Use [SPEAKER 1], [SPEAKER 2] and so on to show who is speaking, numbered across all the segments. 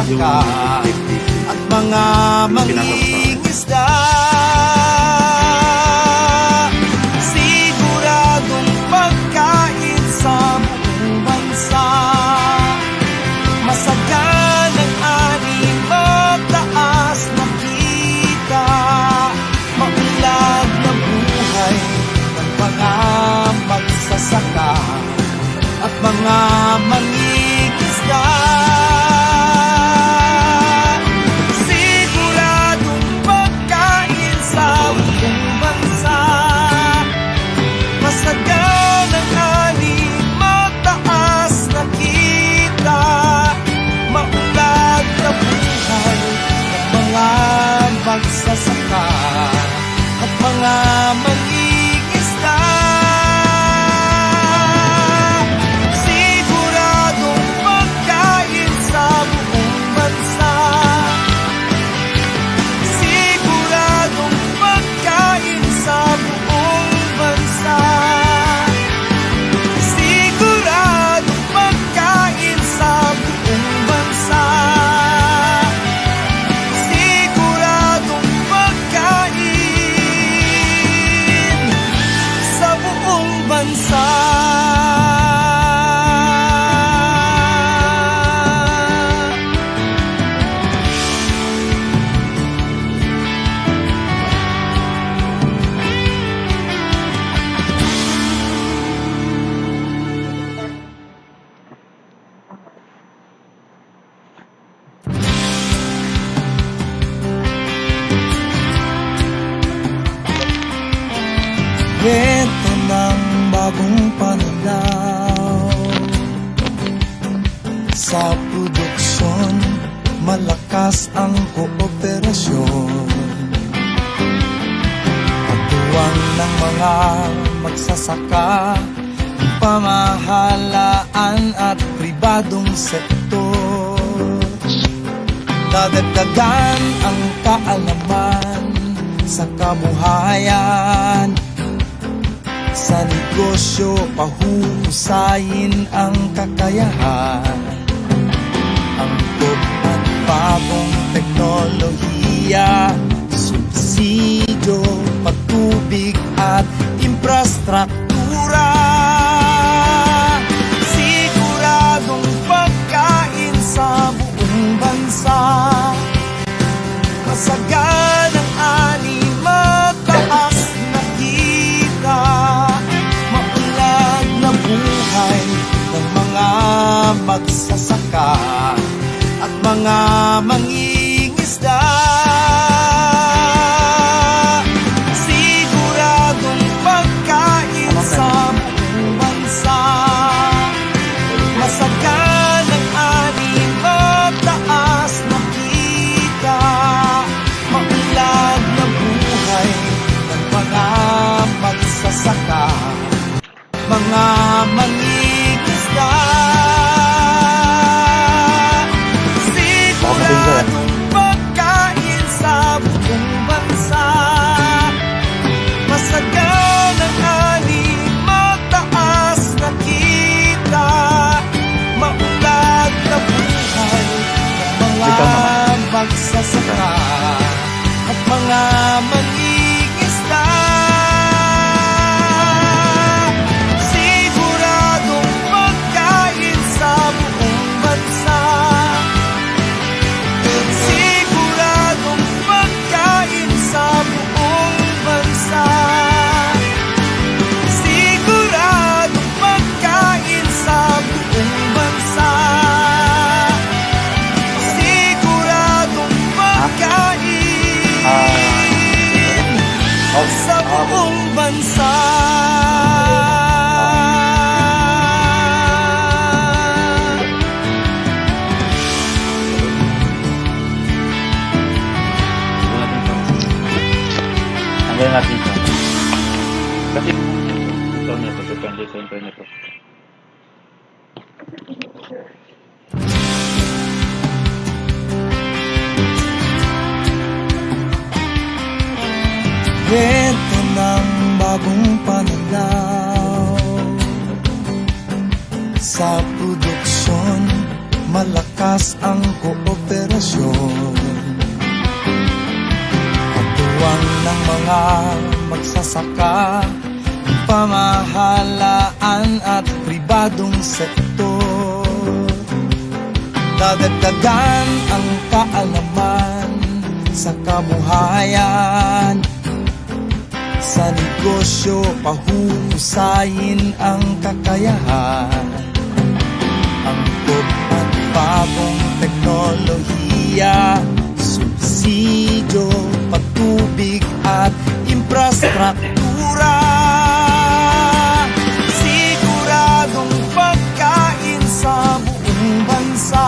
[SPEAKER 1] magsasaka at mga mangingisda. Siguradong pagkain sa buong bansa, masaganang ani, mataas na kita, maunlad na buhay ng mga magsasaka at mga mangingisda. Siguradong pagkain sa buong bansa, masaganang ani, mataas na kita, maunlad na buhay ng mga magsasaka at mga mangingisda. Siguradong pagkain sa buong bansa, siguradong pagkain sa buong bansa, siguradong pagkain sa buong bansa, siguradong pagkain sa buong bansa. Kwento ng bagong pananaw sa produksyon, malakas ang kooperasyon. Patuwang ng mga magsasaka, pamahalaan at pribadong sektor. Dadagdagan ang kaalaman sa kabuhayan, sa negosyo pahuhusayin ang kakayahan. Angkop at bagong teknolohiya, subsidyo, patubig at infrastruktura. Siguradong pagkain sa buong bansa, masaganang ani, mataas na kita, maunlad na buhay ng mga magsasaka at mga mangingisda. Siguradong pagkain sa buong bansa, masaganang ani, mataas na kita, maunlad na buhay ng mga magsasaka, mga mangingisda. Siguradong pagkain sa buong bansa, masaganang ani, mataas na kita, maunlad na buhay ng mga magsasaka at mga mangingisda. Siguradong pagkain sa buong bansa, siguradong pagkain sa buong bansa, siguradong pagkain sa buong bansa, siguradong pagkain sa buong bansa.
[SPEAKER 2] Tanggalin natin ito. Kasi ito nito, depende sa internet.
[SPEAKER 1] Kwento ng bagong pananaw sa produksyon, malakas ang kooperasyon. mga magsasaka, pamahalaan at pribadong sektor. Dadagdagan ang kaalaman sa kabuhayan, sa negosyo pahuhusayin ang kakayahan. Angkop at bagong teknolohiya, subsidyo, patubig at infrastruktura. Siguradong pagkain sa buong bansa,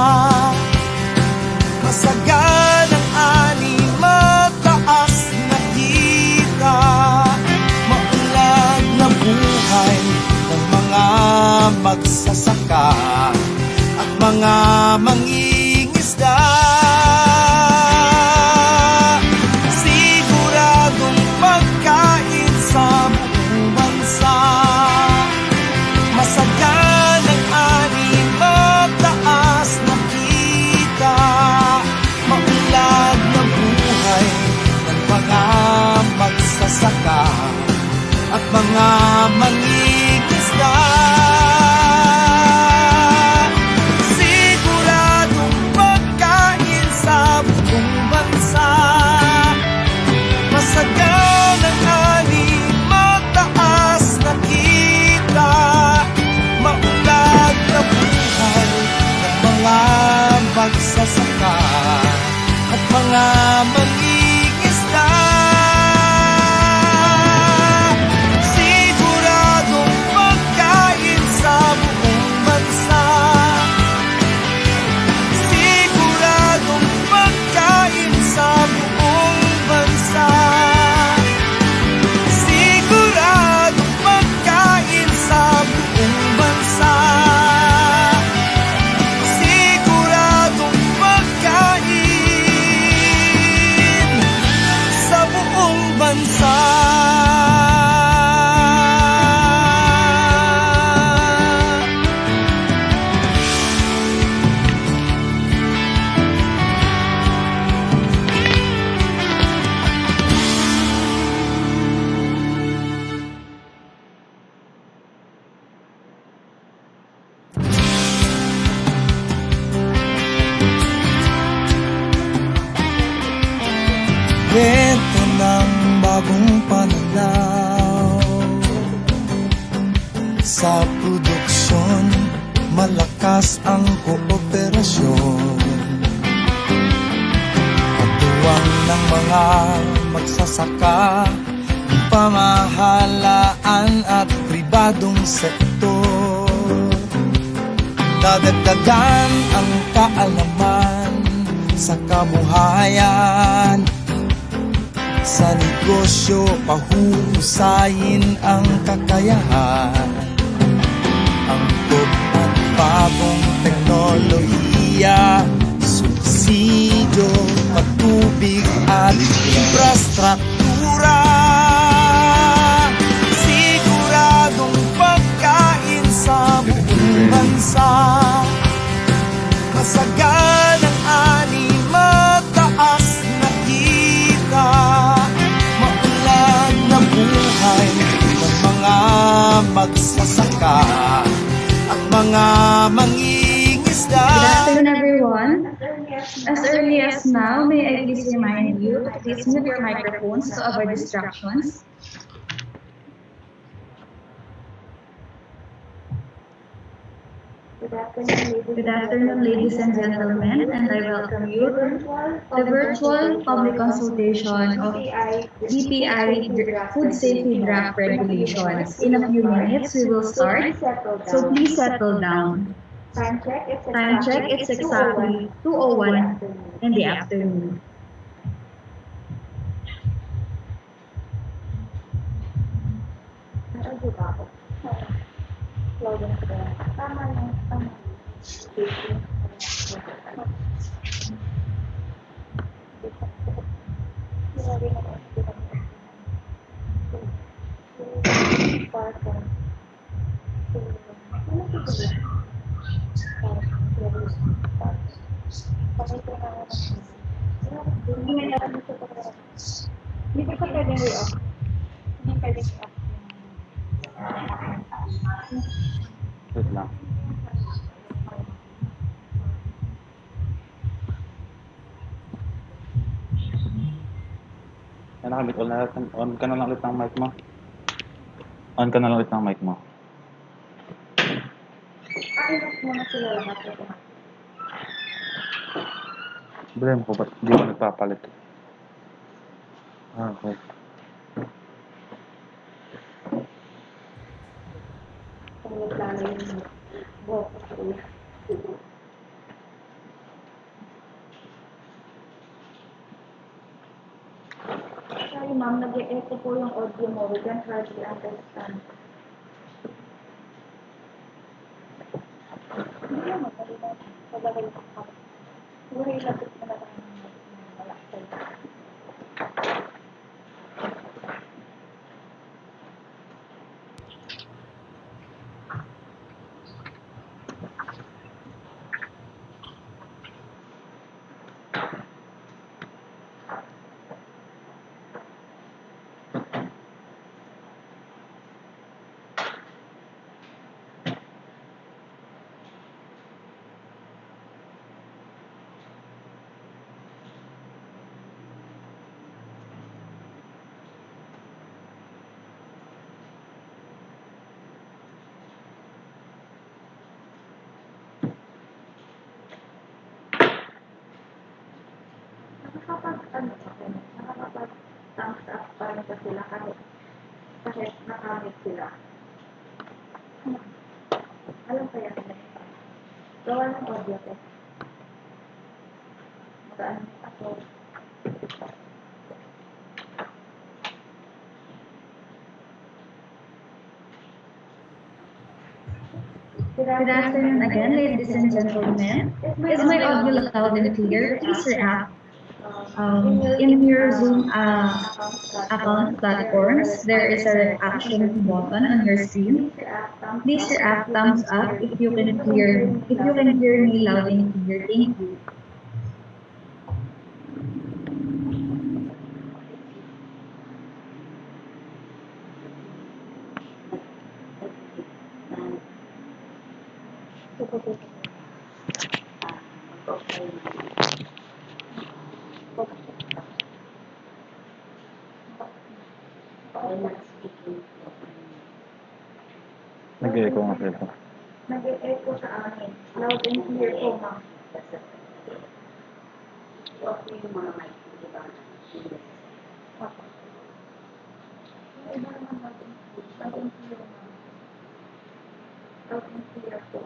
[SPEAKER 1] masaganang ani, mataas na kita, maunlad na buhay ng mga magsasaka at mga mangingisda. Siguradong pagkain sa buong bansa, masaganang ani, mataas na kita, maunlad na buhay ng mga magsasaka at mga mangingisda. Siguradong pagkain sa buong bansa, masaganang ani, mataas na kita, maunlad na buhay ng mga magsasaka at mga mangingisda. Siguradong pagkain sa buong bansa, siguradong pagkain sa buong bansa, siguradong pagkain sa buong bansa, siguradong pagkain sa buong bansa. Ito ng bagong pananaw sa produksyon, malakas ang kooperasyon. Katuwang ng mga magsasaka, pamahalaan at pribadong sektor. Dadagdagan ang kaalaman sa kabuhayan, sa negosyo pahuhusayin ang kakayahan. Angkop at bagong teknolohiya, subsidyo, patubig at infrastruktura. Siguradong pagkain sa buong bansa, masaganang ani, mataas na kita, maunlad na buhay ng mga magsasaka at mga mangingisda.
[SPEAKER 3] Good afternoon, everyone. As early as now, may I please remind you to please mute your microphones to avoid distractions. Good afternoon, ladies and gentlemen, and I welcome you to the virtual public consultation of BPI Food Safety Draft Regulations. In a few minutes, we will start, so please settle down. Time check, it's exactly 2:01 in the afternoon.
[SPEAKER 4] Hindi ko pwedeng i-off. Hindi pwedeng i-off.
[SPEAKER 2] Wait lang. Yan nakabit ulit. On ka na lang ulit ng mic mo. On ka na lang ulit ng mic mo.
[SPEAKER 4] I-off muna sila lahat.
[SPEAKER 2] Blame ko, ba't di ko nagpapalit? Ah, okay.
[SPEAKER 4] Kung naglalay yung buhok ko sa ulo. Sorry ma'am, nag-e-echo po yung audio mo. We can hardly understand. Hindi naman, madali lang. Madali lang ako. Siguro ilapit mo na lang ng malakay. Nakakapag-ano pa rin. Nakakapag-thumbs up pa rin pa sila kahit nakamit sila. Alam ko yan. Gawa ng audio test. Magaan ako.
[SPEAKER 3] Good afternoon again, ladies and gentlemen. Is my audio loud and clear? Please react. In your Zoom account platforms, there is a reaction button on your screen. Please react thumbs up if you can hear me loud and clear. Thank you.
[SPEAKER 2] Nag-echo nga sila.
[SPEAKER 4] Nag-echo sa amin. Loud and clear po, ma'am. Okay yung mga mic, di ba? Okay. Yung iba naman loud and clear. Loud and clear, ma'am. Loud and clear po.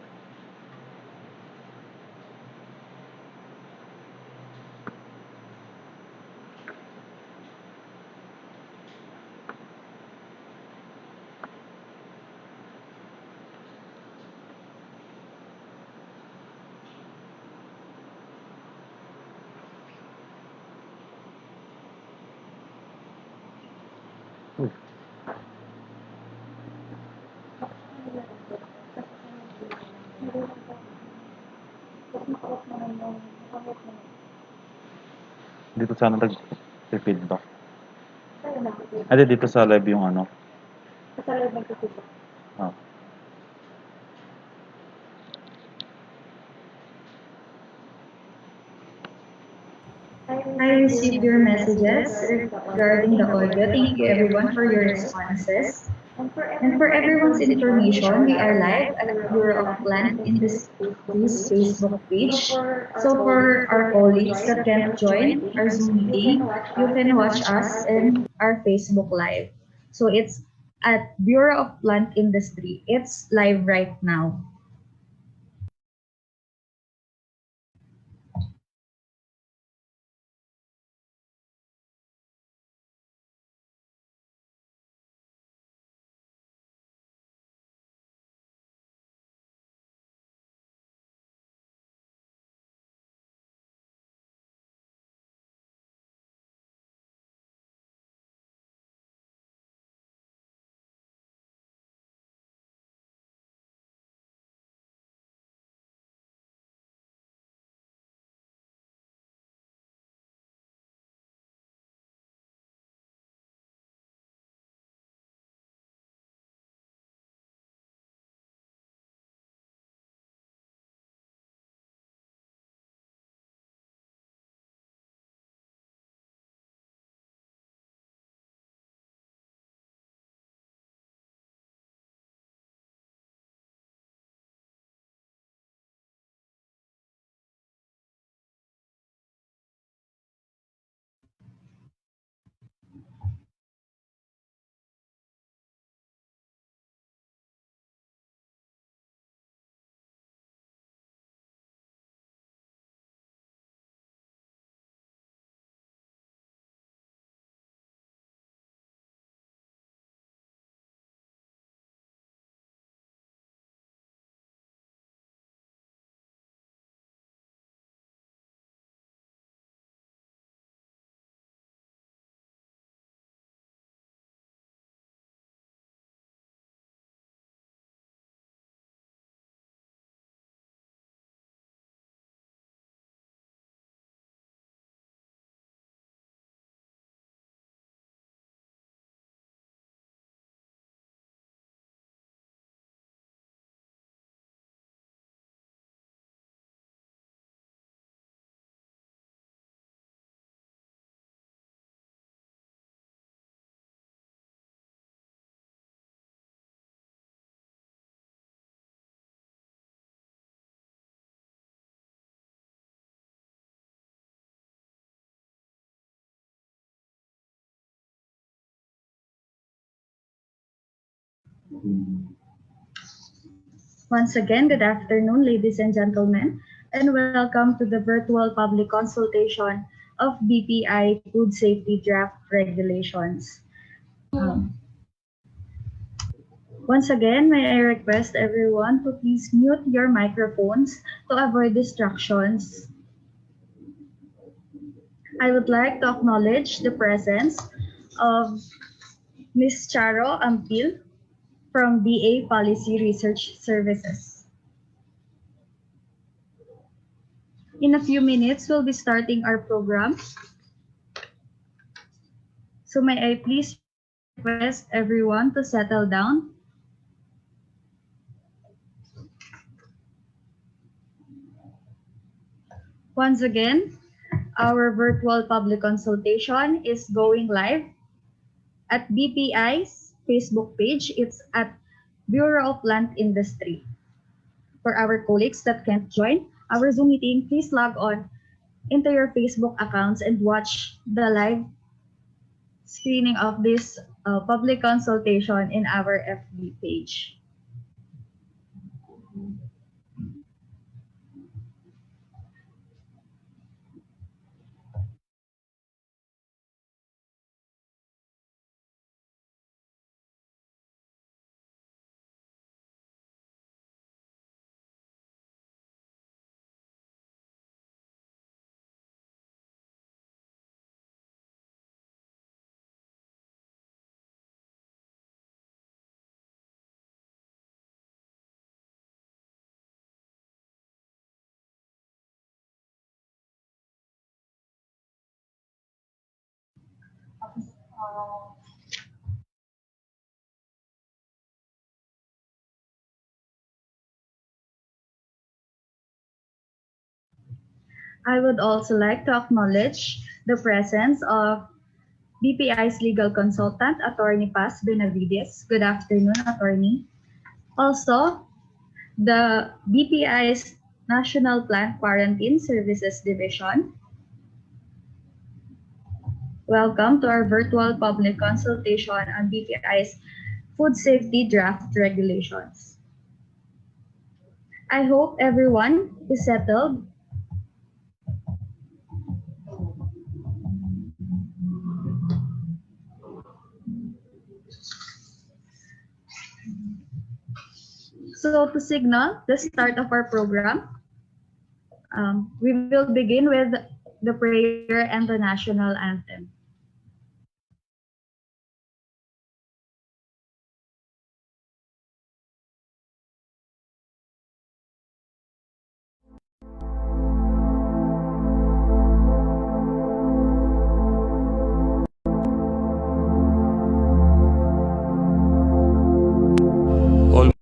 [SPEAKER 2] Uy, dito sana nag-feedback. Hindi, dito sa live yung ano.
[SPEAKER 4] Sa live nagkakita.
[SPEAKER 2] Ah.
[SPEAKER 3] I received your messages regarding the audio. Thank you everyone for your responses. And for everyone's information, we are live at Bureau of Plant Industries Facebook page. So for our colleagues that can't join our Zoom meeting, you can watch us in our Facebook Live. So it's at Bureau of Plant Industry. It's live right now. Once again, good afternoon, ladies and gentlemen, and welcome to the virtual public consultation of BPI Food Safety Draft Regulations. Once again, may I request everyone to please mute your microphones to avoid distractions. I would like to acknowledge the presence of Ms. Charo Ampil from BA Policy Research Services. In a few minutes, we'll be starting our program. So may I please request everyone to settle down. Once again, our virtual public consultation is going live at BPI's Facebook page. It's at Bureau of Plant Industry. For our colleagues that can't join our Zoom meeting, please log on into your Facebook accounts and watch the live screening of this public consultation in our FB page. I would also like to acknowledge the presence of BPI's legal consultant, Attorney Paz Benavides. Good afternoon, Attorney. Also, the BPI's National Plant Quarantine Services Division. Welcome to our virtual public consultation on BPI's Food Safety Draft Regulations. I hope everyone is settled. So to signal the start of our program, we will begin with the prayer and the national anthem.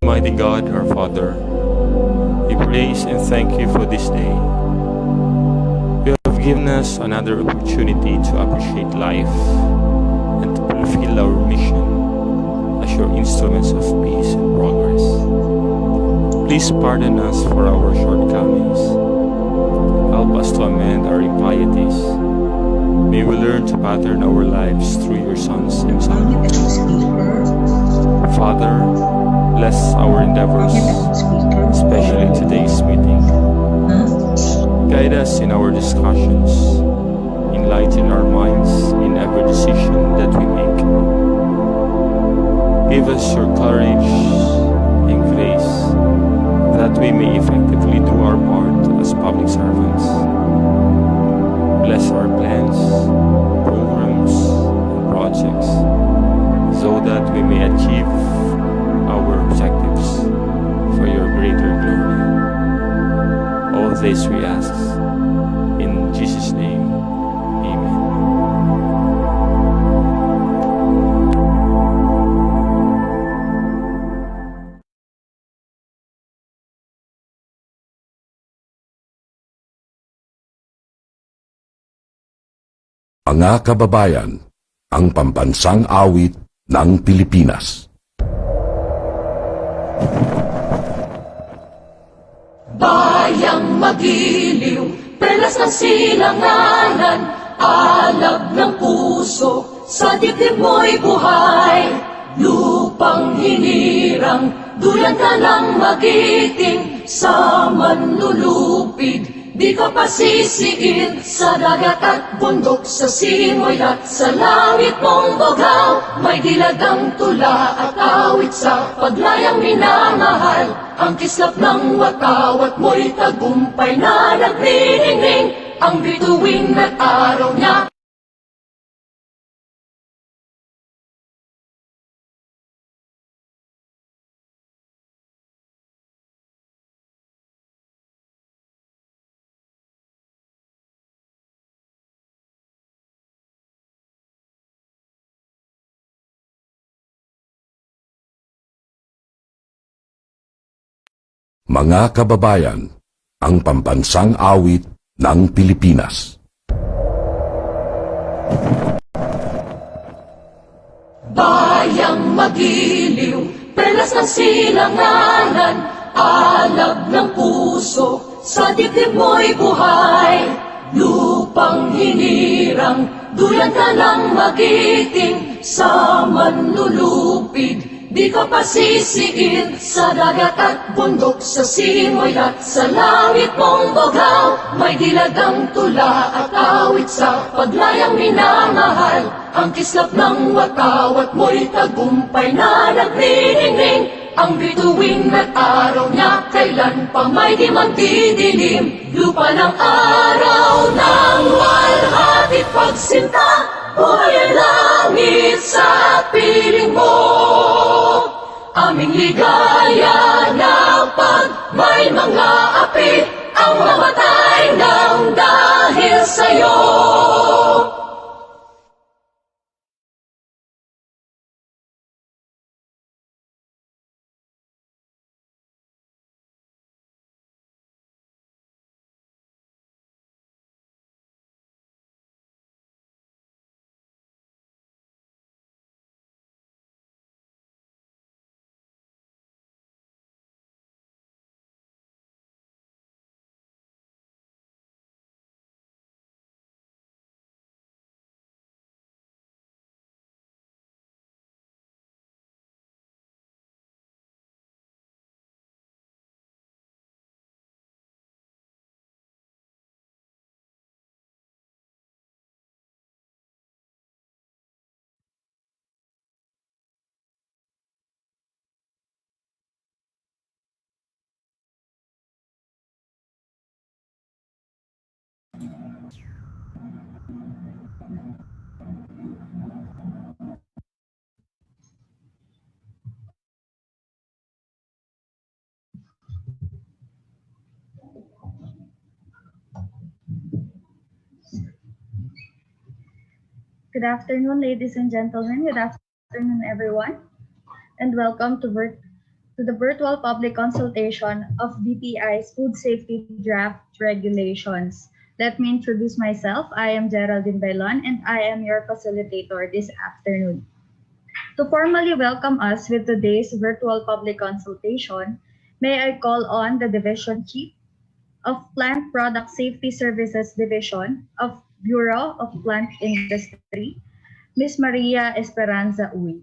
[SPEAKER 5] Almighty God, our Father, we praise and thank you for this day. You have given us another opportunity to appreciate life and to fulfill our mission as your instruments of peace and progress. Please pardon us for our shortcomings. Help us to amend our impieties. May we learn to pattern our lives through your Son's example. Father, bless our endeavors, especially today's meeting. Guide us in our discussions. Enlighten our minds in every decision that we make. Give us your courage and grace that we may effectively do our part as public servants. Bless our plans, programs, and projects so that we may achieve our objectives for your greater glory. All this we ask in Jesus' name. Amen.
[SPEAKER 6] Mga kababayan, ang pambansang awit ng Pilipinas.
[SPEAKER 7] Bayang magiliw, perlas ng silanganan, alab ng puso, sa dibdib mo'y buhay, lupang hinihingi. hinirang, duyan ka ng magiting sa manlulupig. Di ka pasisiil sa dagat at bundok, sa simoy at sa langit mong bugaw. May dilagang tula at awit sa paglayang minamahal, ang kislap ng watawat mo'y tagumpay na nagniningning, ang bituin at araw niya.
[SPEAKER 6] Mga kababayan, ang pambansang awit ng Pilipinas.
[SPEAKER 7] Bayang magiliw, perlas ng silanganan, alab ng puso, sa dibdib mo'y buhay. Lupang hinirang, duyan ka ng magiting sa manlulupig. Di ka pasisiil sa dagat at bundok, sa simoy at sa langit mong bugaw. May dilagang tula at awit sa paglayang minamahal, ang kislap ng watawat mo'y tagumpay na nagniningning, ang bituin at araw niya kailan pa may di magdidilim. Lupa ng araw ng walhatit pagsinta, buhay ang langit sa piling mo. Aming ligaya na pag may mga api, ang mamatay ng dahil sa'yo.
[SPEAKER 3] Good afternoon, ladies and gentlemen. Good afternoon, everyone, and welcome to the virtual public consultation of BPI's Food Safety Draft Regulations. Let me introduce myself. I am Geraldine Bailon, and I am your facilitator this afternoon. To formally welcome us with today's virtual public consultation, may I call on the Division Chief of Plant Product Safety Services Division of Bureau of Plant Industry, Ms. Maria Esperanza Uy.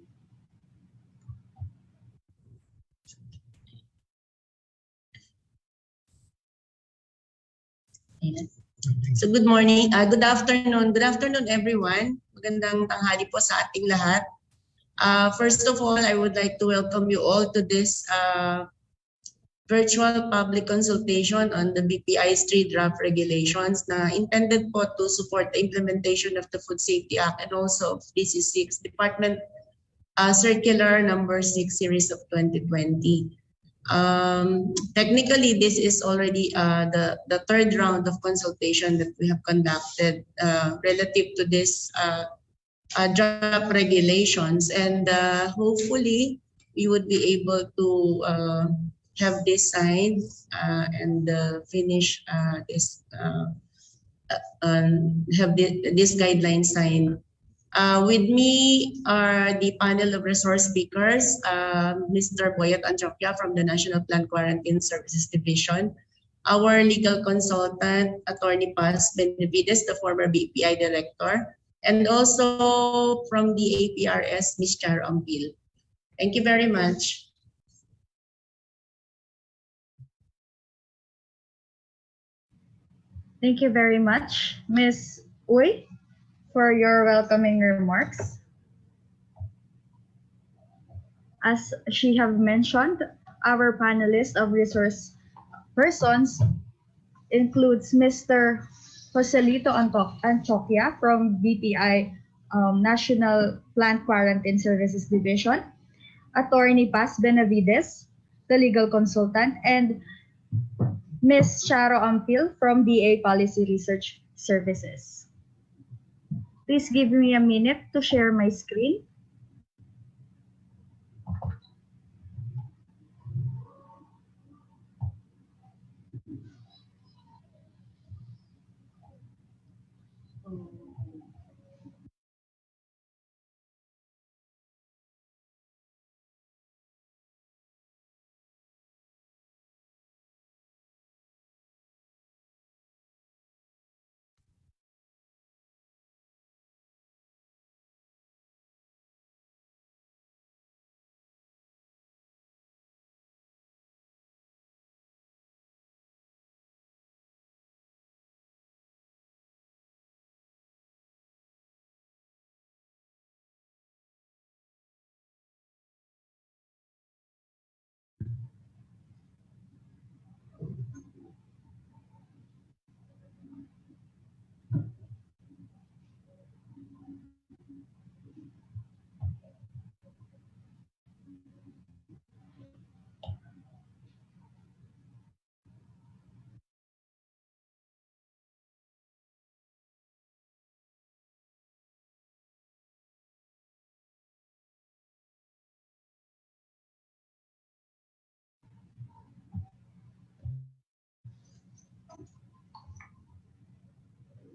[SPEAKER 8] So good afternoon everyone. Magandang tanghali po sa ating lahat. First of all, I would like to welcome you all to this virtual public consultation on the BPI's 3 draft regulations na intended po to support the implementation of the Food Safety Act and also of DC6 Department Circular number 6 series of 2020. Technically, this is already the third round of consultation that we have conducted relative to this draft regulations, and hopefully we would be able to have this signed and finish this have this guideline signed. With me are the panel of resource speakers, Mr. Boyet Antioquia from the National Plant Quarantine Services Division, our legal consultant, Attorney Paz Benavides, the former BPI director, and also from the APRS, Ms. Charo Ampil. Thank you very much.
[SPEAKER 3] Thank you very much, Ms. Uy, for your welcoming remarks. As she have mentioned, our panelist of resource persons includes Mr. Joselito Anchoquia from BPI National Plant Quarantine Services Division, Attorney Paz Benavides, the legal consultant, and Ms. Sharo Ampil from DA Policy Research Services. Please give me a minute to share my screen.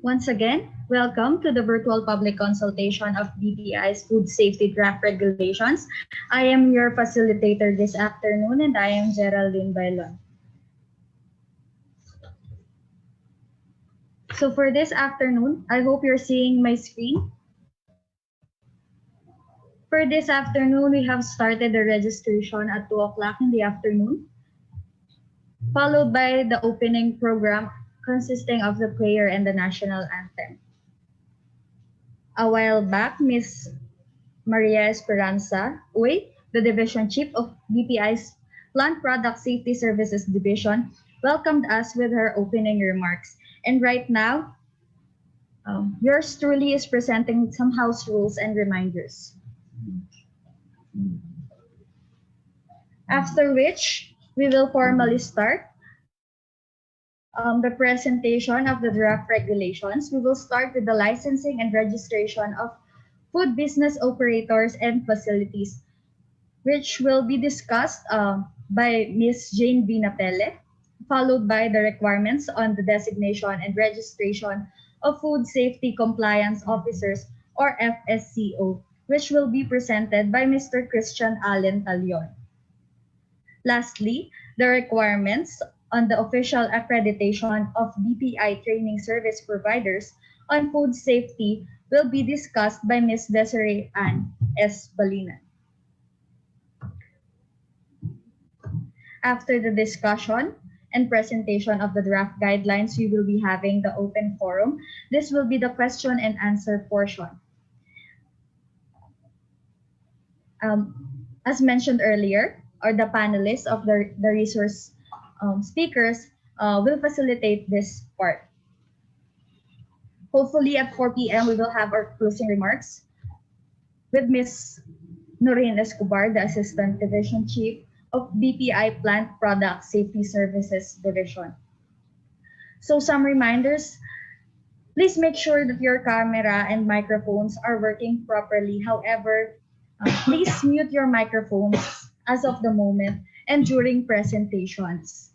[SPEAKER 3] Once again, welcome to the virtual public consultation of BPI's Food Safety Draft Regulations. I am your facilitator this afternoon, and I am Geraldine Bailon. So for this afternoon, I hope you're seeing my screen. For this afternoon, we have started the registration at 2 o'clock in the afternoon, followed by the opening program consisting of the prayer and the national anthem. A while back, Ms. Maria Esperanza Uy, the Division Chief of BPI's Plant Product Safety Services Division, welcomed us with her opening remarks. And right now, yours truly is presenting some house rules and reminders. After which, we will formally start the presentation of the draft regulations. We will start with the licensing and registration of food business operators and facilities, which will be discussed by Ms. Jane Vinapelle, followed by the requirements on the designation and registration of Food Safety Compliance Officers or FSCO, which will be presented by Mr. Christian Allen Talion. Lastly, the requirements on the official accreditation of BPI training service providers on food safety will be discussed by Ms. Desiree Ann S. Balinan. After the discussion and presentation of the draft guidelines, we will be having the open forum. This will be the question and answer portion. As mentioned earlier, or the panelists of the resource speakers will facilitate this part. Hopefully at 4 p.m. we will have our closing remarks with Ms. Noreen Escobar, the Assistant Division Chief of BPI Plant Product Safety Services Division. So some reminders, please make sure that your camera and microphones are working properly. However, please mute your microphones as of the moment and during presentations.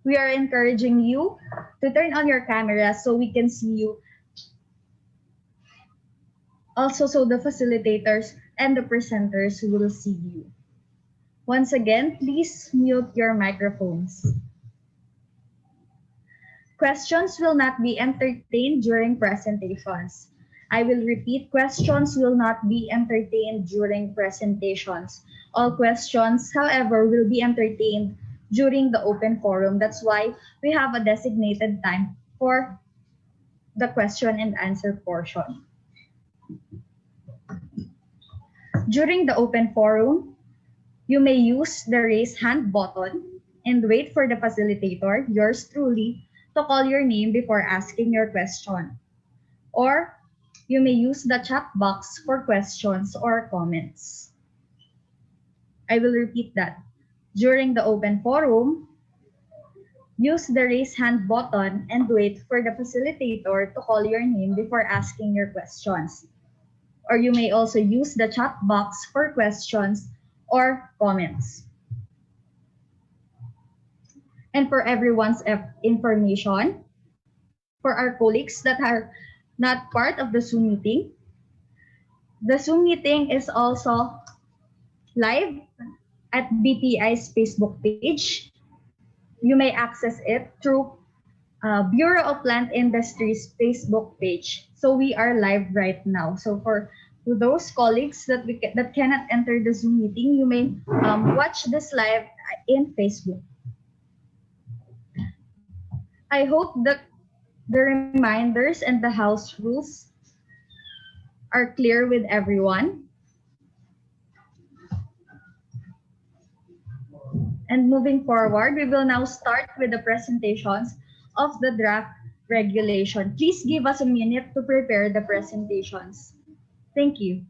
[SPEAKER 3] We are encouraging you to turn on your camera so we can see you. Also, so the facilitators and the presenters will see you. Once again, please mute your microphones. Questions will not be entertained during presentations. I will repeat, questions will not be entertained during presentations. All questions, however, will be entertained during the open forum. That's why we have a designated time for the question and answer portion. During the open forum, you may use the raise hand button and wait for the facilitator, yours truly, to call your name before asking your question. Or you may use the chat box for questions or comments. I will repeat that. During the open forum, use the raise hand button and wait for the facilitator to call your name before asking your questions. Or you may also use the chat box for questions or comments. And for everyone's information, for our colleagues that are not part of the Zoom meeting, the Zoom meeting is also live at BPI's Facebook page. You may access it through Bureau of Plant Industries Facebook page. So we are live right now. So for those colleagues that cannot enter the Zoom meeting, you may watch this live in Facebook. I hope that the reminders and the house rules are clear with everyone. And moving forward, we will now start with the presentations of the draft regulation. Please give us a minute to prepare the presentations. Thank you.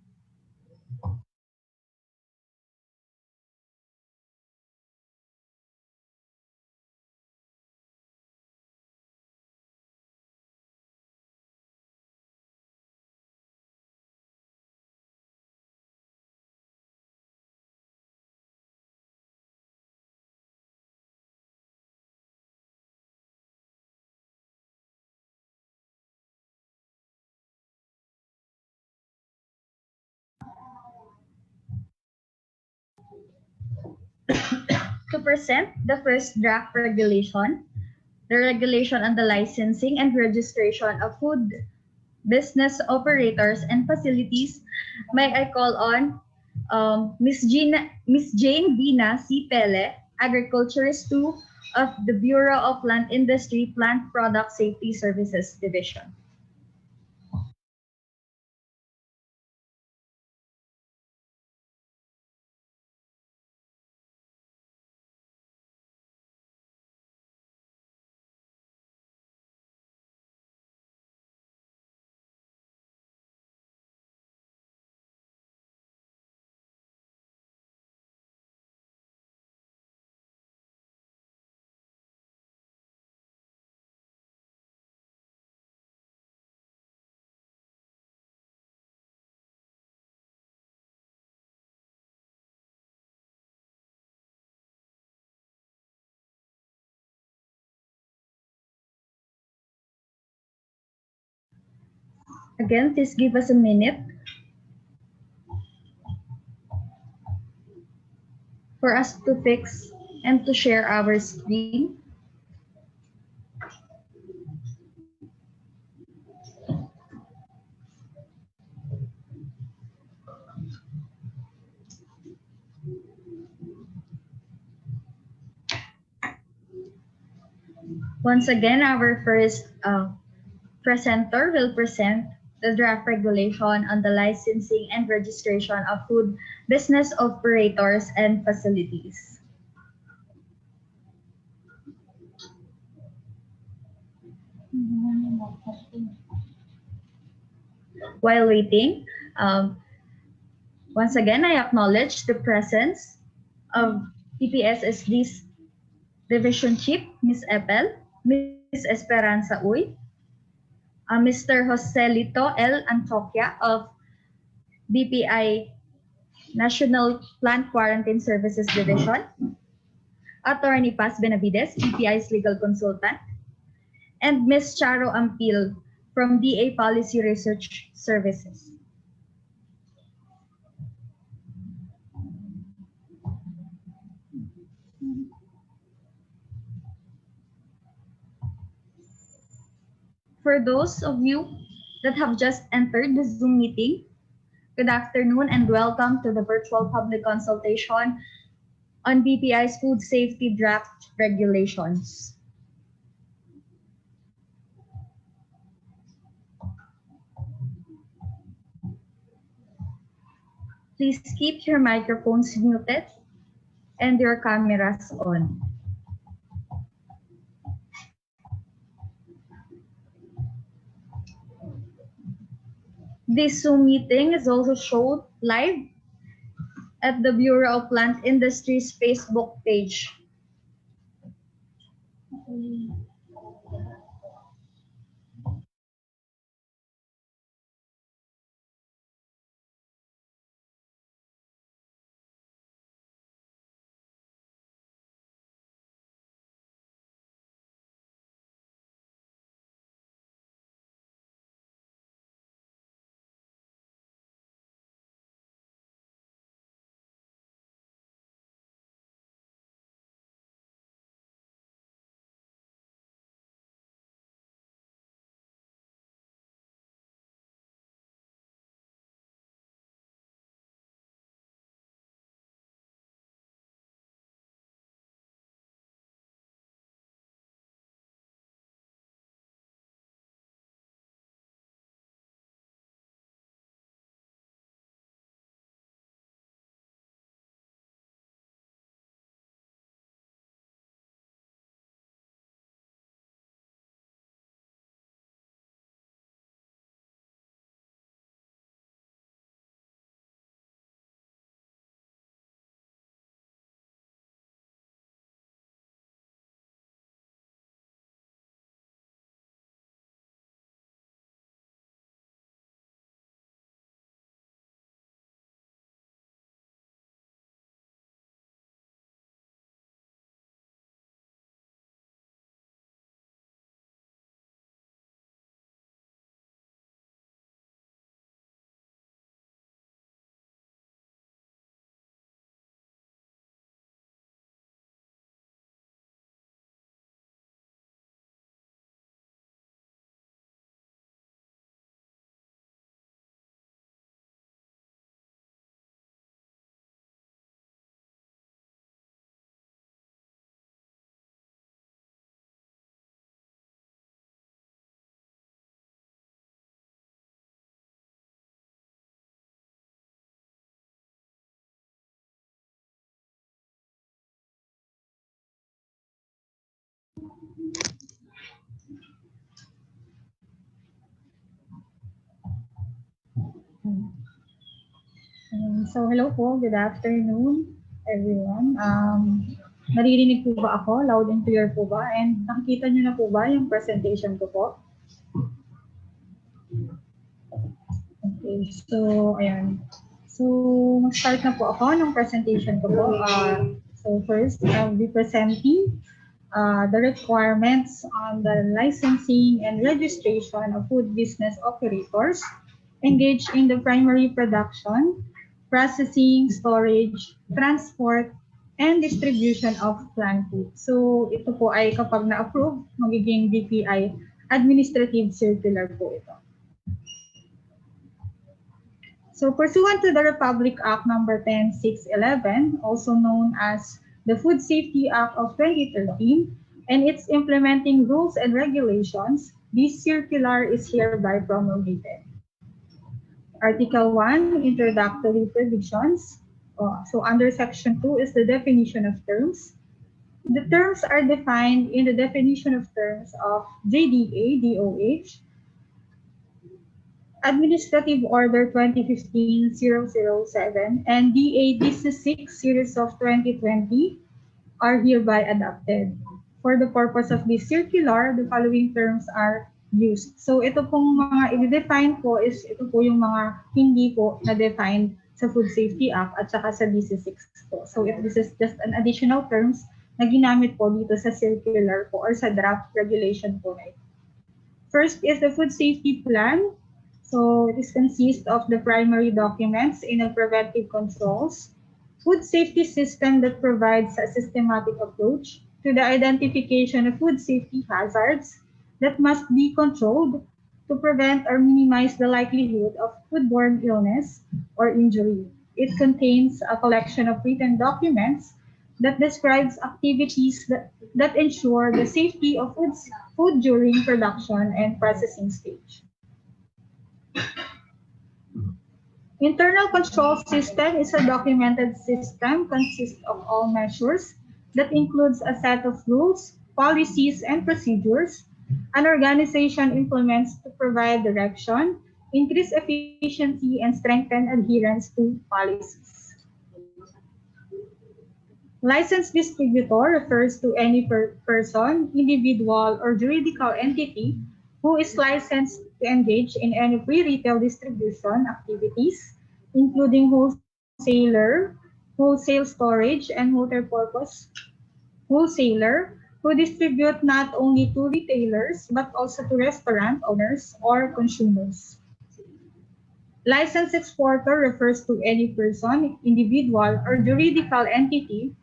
[SPEAKER 3] To present the first draft regulation, the regulation on the licensing and registration of food business operators and facilities, may I call on Miss Jane Bina C. Pele, Agriculturist 2 of the Bureau of Plant Industry Plant Product Safety Services Division. Again, please give us a minute for us to fix and to share our screen. Once again, our first presenter will present the draft regulation on the licensing and registration of food business operators and facilities. While waiting, once again, I acknowledge the presence of PPSSD's Division Chief, Ms. Epel, Ms. Esperanza Uy, Mr. Joselito L. Antioquia of BPI National Plant Quarantine Services Division, Attorney Paz Benavides, BPI's legal consultant, and Ms. Charo Ampil from DA Policy Research Services. For those of you that have just entered the Zoom meeting, good afternoon and welcome to the virtual public consultation on BPI's food safety draft regulations. Please keep your microphones muted and your cameras on. This Zoom meeting is also shown live at the Bureau of Plant Industries Facebook page. So hello po, good afternoon everyone. Naririnig po ba ako? Loud and clear po ba? And nakikita niyo na po ba yung presentation ko po? Okay, so ayan. So mag-start na po ako ng presentation ko po. So first, I'll be presenting the requirements on the licensing and registration of food business operators engaged in the primary production, processing, storage, transport, and distribution of plant food. So ito po ay kapag na-approve, magiging BPI administrative circular po ito. So pursuant to the Republic Act number 10611, also known as the Food Safety Act of 2013, and its implementing rules and regulations, this circular is hereby promulgated. Article 1, Introductory Provisions. So under Section 2 is the definition of terms. The terms are defined in the definition of terms of JDA, DOH, Administrative Order 2015-007, and DA-6 Series of 2020 are hereby adopted. For the purpose of this circular, the following terms are used. So ito pong mga i-define po is ito po yung mga hindi po na-define sa Food Safety Act at saka sa DC-6 po. So this is just an additional terms na ginamit po dito sa circular po or sa draft regulation po na ito. First is the Food Safety Plan. So this consists of the primary documents in a preventive controls, food safety system that provides a systematic approach to the identification of food safety hazards that must be controlled to prevent or minimize the likelihood of foodborne illness or injury. It contains a collection of written documents that describes activities that ensure the safety of food during production and processing stage. Internal control system is a documented system consists of all measures that includes a set of rules, policies, and procedures an organization implements to provide direction, increase efficiency, and strengthen adherence to policies. Licensed distributor refers to any person, individual, or juridical entity who is licensed to engage in any pre-retail distribution activities, including wholesale storage, and multi-purpose wholesaler who distribute not only to retailers but also to restaurant owners or consumers. Licensed exporter refers to any person, individual, or juridical entity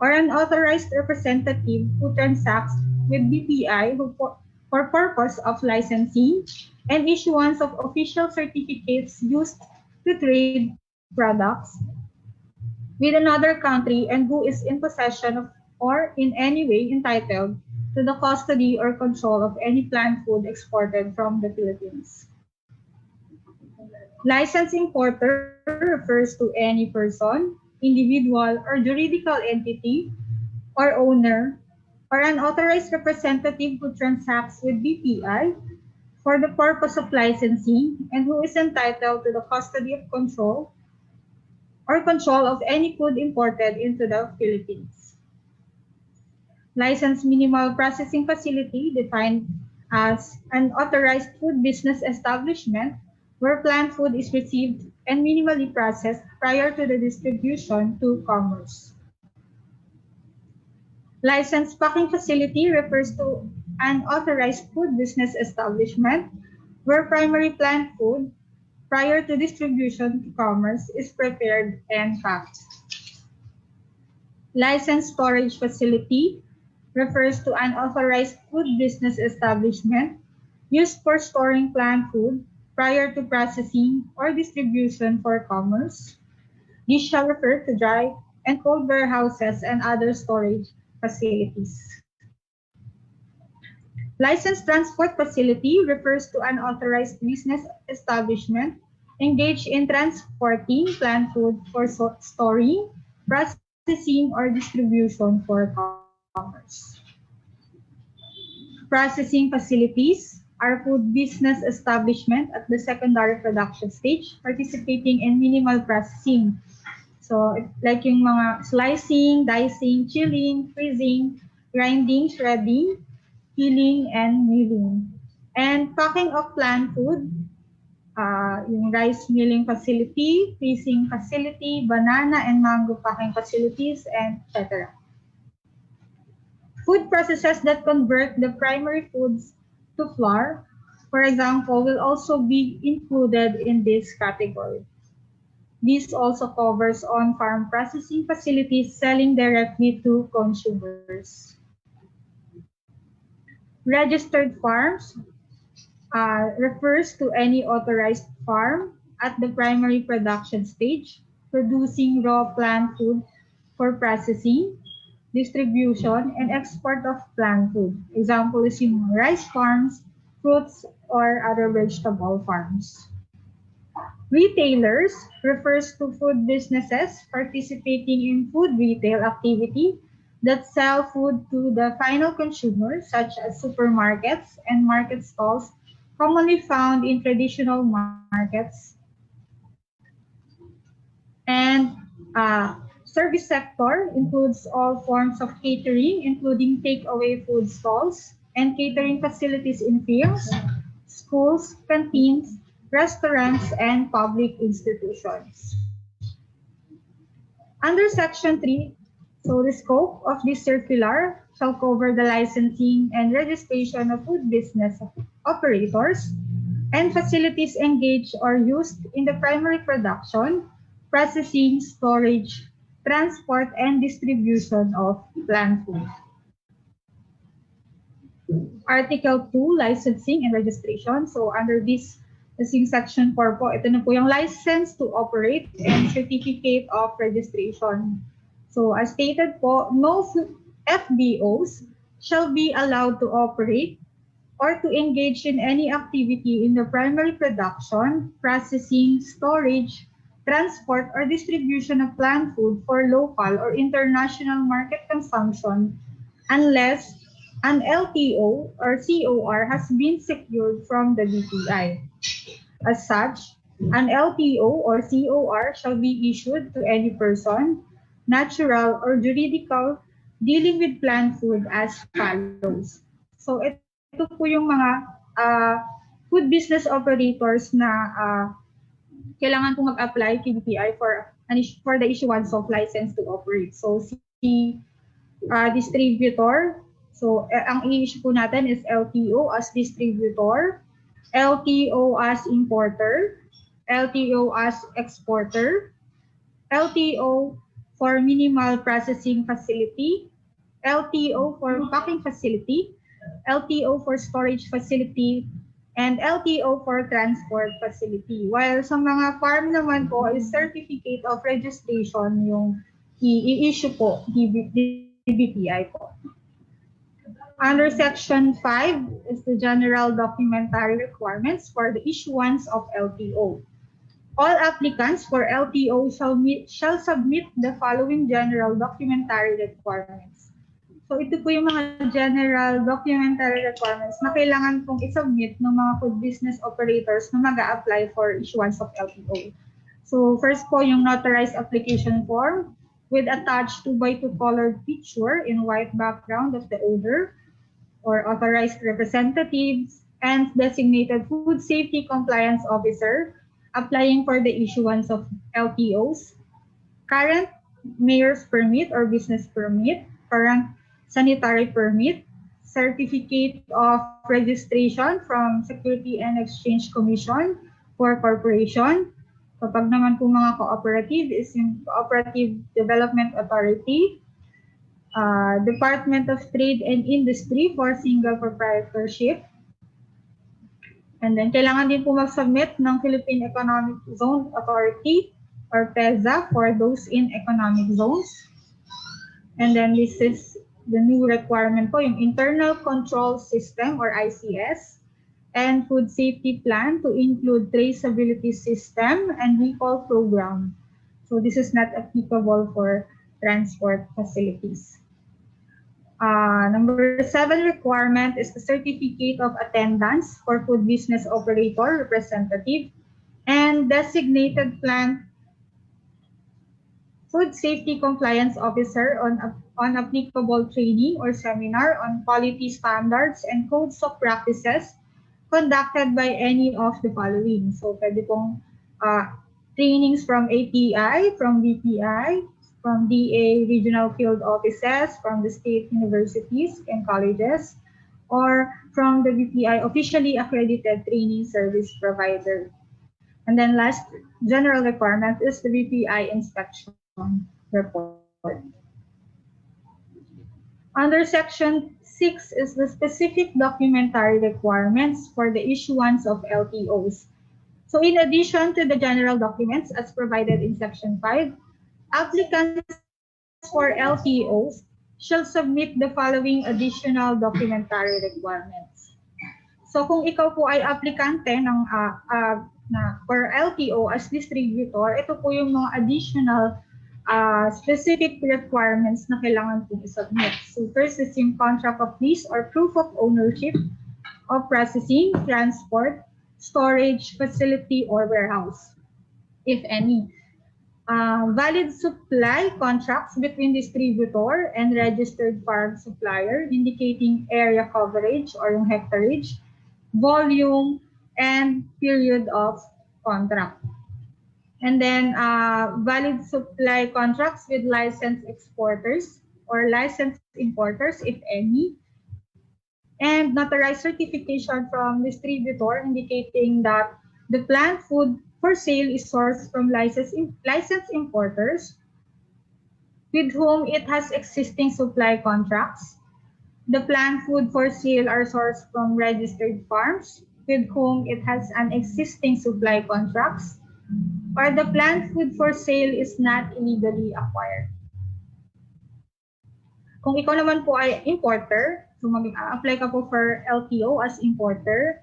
[SPEAKER 3] or an authorized representative who transacts with BPI for purpose of licensing and issuance of official certificates used to trade products with another country and who is in possession of or in any way entitled to the custody or control of any plant food exported from the Philippines. Licensed importer refers to any person, individual, or juridical entity or owner or an authorized representative who transacts with BPI for the purpose of licensing and who is entitled to the custody of control of any food imported into the Philippines. Licensed minimal processing facility defined as an authorized food business establishment where plant food is received and minimally processed prior to the distribution to commerce. Licensed packing facility refers to an authorized food business establishment where primary plant food prior to distribution to commerce is prepared and packed. Licensed storage facility refers to an authorized food business establishment used for storing plant food prior to processing or distribution for commerce. This shall refer to dry and cold warehouses and other storage facilities. Licensed transport facility refers to an authorized business establishment engaged in transporting plant food for storing, processing, or distribution for commerce. Processing facilities are food business establishment at the secondary production stage participating in minimal processing. So, like yung mga slicing, dicing, chilling, freezing, grinding, shredding, peeling, and milling. And packing of plant food, yung rice milling facility, freezing facility, banana and mango packing facilities, and etc. Food processes that convert the primary foods to flour, for example, will also be included in this category. This also covers on-farm processing facilities selling directly to consumers. Registered farms refers to any authorized farm at the primary production stage, producing raw plant food for processing, distribution, and export of plant food. Example is yung rice farms, fruits, or other vegetable farms. Retailers refers to food businesses participating in food retail activity that sell food to the final consumer, such as supermarkets and market stalls commonly found in traditional markets. And service sector includes all forms of catering, including takeaway food stalls and catering facilities in firms, schools, canteens, restaurants, and public institutions. Under Section 3, so the scope of this circular shall cover the licensing and registration of food business operators and facilities engaged or used in the primary production, processing, storage, transport, and distribution of plant food. Article 2, licensing and registration. So under this section 4 po, ito na po yung license to operate and certificate of registration. So as stated po, no FBOs shall be allowed to operate or to engage in any activity in the primary production, processing, storage, transport, or distribution of plant food for local or international market consumption unless an LTO or COR has been secured from the BPI. As such, an LTO or COR shall be issued to any person, natural or juridical, dealing with plant food as follows. So ito po yung mga food business operators na kailangan po mag-apply kay BPI for the issuance of license to operate. So si distributor, so ang i-issue po natin is LTO as distributor, LTO as importer, LTO as exporter, LTO for minimal processing facility, LTO for packing facility, LTO for storage facility, and LTO for transport facility. While sa mga farm naman po is certificate of registration yung i-issue po ni BPI po. Under Section 5 is the general documentary requirements for the issuance of LTO. All applicants for LTO shall submit the following general documentary requirements. So ito po yung mga general documentary requirements na kailangan pong isubmit ng mga food business operators na mag-a-apply for issuance of LTO. So first po yung notarized application form with attached 2x2 colored picture in white background of the owner or authorized representatives and designated food safety compliance officer applying for the issuance of LTOs, current mayor's permit or business permit, current sanitary permit, certificate of registration from Security and Exchange Commission for corporation. Kapag naman po mga cooperative is yung Cooperative Development Authority, Department of Trade and Industry for single proprietorship. And then kailangan din po mag-submit ng Philippine Economic Zone Authority or PEZA for those in economic zones. And then this is the new requirement po, yung Internal Control System or ICS and Food Safety Plan to include traceability system and recall program. So this is not applicable for transport facilities. Number 7 requirement is the certificate of attendance for food business operator representative and designated plant food safety compliance officer on applicable training or seminar on quality standards and codes of practices conducted by any of the following. So pwede pong trainings from ATI, from BPI, from DA regional field offices, from the state universities and colleges, or from the BPI officially accredited training service provider. And then last general requirement is the BPI inspection report. Under Section 6 is the specific documentary requirements for the issuance of LTOs. So in addition to the general documents as provided in Section 5, applicants for LTOs shall submit the following additional documentary requirements. So kung ikaw po ay aplikante ng for LTO as distributor, ito po yung mga additional specific requirements na kailangan po i-submit. So first is yung contract of lease or proof of ownership of processing, transport, storage, facility, or warehouse, if any. Valid supply contracts between distributor and registered farm supplier indicating area coverage or yung hectarage, volume, and period of contract. And then valid supply contracts with licensed exporters or licensed importers, if any, and notarized certification from distributor indicating that the plant food for sale is sourced from licensed importers with whom it has existing supply contracts. The plant food for sale are sourced from registered farms with whom it has an existing supply contracts, or the plant food for sale is not illegally acquired. Kung ikaw naman po ay importer, so mag-apply ka po for LTO as importer,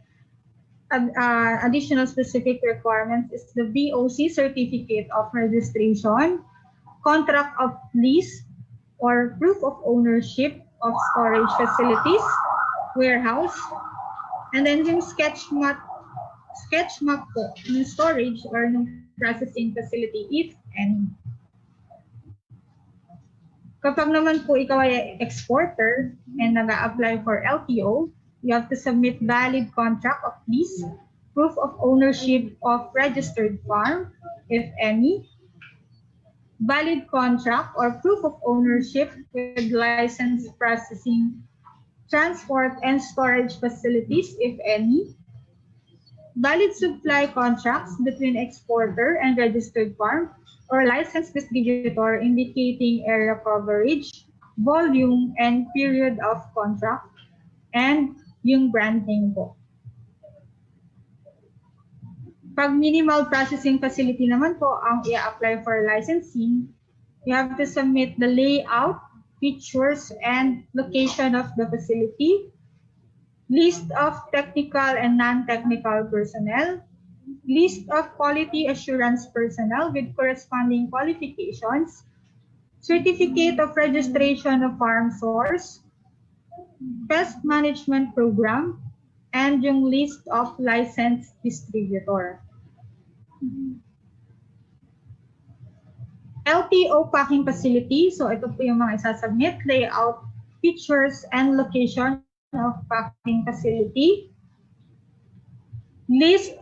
[SPEAKER 3] additional specific requirements is the VOC certificate of registration, contract of lease, or proof of ownership of storage facilities, warehouse, and then yung sketch map po ng storage or ng processing facility if any. Kapag naman po ikaw ay exporter and nag-a-apply for LTO, you have to submit valid contract of lease, proof of ownership of registered farm, if any, valid contract or proof of ownership with licensed processing, transport, and storage facilities, if any, valid supply contracts between exporter and registered farm or licensed distributor indicating area coverage, volume, and period of contract, and yung brand name po. Pag minimal processing facility naman po ang i-apply for licensing, you have to submit the layout, features, and location of the facility, list of technical and non-technical personnel, list of quality assurance personnel with corresponding qualifications, certificate of registration of farm source, pest management program, and yung list of licensed distributor. LTO packing facility, so ito po yung mga isasubmit, layout, features, and location of packing facility, list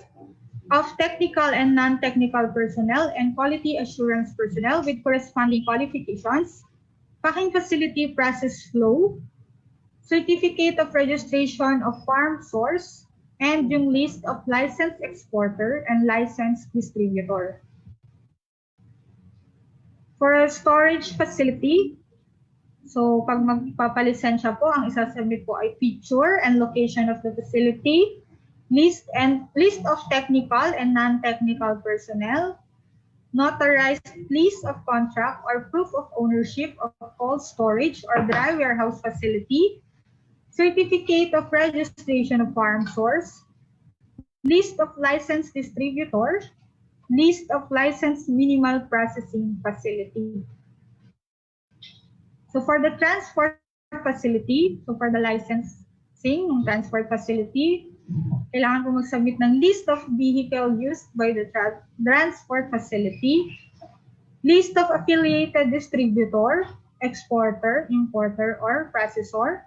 [SPEAKER 3] of technical and non-technical personnel and quality assurance personnel with corresponding qualifications, packing facility process flow, certificate of registration of farm source, and yung list of licensed exporter and licensed distributor. For a storage facility, so pag magpapalisensya po, ang isasubmit po ay feature and location of the facility, list of technical and non-technical personnel, notarized list of contract or proof of ownership of cold storage or dry warehouse facility, certificate of registration of farm source, list of licensed distributor, list of licensed minimal processing facility. So for the transport facility, so for the licensing ng transport facility, kailangan po mag-submit ng list of vehicle used by the transport facility, list of affiliated distributor, exporter, importer, or processor,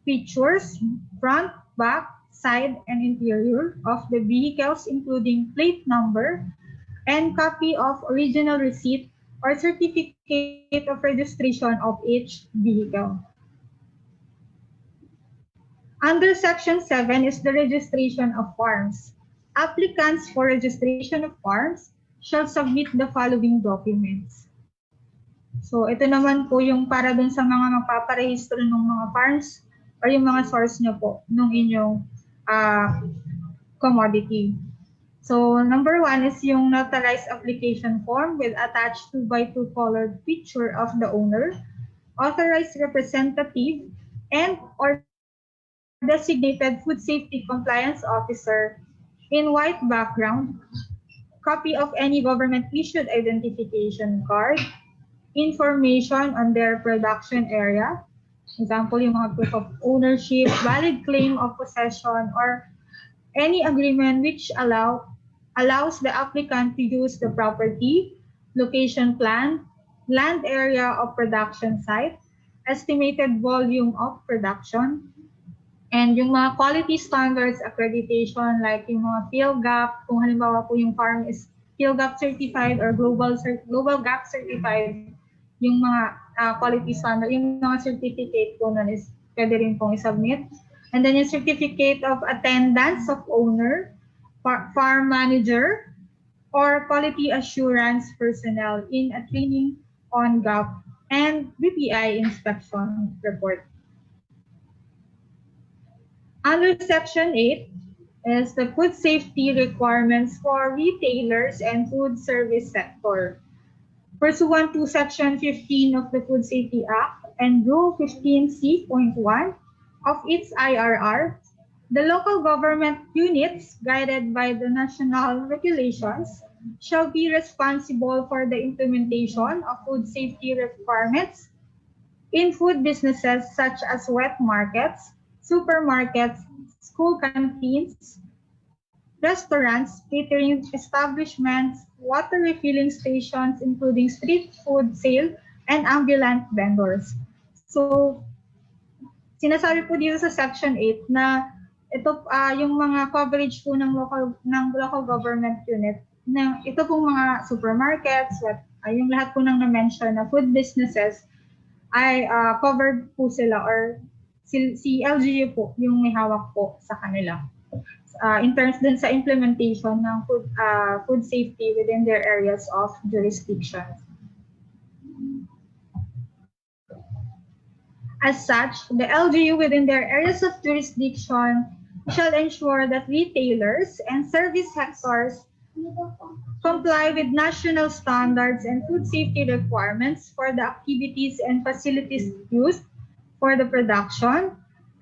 [SPEAKER 3] features, front, back, side, and interior of the vehicles including plate number, and copy of original receipt or certificate of registration of each vehicle. Under Section 7 is the registration of farms. Applicants for registration of farms shall submit the following documents. So ito naman po yung para dun sa mga magpaparehistro ng mga farms or yung mga source nyo po nung inyong commodity. So number 1 is yung notarized application form with attached 2x2 colored picture of the owner, authorized representative, and or designated food safety compliance officer in white background, copy of any government issued identification card, information on their production area, example yung mga proof of ownership, valid claim of possession, or any agreement which allows the applicant to use the property, location plan, land area of production site, estimated volume of production, and yung mga quality standards accreditation like yung mga PhilGAP, kung halimbawa po yung farm is PhilGAP certified or Global GAP certified, yung mga quality standard, yung mga certificate po nun is pwede rin pong isubmit. And then yung certificate of attendance of owner, farm manager, or quality assurance personnel in a training on GAP and BPI inspection report. Under Section 8 is the food safety requirements for retailers and food service sector. Pursuant to Section 15 of the Food Safety Act and Rule 15C.1 of its IRR, the local government units, guided by the national regulations, shall be responsible for the implementation of food safety requirements in food businesses such as wet markets, supermarkets, school canteens, restaurants, catering establishments, water refilling stations, including street food sale, and ambulant vendors. So, sinasabi po dito sa Section 8 na ito yung mga coverage po ng local government unit na ito pong mga supermarkets, yung lahat po ng na-mention na food businesses ay covered po sila or si LGU po yung may hawak po sa kanila. In terms din sa implementation ng food safety within their areas of jurisdiction. As such, the LGU within their areas of jurisdiction shall ensure that retailers and service sectors comply with national standards and food safety requirements for the activities and facilities used for the production,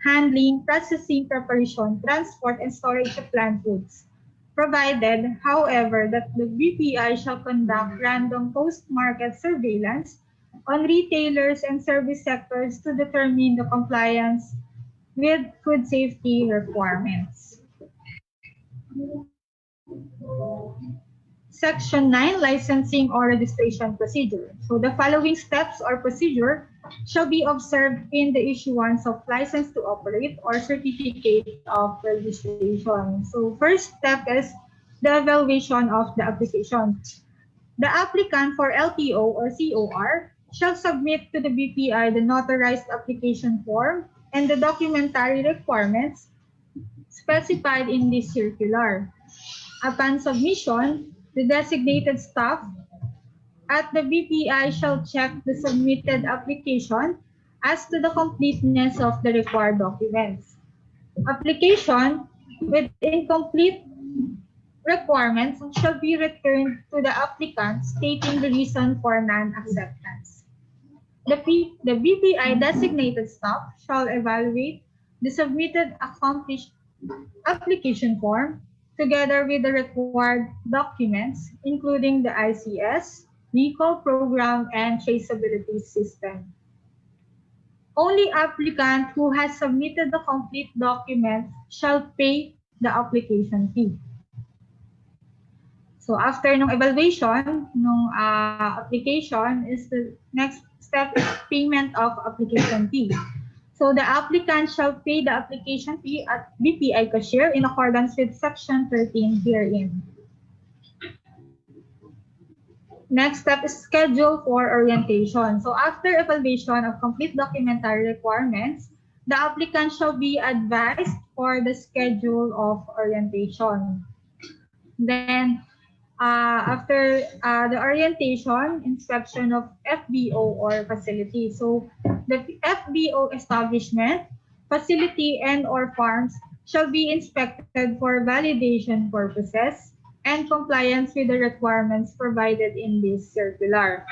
[SPEAKER 3] handling, processing, preparation, transport, and storage of plant foods, provided, however, that the BPI shall conduct random post-market surveillance on retailers and service sectors to determine the compliance with food safety requirements. Section 9, Licensing or Registration Procedure. So the following steps or procedure shall be observed in the issuance of license to operate or certificate of registration. So first step is the evaluation of the application. The applicant for LTO or COR shall submit to the BPI the notarized application form and the documentary requirements specified in this circular. Upon submission, the designated staff at the BPI shall check the submitted application as to the completeness of the required documents. Application with incomplete requirements shall be returned to the applicant stating the reason for non-acceptance. The BPI designated staff shall evaluate the submitted accomplished application form together with the required documents, including the ICS, recall program, and traceability system. Only applicant who has submitted the complete documents shall pay the application fee. So after ng evaluation ng application is the next step is payment of application fee. So the applicant shall pay the application fee at BPI cashier in accordance with Section 13 herein. Next step is schedule for orientation. So after evaluation of complete documentary requirements, the applicant shall be advised for the schedule of orientation. Then after the orientation, inspection of FBO or facility. So the FBO establishment, facility, and or farms shall be inspected for validation purposes and compliance with the requirements provided in this circular.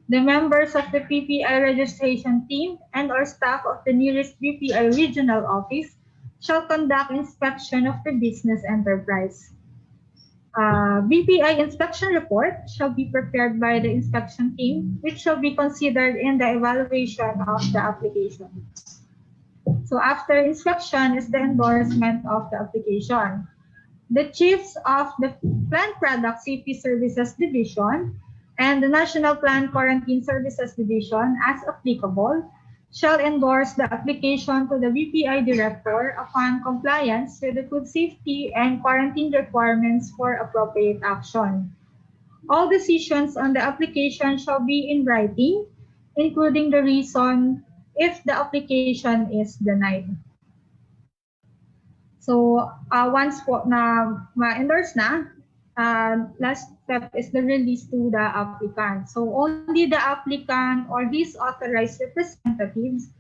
[SPEAKER 3] The members of the BPI registration team and or staff of the nearest BPI regional office shall conduct inspection of the business enterprise. BPI inspection report shall be prepared by the inspection team, which shall be considered in the evaluation of the application. So after inspection is the endorsement of the application. The chiefs of the Plant Product Safety Services Division and the National Plant Quarantine Services Division, as applicable, shall endorse the application to the BPI Director upon compliance with the food safety and quarantine requirements for appropriate action. All decisions on the application shall be in writing, including the reason if the application is denied. So once po na ma-endorse na, last step is the release to the applicant. So only the applicant or his authorized representatives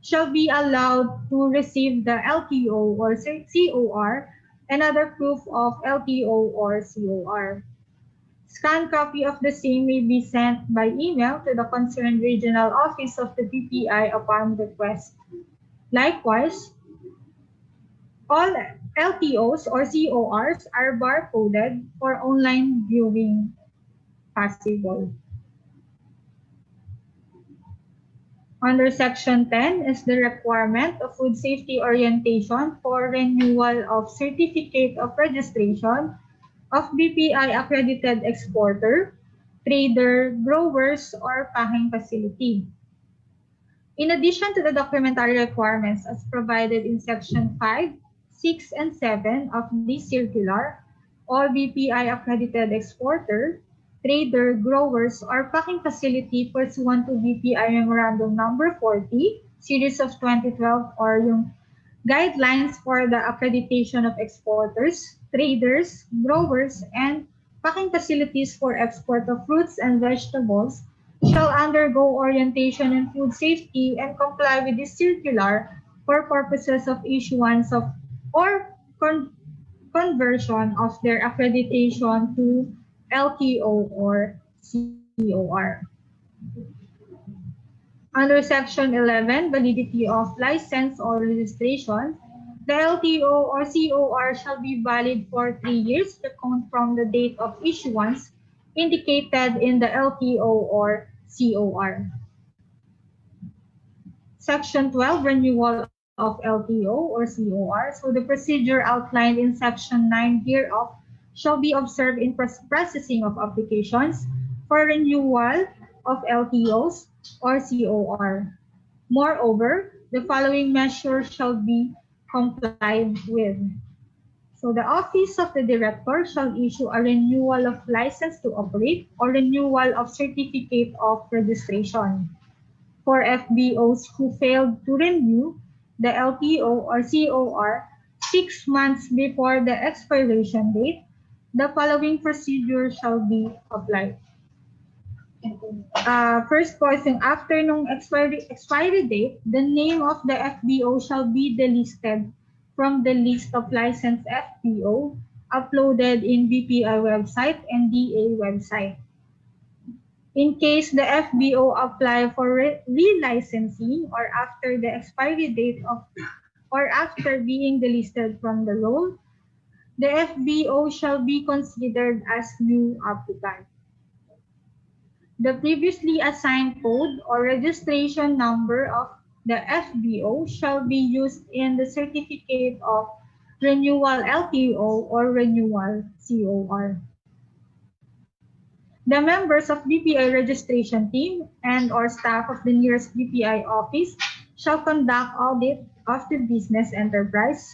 [SPEAKER 3] shall be allowed to receive the LTO or COR and other proof of LTO or COR.
[SPEAKER 9] Scanned copy of the same may be sent by email to the concerned regional office of the BPI upon request. Likewise, all LTOs or CORs are barcoded for online viewing possible. Under Section 10 is the requirement of food safety orientation for renewal of certificate of registration of BPI accredited exporter, trader, growers, or packing facility. In addition to the documentary requirements as provided in Section 5, 6, and 7 of this circular, all BPI accredited exporter, trader, growers, or packing facility pursuant to BPI Memorandum Number 40, Series of 2012, or yung Guidelines for the Accreditation of Exporters, Traders, Growers, and Packing Facilities for Export of Fruits and Vegetables shall undergo orientation in food safety and comply with this circular for purposes of issuance of or conversion of their accreditation to LTO or COR. Under Section 11, validity of license or registration, the LTO or COR shall be valid for 3 years to count from the date of issuance indicated in the LTO or COR. Section 12, renewal of LTO or COR. So the procedure outlined in Section 9 hereof shall be observed in processing of applications for renewal of LTOs or COR. Moreover, the following measures shall be complied with. So the Office of the Director shall issue a renewal of license to operate or renewal of certificate of registration. For FBOs who failed to renew the LTO or COR 6 months before the expiration date, the following procedure shall be applied. First po, after nung expiry date, the name of the FBO shall be delisted from the list of licensed FBO uploaded in BPI website and DA website. In case the FBO apply for relicensing or after the expiry date of or after being delisted from the roll, the FBO shall be considered as new applicant. The previously assigned code or registration number of the FBO shall be used in the certificate of renewal LTO or renewal COR. The members of BPI registration team and or staff of the nearest BPI office shall conduct audit of the business enterprise.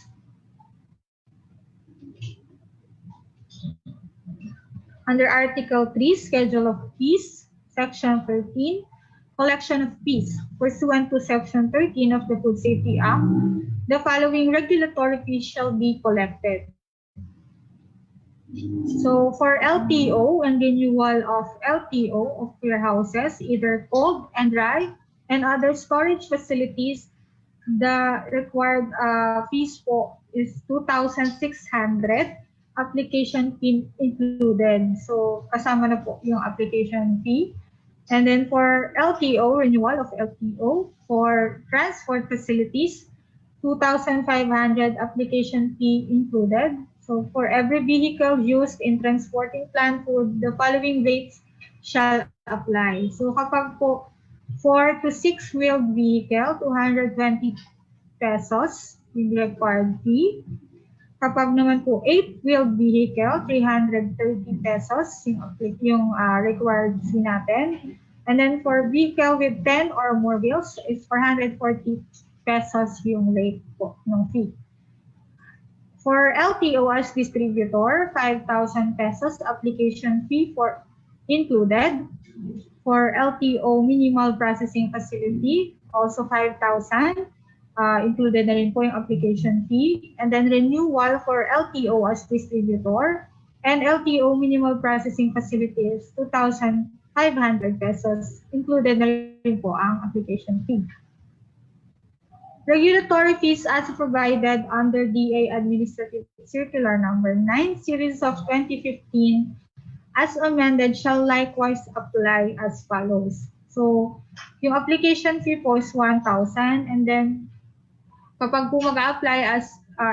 [SPEAKER 9] Under Article 3, Schedule of Fees, Section 13, Collection of Fees. Pursuant to Section 13 of the Food Safety Act, the following regulatory fees shall be collected. So for LTO and renewal of LTO of warehouses, either cold and dry and other storage facilities, the required fees po is 2,600, application fee included. So kasama na po yung application fee. And then for LTO, renewal of LTO, for transport facilities, 2,500 application fee included. So for every vehicle used in transporting plant food, the following rates shall apply. So kapag po 4 to 6 wheeled vehicle, 220 pesos yung required fee. Kapag naman po 8 wheeled vehicle, 330 pesos yung required fee natin. And then for vehicle with 10 or more wheels, is 440 pesos yung rate po ng fee. For LTO as distributor, 5,000 pesos application fee for included. For LTO minimal processing facility, also 5,000. Included na rin po yung application fee. And then renewal for LTO as distributor and LTO minimal processing facilities, 2,500 pesos. Included na rin po ang application fee. Regulatory fees as provided under DA Administrative Circular Number 9, Series of 2015, as amended shall likewise apply as follows. So, yung application fee po is 1,000 and then kapag po mag-a-apply as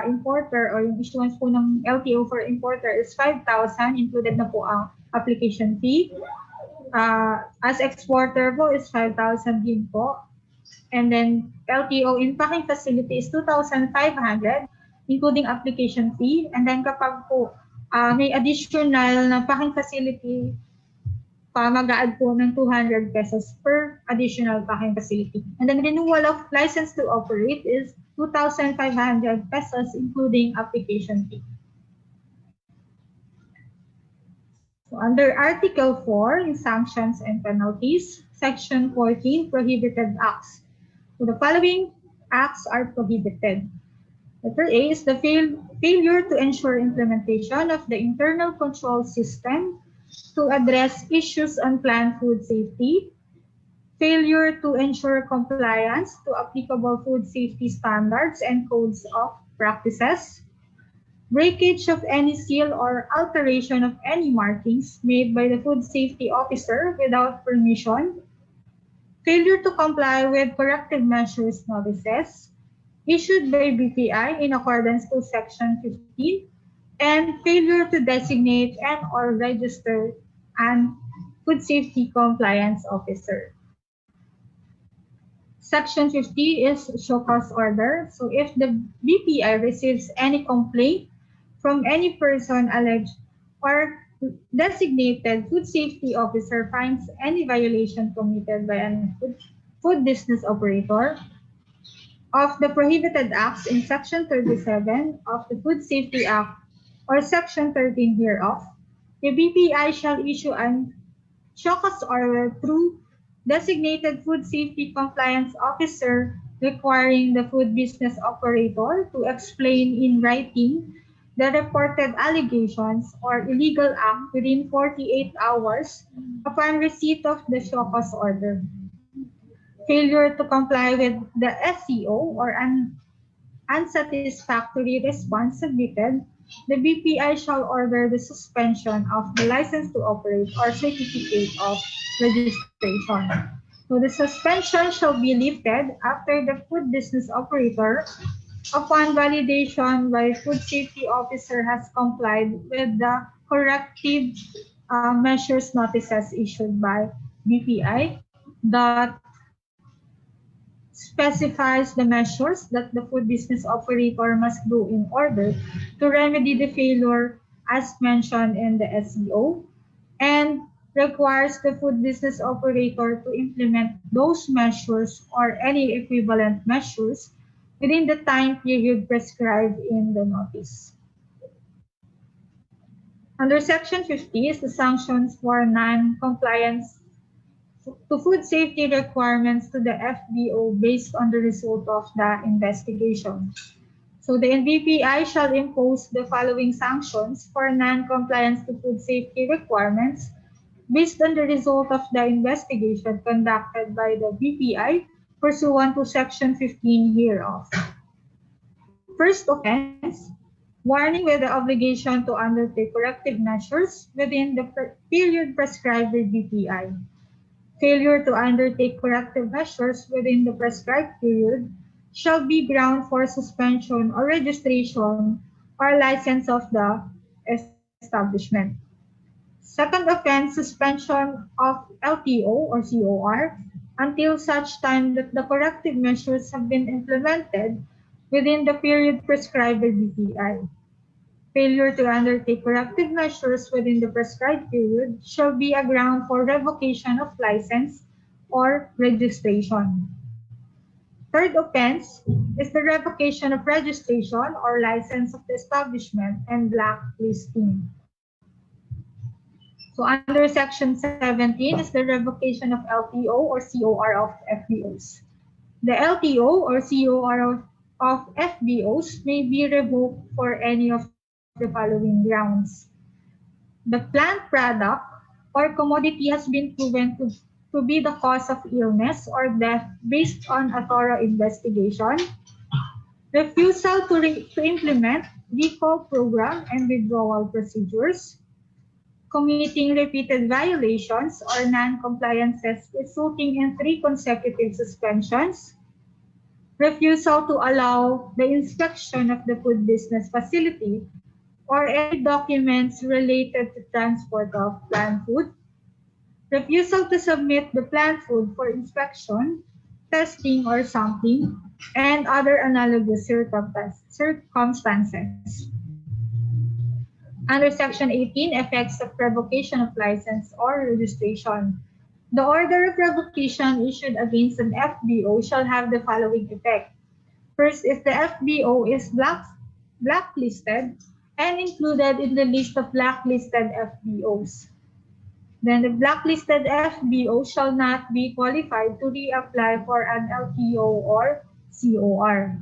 [SPEAKER 9] importer or yung issuance po ng LTO for importer is 5,000, included na po ang application fee. As exporter po is 5,000 din po. And then LTO in packing facility is 2,500, including application fee. And then kapag po may additional na packing facility, mag-a-add po ng 200 pesos per additional packing facility. And then renewal of license to operate is 2,500 pesos, including application fee. So under Article 4, in sanctions and penalties, Section 14, prohibited acts. So the following acts are prohibited. Letter A is the failure to ensure implementation of the internal control system to address issues on plant food safety, failure to ensure compliance to applicable food safety standards and codes of practices, breakage of any seal or alteration of any markings made by the food safety officer without permission, failure to comply with corrective measures notices issued by BPI in accordance to Section 15, and failure to designate and or register an food safety compliance officer. Section 50 is show cause order. So if the BPI receives any complaint from any person alleged or designated food safety officer finds any violation committed by a food business operator of the prohibited acts in Section 37 of the Food Safety Act or Section 13 hereof, the BPI shall issue an show cause order through designated food safety compliance officer requiring the food business operator to explain in writing the reported allegations or illegal act within 48 hours upon receipt of the show cause order. Failure to comply with the SCO or an unsatisfactory response submitted, the BPI shall order the suspension of the license to operate or certificate of registration. So the suspension shall be lifted after the food business operator, upon validation by food safety officer, has complied with the corrective measures notices issued by BPI that specifies the measures that the food business operator must do in order to remedy the failure as mentioned in the SEO, and requires the food business operator to implement those measures or any equivalent measures within the time period prescribed in the notice. Under Section 50 is the sanctions for non-compliance to food safety requirements to the FBO based on the result of the investigation. So the NBPI shall impose the following sanctions for non-compliance to food safety requirements based on the result of the investigation conducted by the BPI pursuant to Section 15 hereof. First offense, warning with the obligation to undertake corrective measures within the period prescribed by BPI. Failure to undertake corrective measures within the prescribed period shall be ground for suspension or registration or license of the establishment. Second offense, suspension of LTO or COR until such time that the corrective measures have been implemented within the period prescribed by BPI. Failure to undertake corrective measures within the prescribed period shall be a ground for revocation of license or registration. Third offense is the revocation of registration or license of the establishment and blacklisting. So under Section 17 is the revocation of LTO or COR of FBOs. The LTO or COR of FBOs may be revoked for any of the following grounds. The plant product or commodity has been proven to be the cause of illness or death based on a thorough investigation. Refusal to implement recall program and withdrawal procedures. committing repeated violations or non-compliances resulting in 3 consecutive suspensions, refusal to allow the inspection of the food business facility or any documents related to transport of plant food, refusal to submit the plant food for inspection, testing, or sampling, and other analogous circumstances. Under Section 18, effects of revocation of license or registration. The order of revocation issued against an FBO shall have the following effect. First, if the FBO is blacklisted and included in the list of blacklisted FBOs, then the blacklisted FBO shall not be qualified to reapply for an LTO or COR.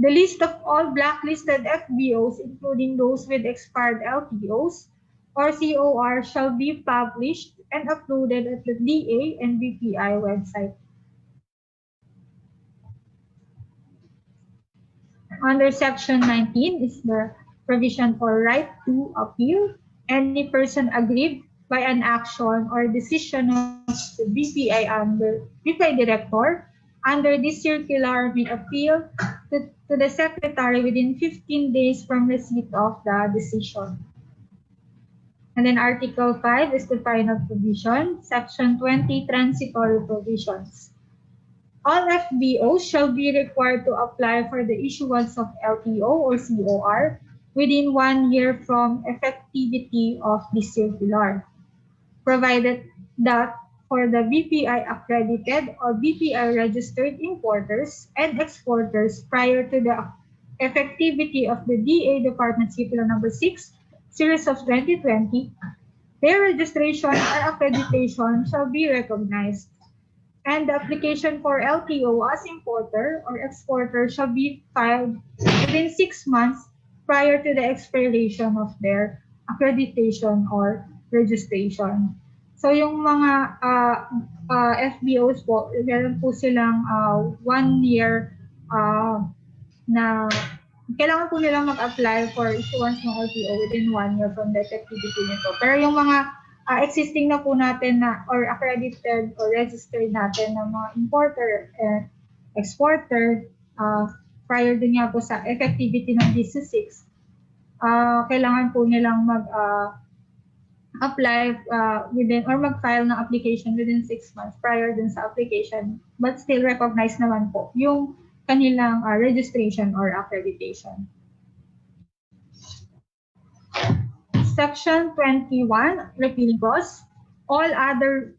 [SPEAKER 9] The list of all blacklisted FBOs, including those with expired LTOs or COR, shall be published and uploaded at the DA and BPI website. Under Section 19 is the provision for right to appeal. Any person aggrieved by an action or decision of the BPI Director under this circular may appeal to the Secretary within 15 days from receipt of the decision. And then Article 5 is the final provision. Section 20, transitory provisions. All FBOs shall be required to apply for the issuance of LTO or COR within 1 year from effectivity of this circular, provided that for the BPI accredited or BPI registered importers and exporters prior to the effectivity of the DA Department Circular Number 6, Series of 2020, their registration or accreditation shall be recognized, and the application for LTO as importer or exporter shall be filed within 6 months prior to the expiration of their accreditation or registration. So yung mga FBOs po, meron po silang 1 year na kailangan po nilang mag-apply for issuance ng LTO within 1 year from the effectivity nito. Pero yung mga existing na po natin na or accredited or registered natin ng mga importer and exporter prior din nga po sa effectivity ng DC6, kailangan po nilang apply within or mag-file ng application within 6 months prior din sa application, but still recognize naman po yung kanilang registration or accreditation. Section 21, repealing clause. All other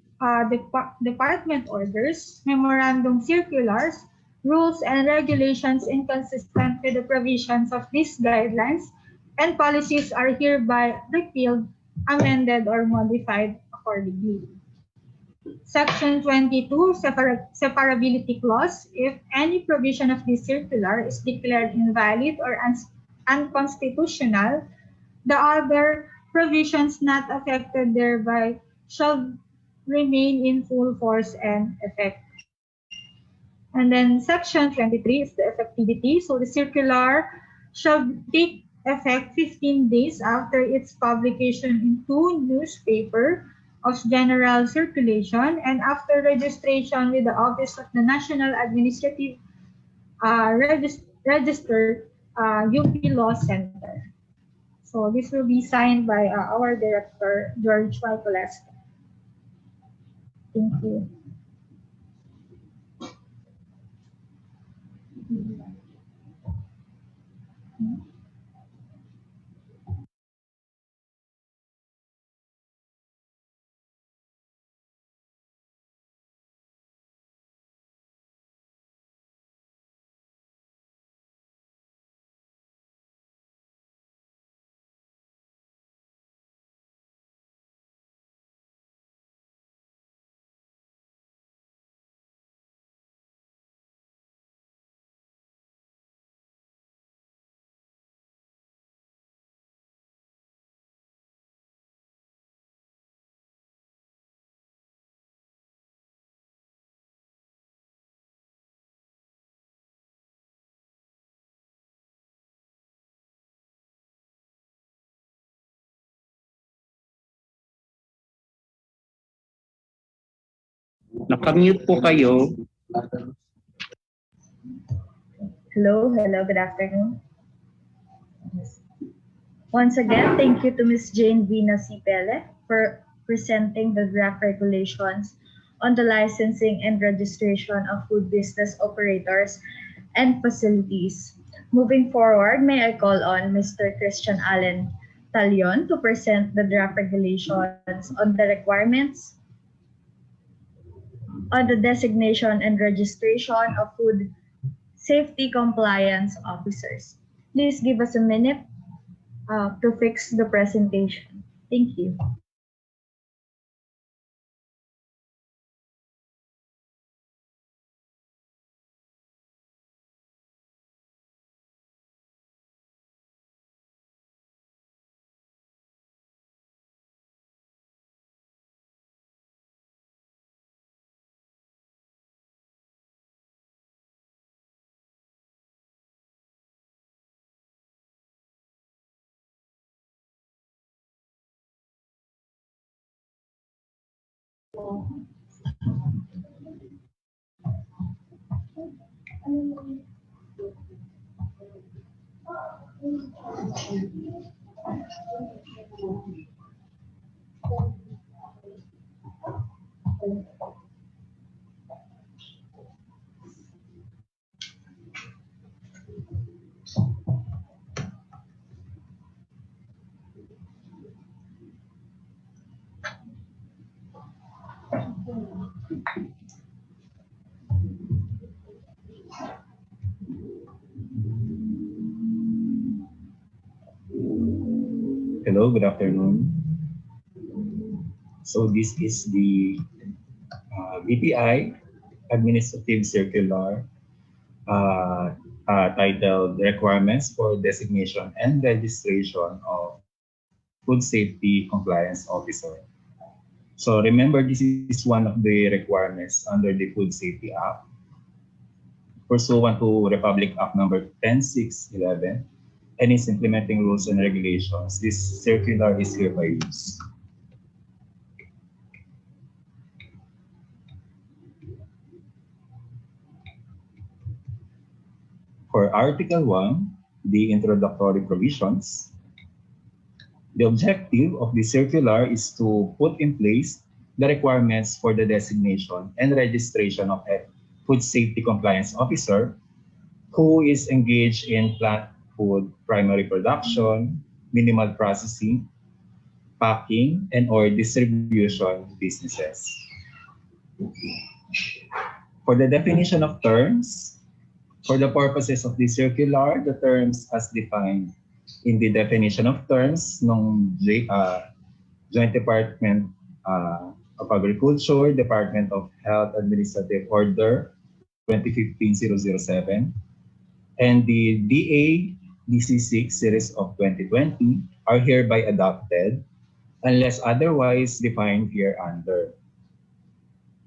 [SPEAKER 9] department orders, memorandum circulars, rules, and regulations inconsistent with the provisions of these guidelines and policies are hereby repealed, amended, or modified accordingly. Section 22, separability clause. If any provision of this circular is declared invalid or unconstitutional, the other provisions not affected thereby shall remain in full force and effect. And then Section 23 is the effectivity. So the circular shall take effect 15 days after its publication in 2 newspapers of general circulation and after registration with the Office of the National Administrative Register UP Law Center. So this will be signed by our director, George Michaelescu. Thank you.
[SPEAKER 10] Nakamute po kayo.
[SPEAKER 3] Hello, good afternoon. Once again, thank you to Ms. Jane Vina Cipele for presenting the draft regulations on the licensing and registration of food business operators and facilities. Moving forward, may I call on Mr. Christian Allen Talion to present the draft regulations on the requirements on the designation and registration of food safety compliance officers. Please give us a minute to fix the presentation. Thank you.
[SPEAKER 10] Hello, good afternoon. So this is the BPI Administrative Circular titled Requirements for Designation and Registration of Food Safety Compliance Officer. So remember, this is one of the requirements under the Food Safety Act, pursuant to Republic Act number 10611, and its implementing rules and regulations. This circular is hereby used. For Article 1, the introductory provisions, the objective of the circular is to put in place the requirements for the designation and registration of a food safety compliance officer who is engaged in plant food primary production, minimal processing, packing, and or distribution businesses. For the definition of terms, for the purposes of the circular, the terms as defined in the definition of terms ng Joint Department of Agriculture, Department of Health Administrative Order 2015-007, and the DA DC6 series of 2020 are hereby adopted unless otherwise defined hereunder.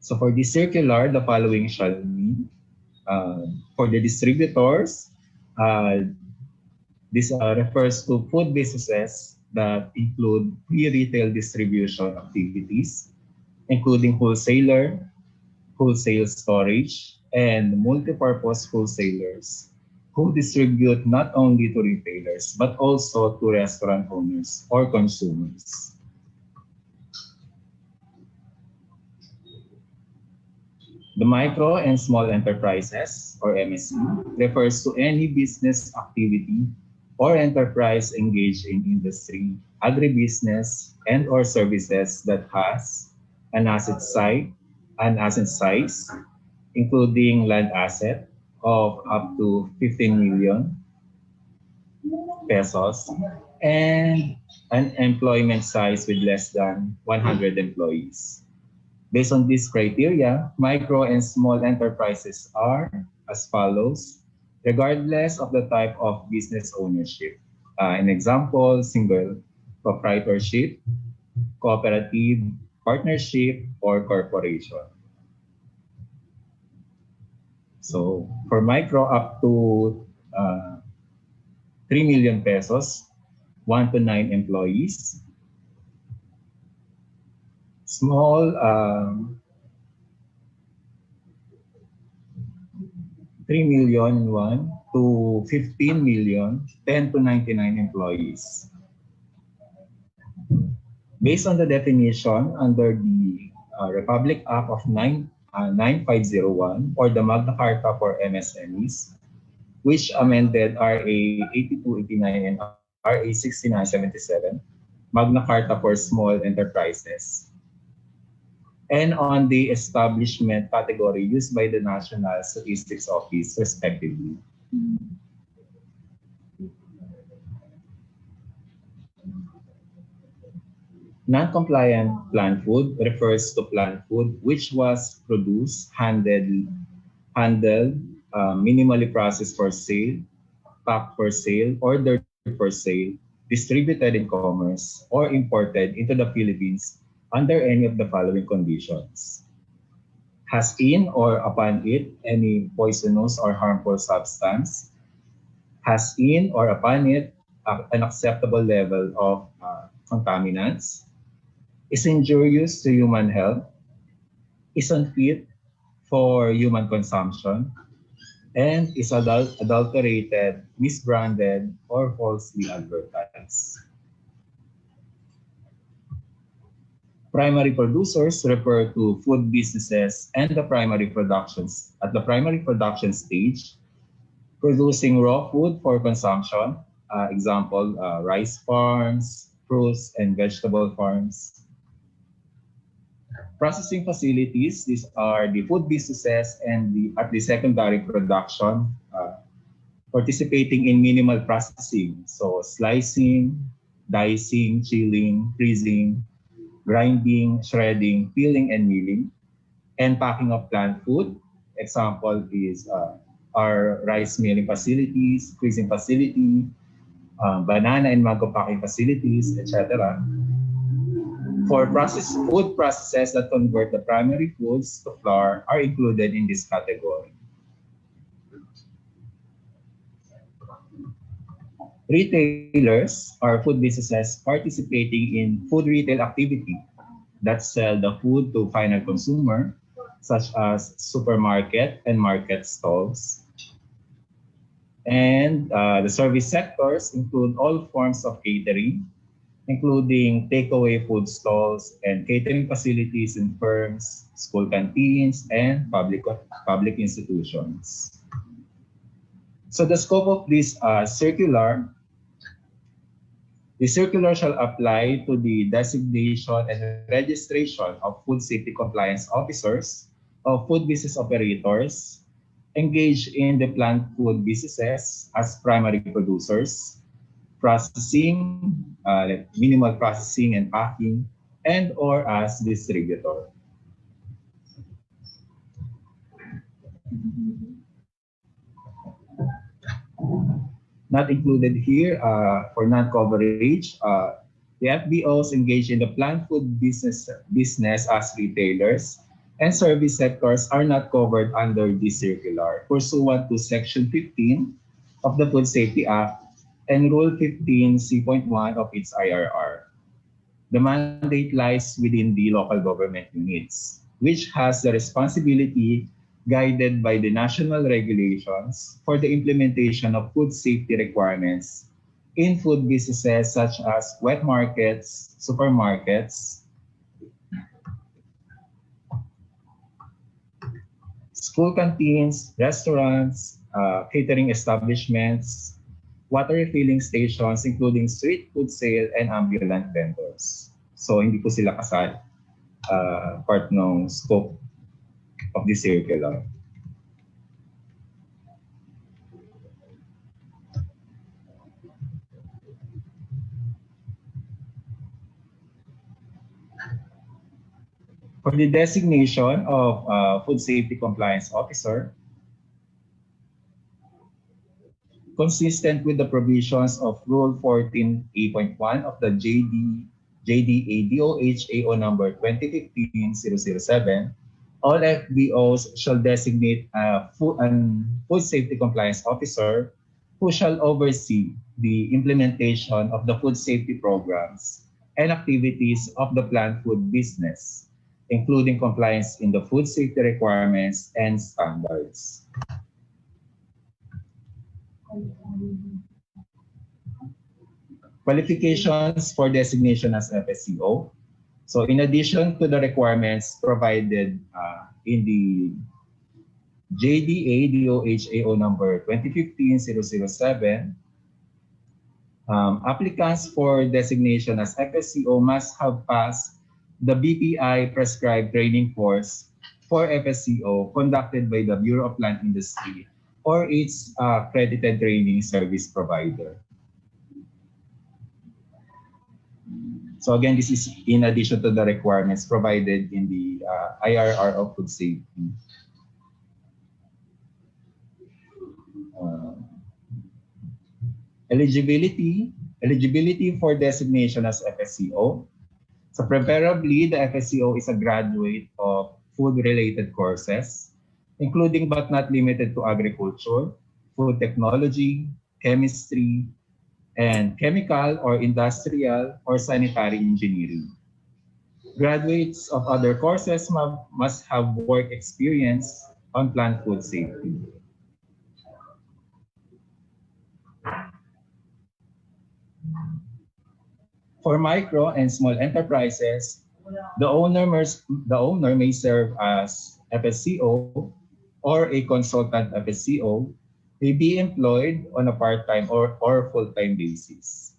[SPEAKER 10] So for the circular, the following shall mean. For the distributors, this refers to food businesses that include pre-retail distribution activities, including wholesaler, wholesale storage, and multipurpose wholesalers who distribute not only to retailers but also to restaurant owners or consumers. The micro and small enterprises, or MSE, refers to any business activity or enterprise engaged in industry, agribusiness, and or services that has an asset size, including land asset of up to 15 million pesos and an employment size with less than 100 employees. Based on this criteria, micro and small enterprises are as follows, regardless of the type of business ownership. An example, single proprietorship, cooperative, partnership, or corporation. So for micro, up to 3 million pesos, 1 to 9 employees. Small, 3 million one to 15 million, 10 to 99 employees. Based on the definition under the Republic Act of 9501 or the Magna Carta for MSMEs, which amended RA 8289 and RA 6977, Magna Carta for Small Enterprises, and on the establishment category used by the National Statistics Office, respectively. Non-compliant plant food refers to plant food which was produced, handled, minimally processed for sale, packed for sale, ordered for sale, distributed in commerce, or imported into the Philippines under any of the following conditions: has in or upon it any poisonous or harmful substance, has in or upon it an acceptable level of contaminants, is injurious to human health, is unfit for human consumption, and is adulterated, misbranded, or falsely advertised. Primary producers refer to food businesses and the primary productions at the primary production stage, producing raw food for consumption, example, rice farms, fruits and vegetable farms. Processing facilities, these are the food businesses and at the secondary production, participating in minimal processing, so slicing, dicing, chilling, freezing, grinding, shredding, peeling, and milling, and packing of plant food. Example is our rice milling facilities, freezing facility, banana and mango packing facilities, etc. For food processes that convert the primary foods to flour are included in this category. Retailers are food businesses participating in food retail activity that sell the food to final consumer, such as supermarket and market stalls. And the service sectors include all forms of catering, including takeaway food stalls and catering facilities in firms, school canteens, and public institutions. So the scope of this circular, the circular shall apply to the designation and registration of food safety compliance officers of food business operators engaged in the plant food businesses as primary producers, processing, minimal processing and packing, and or as distributor. Not included here for non-coverage, the FBOs engaged in the plant food business as retailers and service sectors are not covered under this circular pursuant to Section 15 of the Food Safety Act and Rule 15C.1 of its IRR. The mandate lies within the local government units, which has the responsibility guided by the national regulations for the implementation of food safety requirements in food businesses such as wet markets, supermarkets, school canteens, restaurants, catering establishments, water refilling stations, including street food sale and ambulant vendors. So hindi po sila kasal part ng scope of the circular. For the designation of Food Safety Compliance Officer, consistent with the provisions of Rule 14A.1 of the JDA-DOH-AO number 2015-007, all FBOs shall designate a food safety compliance officer who shall oversee the implementation of the food safety programs and activities of the plant food business including compliance in the food safety requirements and standards. Qualifications for designation as FSCO. So in addition to the requirements provided in the JDA DOHAO number 2015-007, applicants for designation as FSCO must have passed the BPI prescribed training course for FSCO conducted by the Bureau of Plant Industry or its accredited training service provider. So again, this is in addition to the requirements provided in the IRR of food safety. Eligibility for designation as FSCO. So preferably, the FSCO is a graduate of food-related courses, including but not limited to agriculture, food technology, chemistry, and chemical or industrial or sanitary engineering. Graduates of other courses must have work experience on plant food safety. For micro and small enterprises, the owner may serve as FSCO or a consultant FSCO, may be employed on a part-time or full-time basis,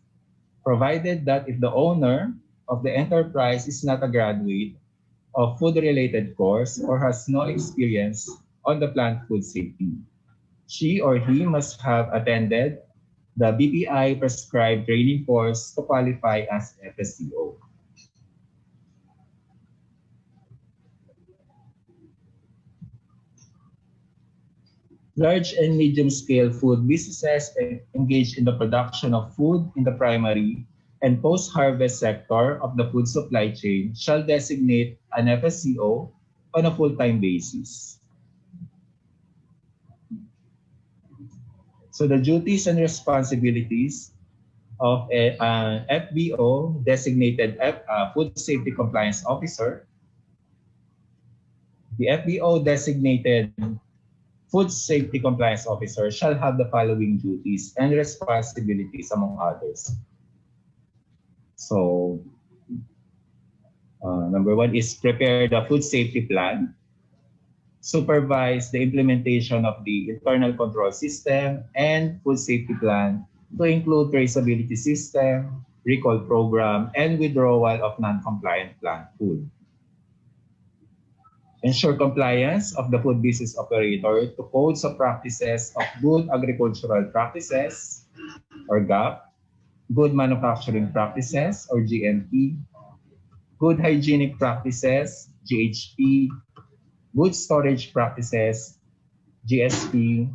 [SPEAKER 10] provided that if the owner of the enterprise is not a graduate of food-related course or has no experience on the plant food safety, she or he must have attended the BPI prescribed training course to qualify as FSCO. Large and medium-scale food businesses engaged in the production of food in the primary and post-harvest sector of the food supply chain shall designate an FSCO on a full-time basis. So the duties and responsibilities of an FBO designated Food Safety Compliance Officer. The FBO designated Food Safety Compliance Officer shall have the following duties and responsibilities among others. So, number one is prepare the food safety plan, supervise the implementation of the internal control system and food safety plan to include traceability system, recall program, and withdrawal of non-compliant plant food. Ensure compliance of the food business operator to codes of practices of good agricultural practices or GAP, good manufacturing practices or GMP, good hygienic practices, GHP, good storage practices, GSP,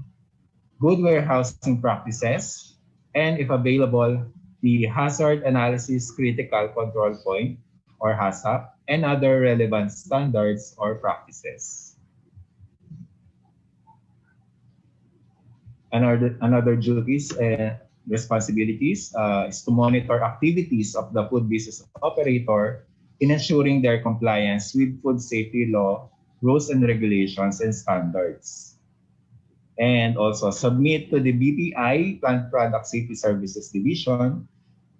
[SPEAKER 10] good warehousing practices, and if available, the Hazard Analysis Critical Control Point or HACCP, and other relevant standards or practices. Another duties and responsibilities is to monitor activities of the food business operator in ensuring their compliance with food safety law, rules and regulations, and standards. And also submit to the BPI, Plant Product Safety Services Division,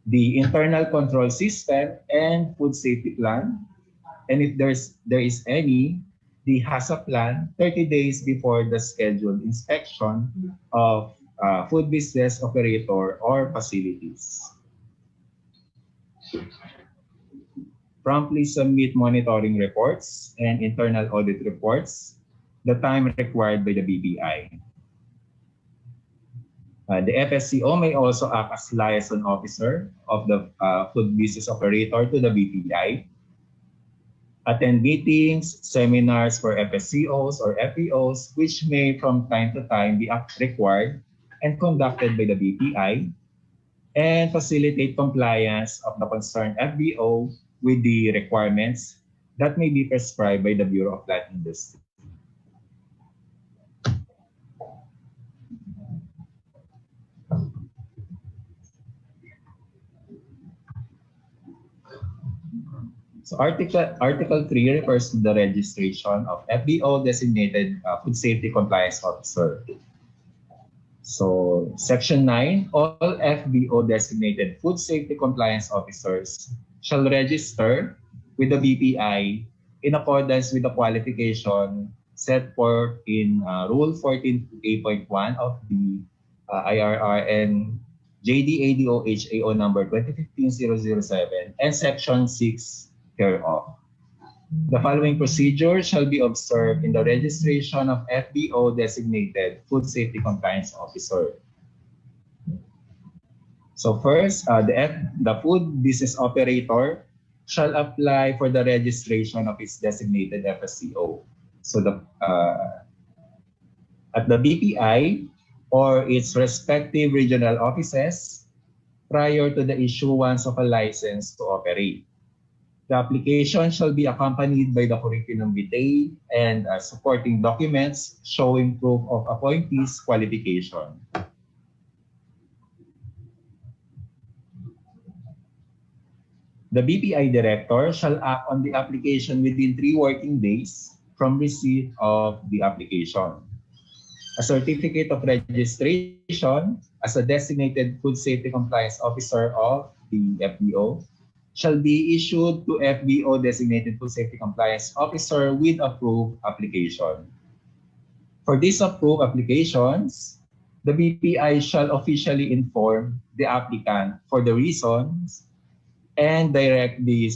[SPEAKER 10] the internal control system and food safety plan. And if there is any, the HACCP plan 30 days before the scheduled inspection of food business operator or facilities. Promptly submit monitoring reports and internal audit reports, the time required by the BPI. The FSCO may also act as liaison officer of the food business operator to the BPI, attend meetings, seminars for FSCOs or FEOs, which may from time to time be required and conducted by the BPI, and facilitate compliance of the concerned FBO with the requirements that may be prescribed by the Bureau of Plant Industry. So Article 3 refers to the registration of FBO designated Food Safety Compliance Officer. So Section 9, all FBO designated Food Safety Compliance Officers shall register with the BPI in accordance with the qualification set forth in Rule 14A.1 of the IRR and JDADO HAO number 2015-007 and Section 6 hereof. The following procedure shall be observed in the registration of FBO designated Food Safety Compliance Officer. So first, the food business operator shall apply for the registration of its designated FSCO. So at the BPI or its respective regional offices prior to the issuance of a license to operate. The application shall be accompanied by the curriculum vitae and supporting documents showing proof of appointee's qualification. The BPI director shall act on the application within 3 working days from receipt of the application. A certificate of registration as a designated Food Safety Compliance Officer of the FBO shall be issued to FBO designated Food Safety Compliance Officer with approved application. For these approved applications, the BPI shall officially inform the applicant for the reasons and direct the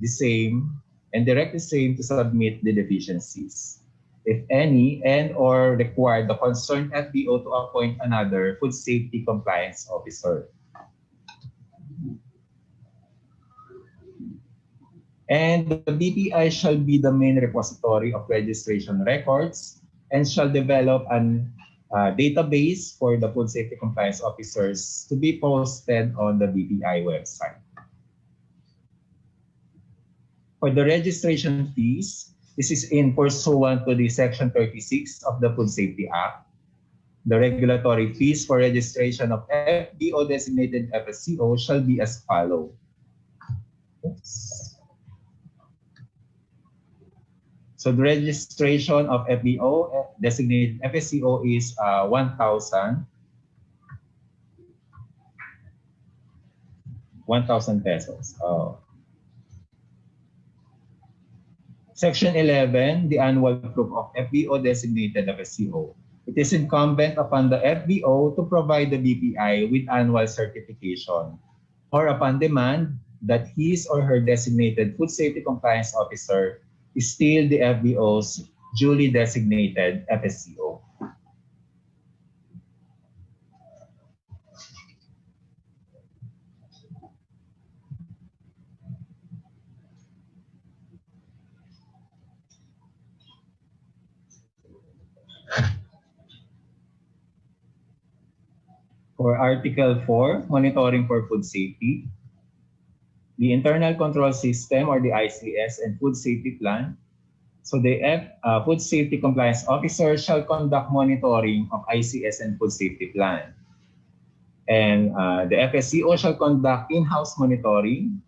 [SPEAKER 10] same to submit the deficiencies, if any, and or require the concerned FBO to appoint another Food Safety Compliance Officer. And the BPI shall be the main repository of registration records and shall develop an database for the Food Safety Compliance Officers to be posted on the BPI website. For the registration fees, this is in pursuant to the Section 36 of the Food Safety Act. The regulatory fees for registration of FBO designated FSCO shall be as follows. So the registration of FBO designated FSCO is 1,000 pesos. Section 11, the annual proof of FBO designated FSCO. It is incumbent upon the FBO to provide the BPI with annual certification or upon demand that his or her designated Food Safety Compliance Officer is still the FBO's duly designated FSCO. For Article 4, monitoring for food safety, the internal control system or the ICS and food safety plan. So the Food Safety Compliance Officer shall conduct monitoring of ICS and food safety plan. And the FSCO shall conduct in-house monitoring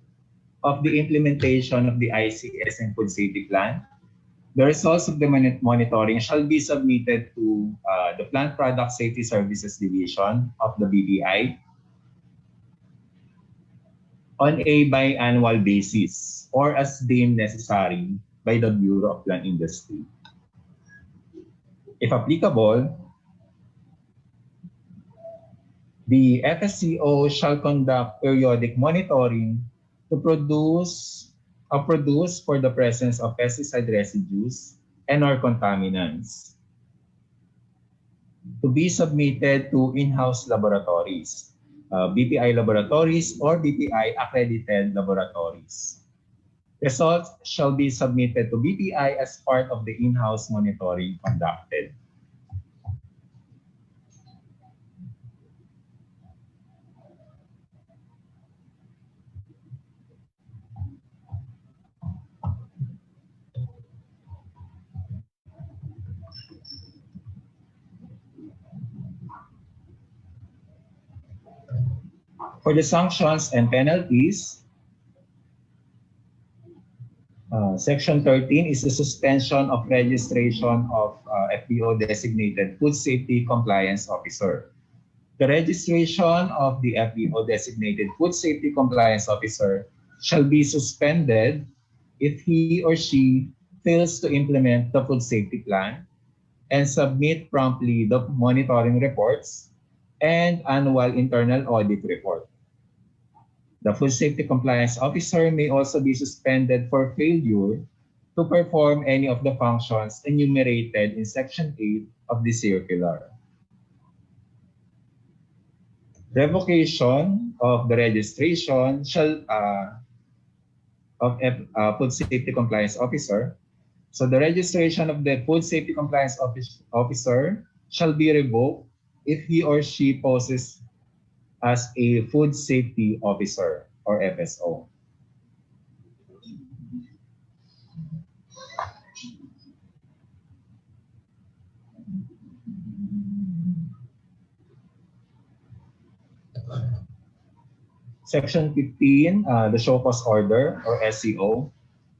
[SPEAKER 10] of the implementation of the ICS and food safety plan. The results of the monitoring shall be submitted to the Plant Product Safety Services Division of the BPI on a biannual basis or as deemed necessary by the Bureau of Plant Industry. If applicable, the FSCO shall conduct periodic monitoring to produce for the presence of pesticide residues and or contaminants to be submitted to in-house laboratories, BPI laboratories or BPI accredited laboratories. Results shall be submitted to BPI as part of the in-house monitoring conducted. For the sanctions and penalties, Section 13 is the suspension of registration of FBO designated Food Safety Compliance Officer. The registration of the FBO designated Food Safety Compliance Officer shall be suspended if he or she fails to implement the food safety plan and submit promptly the monitoring reports and annual internal audit report. The Food Safety Compliance Officer may also be suspended for failure to perform any of the functions enumerated in Section 8 of the circular. Revocation of the registration of Food Safety Compliance Officer. So the registration of the Food Safety Compliance Officer shall be revoked if he or she poses as a Food Safety Officer or FSO. Section 15, the show cause order or SCO.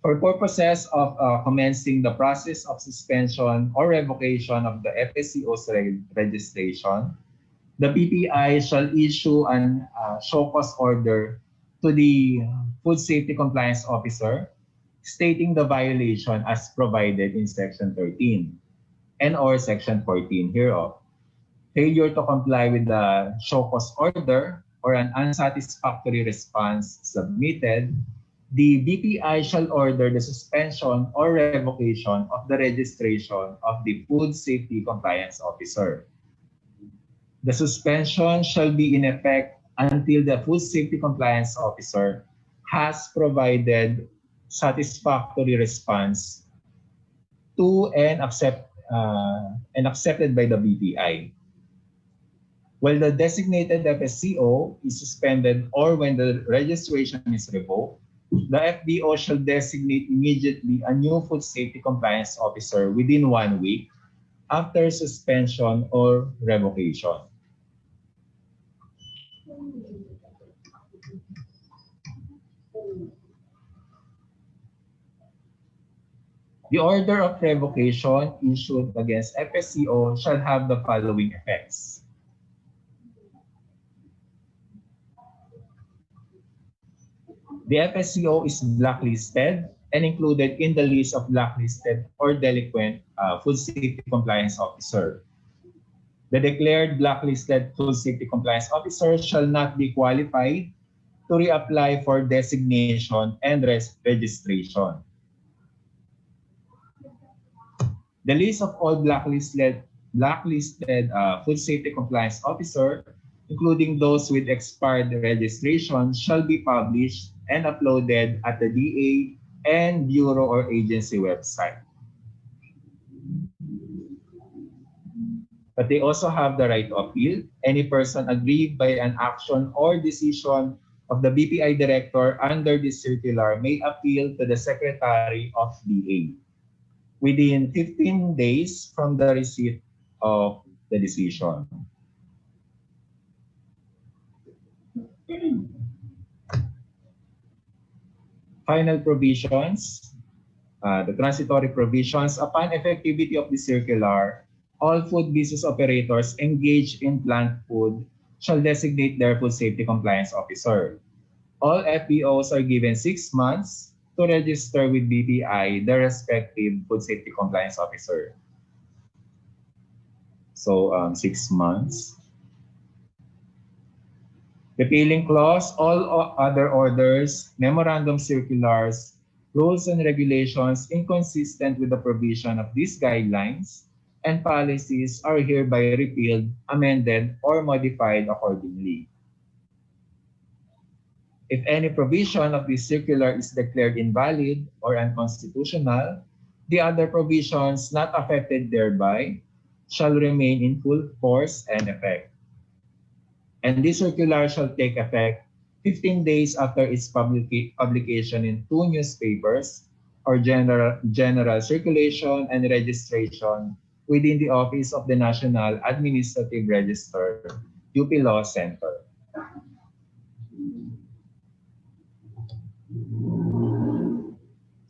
[SPEAKER 10] For purposes of commencing the process of suspension or revocation of the FSCO's registration, the BPI shall issue an show cause order to the Food Safety Compliance Officer stating the violation as provided in Section 13 and or Section 14 hereof. Failure to comply with the show cause order or an unsatisfactory response submitted, the BPI shall order the suspension or revocation of the registration of the Food Safety Compliance Officer. The suspension shall be in effect until the Food Safety Compliance Officer has provided satisfactory response to and accepted by the BPI. While the designated FSCO is suspended or when the registration is revoked, the FBO shall designate immediately a new Food Safety Compliance Officer within 1 week after suspension or revocation. The order of revocation issued against FSCO shall have the following effects. The FSCO is blacklisted and included in the list of blacklisted or delinquent Food Safety Compliance Officer. The declared blacklisted Food Safety Compliance Officer shall not be qualified to reapply for designation and registration. The list of all blacklisted Food Safety Compliance Officer, including those with expired registration, shall be published and uploaded at the DA and Bureau or agency website. But they also have the right to appeal. Any person aggrieved by an action or decision of the BPI Director under this circular may appeal to the Secretary of DA within 15 days from the receipt of the decision. Final provisions, the transitory provisions. Upon effectivity of the circular, all food business operators engaged in plant food shall designate their Food Safety Compliance Officer. All FBOs are given 6 months to register with BPI their respective Food Safety Compliance Officer. So 6 months. Repealing clause, all other orders, memorandum circulars, rules and regulations inconsistent with the provision of these guidelines and policies are hereby repealed, amended, or modified accordingly. If any provision of this circular is declared invalid or unconstitutional, the other provisions not affected thereby shall remain in full force and effect. And this circular shall take effect 15 days after its publication in 2 newspapers or general circulation and registration within the Office of the National Administrative Register, UP Law Center.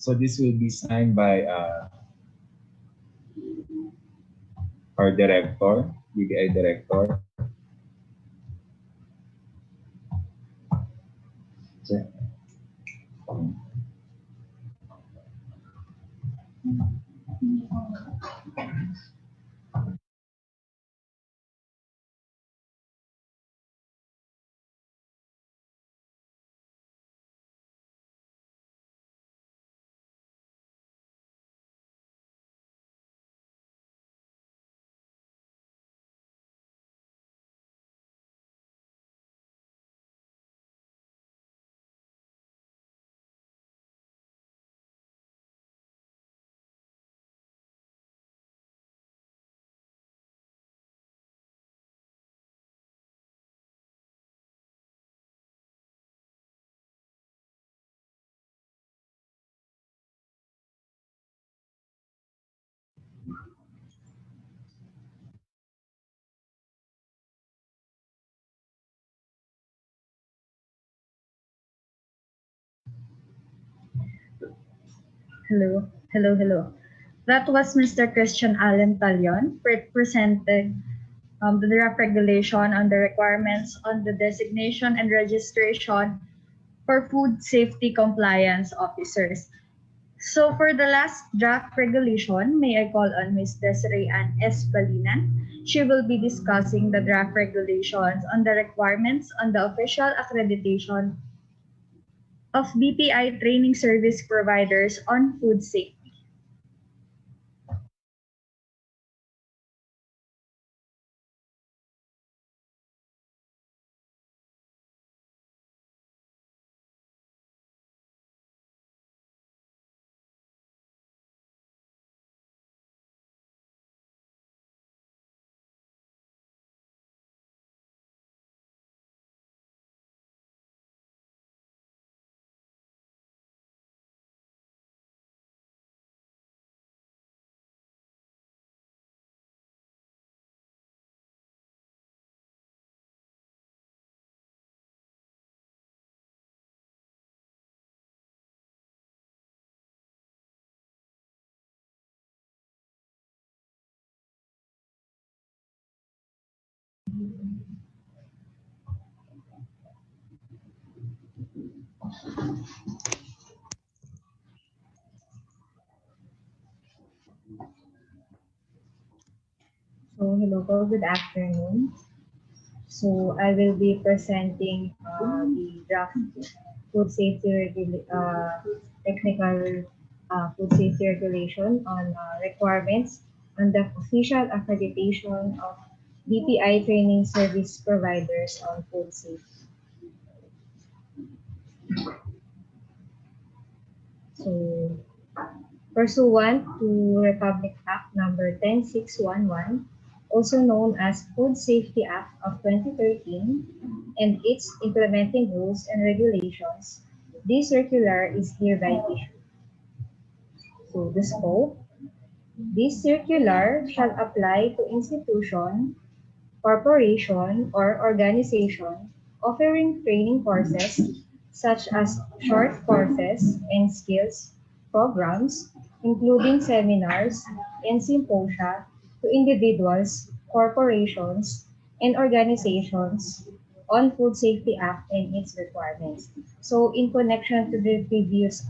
[SPEAKER 10] So this will be signed by our director, BPI director. So,
[SPEAKER 3] Hello. That was Mr. Christian Allen Talion presenting the draft regulation on the requirements on the designation and registration for food safety compliance officers. So for the last draft regulation, may I call on Ms. Desiree Ann S. Balinan. She will be discussing the draft regulations on the requirements on the official accreditation of BPI training service providers on food safety. So hello po, good afternoon. So I will be presenting the draft food safety technical food safety regulation on requirements on the official accreditation of BPI training service providers on food safety. So pursuant to Republic Act number 10611, also known as Food Safety Act of 2013, and its implementing rules and regulations, this circular is hereby issued. So the scope, this circular shall apply to institution, corporation, or organization offering training courses such as short courses and skills programs, including seminars and symposia to individuals, corporations, and organizations on Food Safety Act and its requirements. So in connection to the previous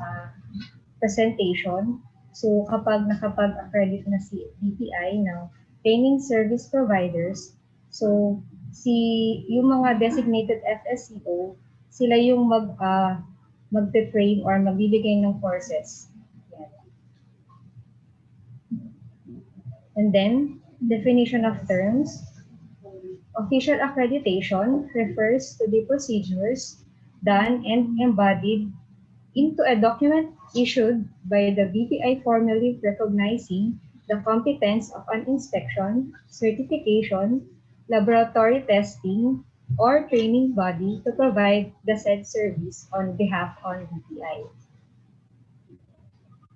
[SPEAKER 3] presentation. So kapag nakapag-accredit na si BPI ng training service providers, so yung mga designated FSCO, sila yung magte-train or magbibigay ng courses. Yan. And then, definition of terms. Official accreditation refers to the procedures done and embodied into a document issued by the BPI formally recognizing the competence of an inspection, certification, laboratory testing, or training body to provide the said service on behalf of BPI.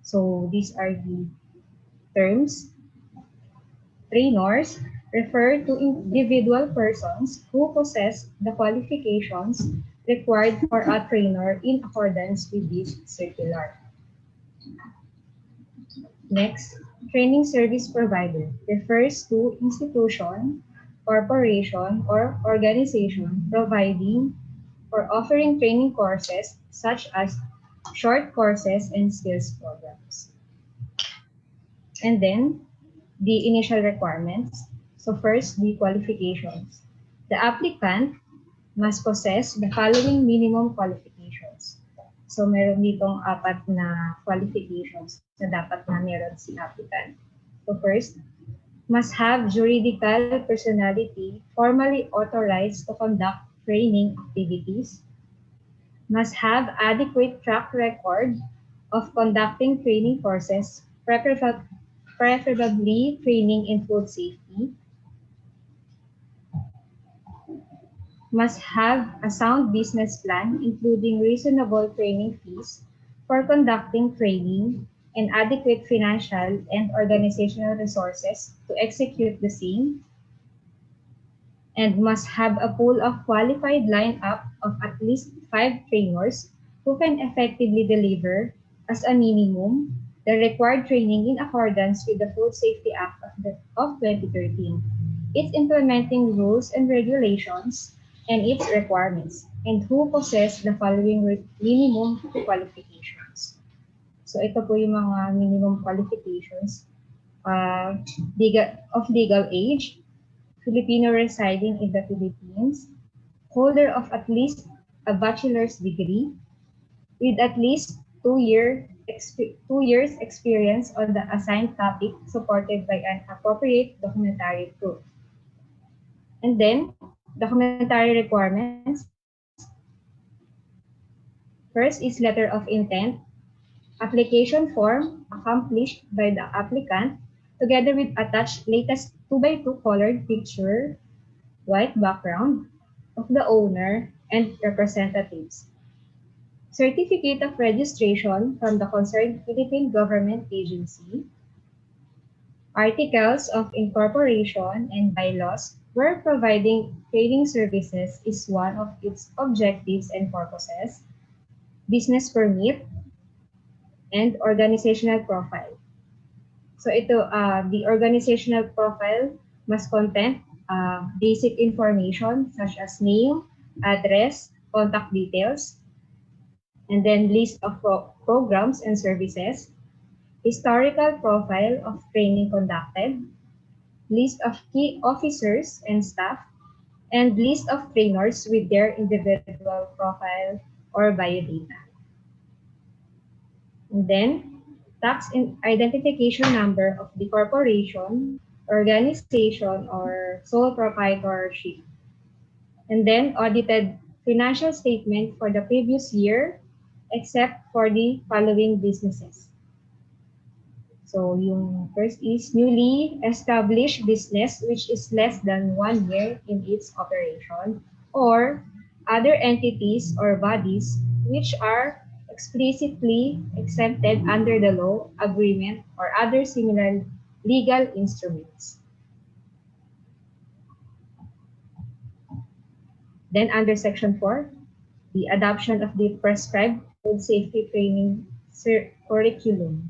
[SPEAKER 3] So these are the terms. Trainers refer to individual persons who possess the qualifications required for a trainer in accordance with this circular. Next, training service provider refers to institution, corporation, or organization providing or offering training courses such as short courses and skills programs. And then the initial requirements. So first, the qualifications. The applicant must possess the following minimum qualifications. So meron ditong apat na qualifications na dapat na meron si applicant. So first, must have juridical personality formally authorized to conduct training activities, must have adequate track record of conducting training courses, preferably training in food safety, must have a sound business plan, including reasonable training fees for conducting training and adequate financial and organizational resources to execute the same, and must have a pool of qualified lineup of at least 5 trainers who can effectively deliver, as a minimum, the required training in accordance with the Food Safety Act of 2013, its implementing rules and regulations, and its requirements, and who possess the following minimum qualifications. So ito po yung mga minimum qualifications of legal age, Filipino residing in the Philippines, holder of at least a bachelor's degree, with at least 2 years experience on the assigned topic supported by an appropriate documentary proof. And then, documentary requirements. First is letter of intent, application form accomplished by the applicant, together with attached latest 2x2 colored picture, white background of the owner and representatives. Certificate of registration from the concerned Philippine government agency. Articles of incorporation and bylaws where providing training services is one of its objectives and purposes. Business permit and organizational profile. So ito, the organizational profile must contain basic information such as name, address, contact details, and then list of programs and services, historical profile of training conducted, list of key officers and staff, and list of trainers with their individual profile or biodata. And then, tax identification number of the corporation, organization, or sole proprietorship. And then, audited financial statement for the previous year, except for the following businesses. So, yung first is newly established business which is less than 1 year in its operation, or other entities or bodies which are explicitly exempted under the law, agreement, or other similar legal instruments. Then under Section 4, the adoption of the prescribed food safety training curriculum.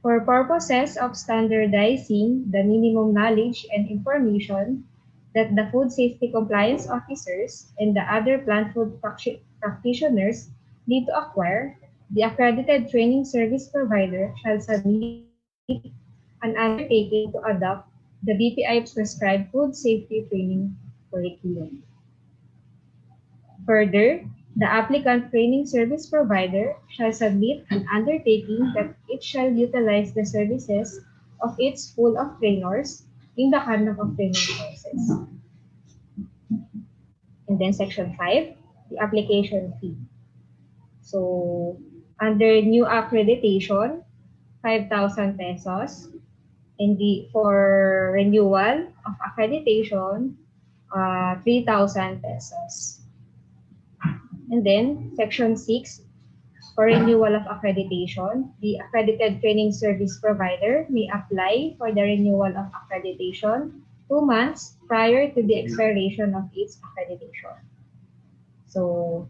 [SPEAKER 3] For purposes of standardizing the minimum knowledge and information that the food safety compliance officers and the other plant food practitioners need to acquire, the accredited training service provider shall submit an undertaking to adopt the BPI prescribed food safety training curriculum. Further, the applicant training service provider shall submit an undertaking that it shall utilize the services of its pool of trainers in the conduct of training courses. And then Section 5, the application fee. So, under new accreditation, 5,000 pesos. And for renewal of accreditation, 3,000 pesos. And then, Section 6, for renewal of accreditation, the accredited training service provider may apply for the renewal of accreditation 2 months prior to the expiration of its accreditation. So,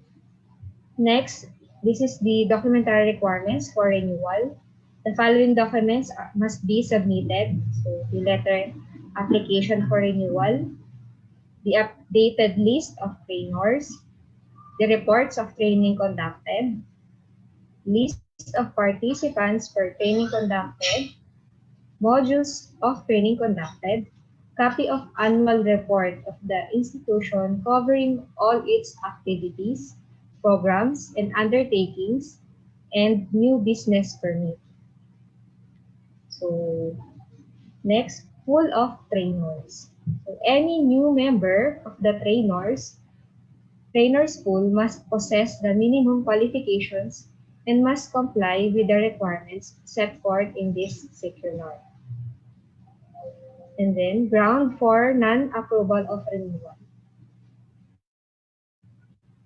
[SPEAKER 3] next, This is the documentary requirements for renewal. The following documents must be submitted. So the letter application for renewal, the updated list of trainers, the reports of training conducted, list of participants for training conducted, modules of training conducted, copy of annual report of the institution covering all its activities, programs, and undertakings, and new business permit. So, next, pool of trainers. So, any new member of the trainers pool must possess the minimum qualifications and must comply with the requirements set forth in this circular. And then, ground for non-approval of renewal.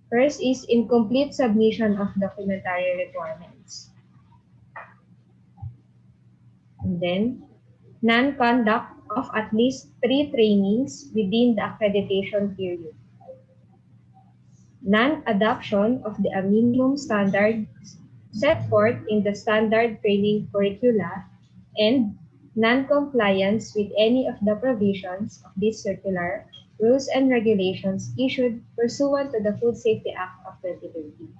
[SPEAKER 3] First is incomplete submission of documentary requirements. And then, non-conduct of at least 3 trainings within the accreditation period. Non-adoption of the minimum standards set forth in the standard training curricula, and non-compliance with any of the provisions of this circular, rules and regulations issued pursuant to the Food Safety Act of 2013.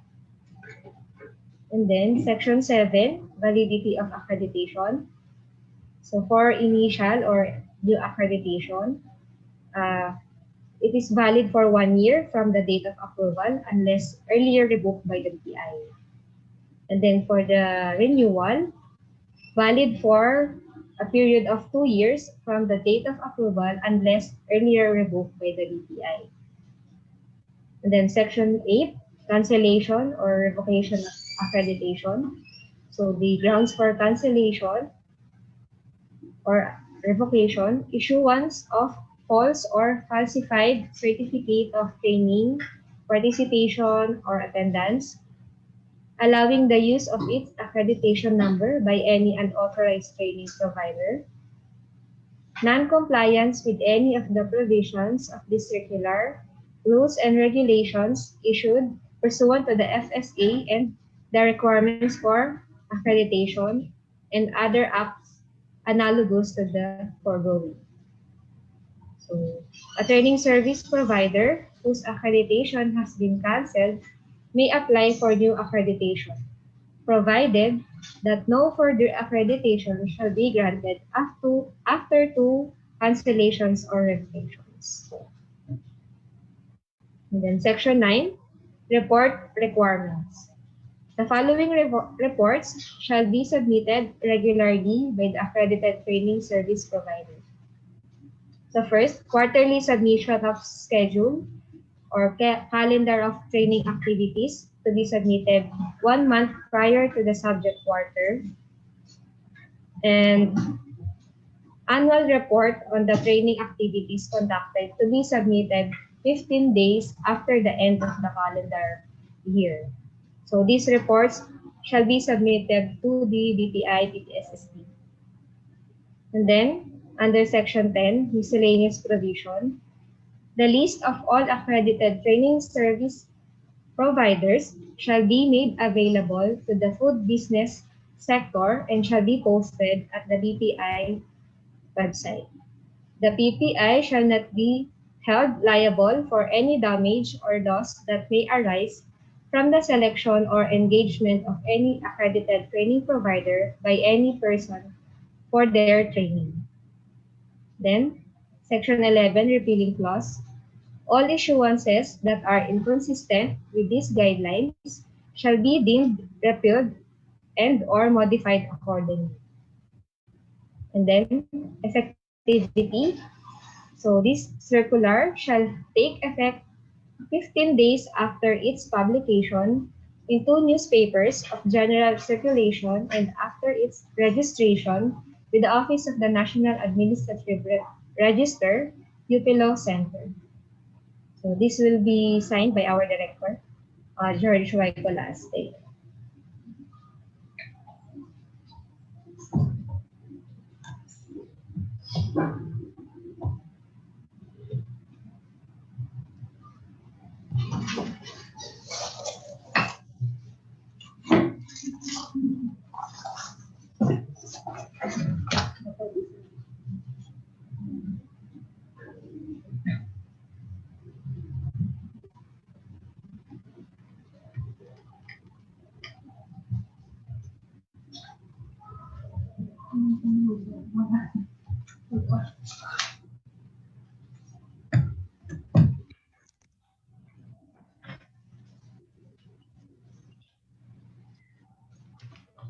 [SPEAKER 3] And then Section 7, validity of accreditation. So for initial or new accreditation, it is valid for 1 year from the date of approval unless earlier revoked by the BPI. And then for the renewal, valid for a period of 2 years from the date of approval unless earlier revoked by the BPI. And then Section 8, cancellation or revocation of accreditation. So the grounds for cancellation or revocation, issuance of false or falsified certificate of training, participation, or attendance, allowing the use of its accreditation number by any unauthorized training provider, non-compliance with any of the provisions of this circular, rules and regulations issued pursuant to the FSA and the requirements for accreditation, and other acts analogous to the foregoing. So, a training service provider whose accreditation has been cancelled may apply for new accreditation, provided that no further accreditation shall be granted after 2 cancellations or revocations. And then Section 9, report requirements. The following reports shall be submitted regularly by the accredited training service provider. So first, quarterly submission of schedule or calendar of training activities to be submitted 1 month prior to the subject quarter, and annual report on the training activities conducted to be submitted 15 days after the end of the calendar year. So these reports shall be submitted to the BPI PTSSD. And then, under Section 10, miscellaneous provision, the list of all accredited training service providers shall be made available to the food business sector and shall be posted at the BPI website. The BPI shall not be held liable for any damage or loss that may arise from the selection or engagement of any accredited training provider by any person for their training. Then, Section 11, repealing clause. All issuances that are inconsistent with these guidelines shall be deemed repealed and or modified accordingly. And then, effectivity. So this circular shall take effect 15 days after its publication in 2 newspapers of general circulation and after its registration with the Office of the National Administrative Register, UP Law Center. So this will be signed by our director, George Waikolaste.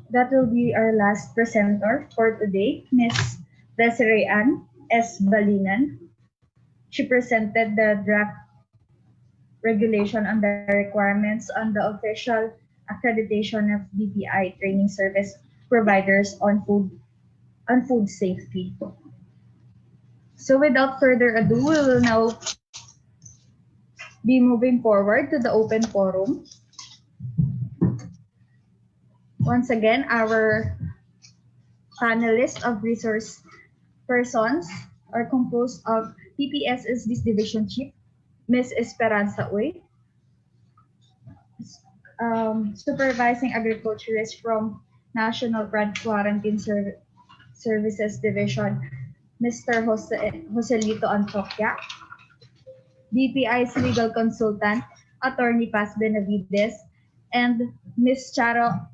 [SPEAKER 3] That will be our last presenter for today, Ms. Desiree Ann S. Balinan. She presented the draft regulation on the requirements on the official accreditation of BPI training service providers on food safety. So without further ado, we will now be moving forward to the open forum. Once again, our panelists of resource persons are composed of PPSSD's Division Chief, Ms. Esperanza Uy, Supervising Agriculturist from National Quarantine Services Division, Mr. Joselito Antioquia, BPI's Legal Consultant, Attorney Paz Benavides, and Ms. Charo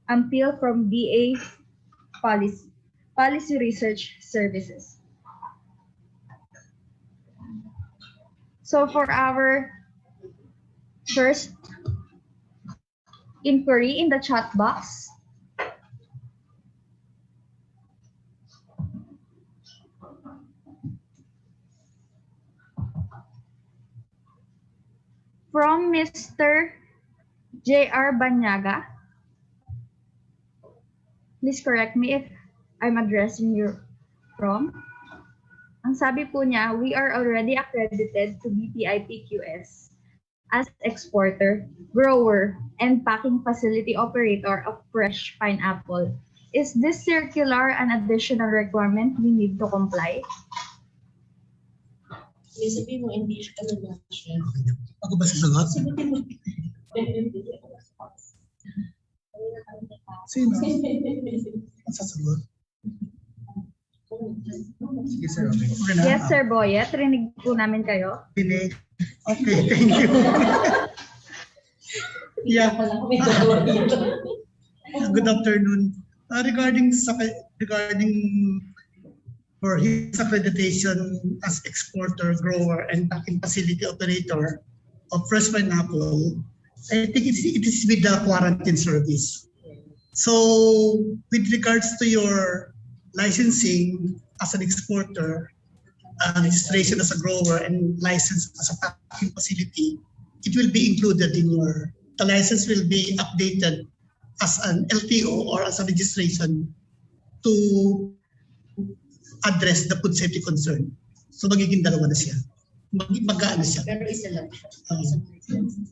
[SPEAKER 3] Ampil from DA Policy Research Services. So for our first inquiry in the chat box, from Mr. J.R. Banyaga. Please correct me if I'm addressing you wrong. Ang sabi po niya, we are already accredited to BPI PQS as exporter, grower, and packing facility operator of fresh pineapple. Is this circular an additional requirement we need to comply?
[SPEAKER 8] Sabi mo, hindi siya na siya.
[SPEAKER 11] Ako ba sasagot? Sino? Ang sasagot? Sige, sir. Okay na?
[SPEAKER 3] Yes, Sir Boyet. Rinig po namin kayo.
[SPEAKER 11] Dinig. Okay, thank you. Yeah. Good afternoon. Regarding for his accreditation as exporter, grower, and packing facility operator of fresh pineapple, I think it is with the quarantine service. So, with regards to your licensing as an exporter, registration as a grower, and license as a packing facility, it will be included in the license will be updated as an LTO or as a registration to address the food safety concern. So magiging dalawa na siya. Mag-aano siya.
[SPEAKER 8] Pero isa lang siya.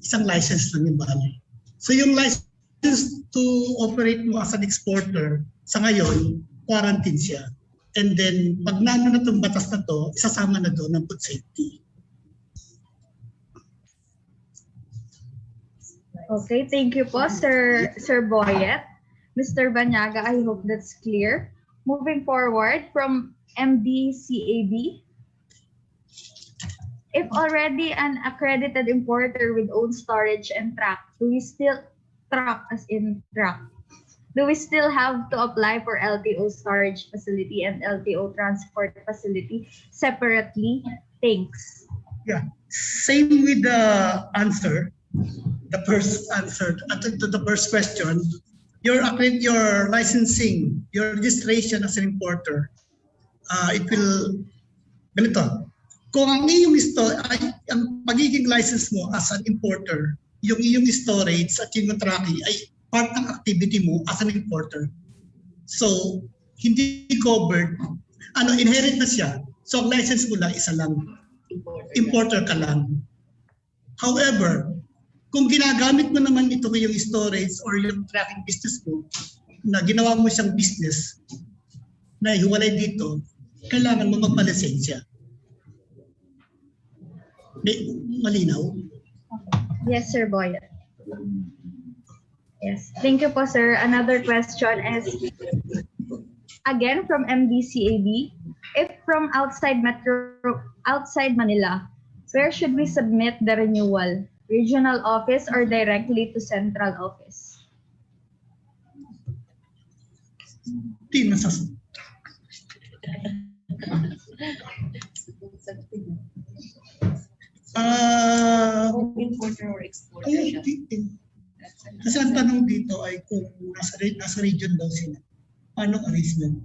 [SPEAKER 11] Isang license lang yung bali. So yung license to operate mo as an exporter, sa ngayon, quarantine siya. And then, pag nano na itong batas na to, isasama na doon ng food safety.
[SPEAKER 3] Okay, thank you po, Sir Boyet. Mr. Banyaga, I hope that's clear. Moving forward from MDCAB, if already an accredited importer with own storage and truck, do we still have to apply for LTO storage facility and LTO transport facility separately? Thanks.
[SPEAKER 11] Yeah, same with the answer. The first answer to the first question. Your licensing, your registration as an importer, it will, ganito, kung ang ang pagiging license mo as an importer, yung iyong storage at yung tracking ay part ng activity mo as an importer. So, hindi covered, inherit na siya. So, ang license mo lang, isa lang. Importer ka lang. However, kung ginagamit mo naman ito yung storage or yung tracking business mo, na ginawa mo siyang business na hiwalay dito, kailangan mo magpalisensya. Malinaw?
[SPEAKER 3] Yes, Sir Boyet. Yes. Thank you po, sir. Another question is, again, from MDCAB. If from outside Manila, where should we submit the renewal? Regional office or directly to central office?
[SPEAKER 8] Importer or exporter
[SPEAKER 11] Ayun,
[SPEAKER 8] siya.
[SPEAKER 11] kasi ang tanong dito ay kung nasa region daw sila. Paano arrangement?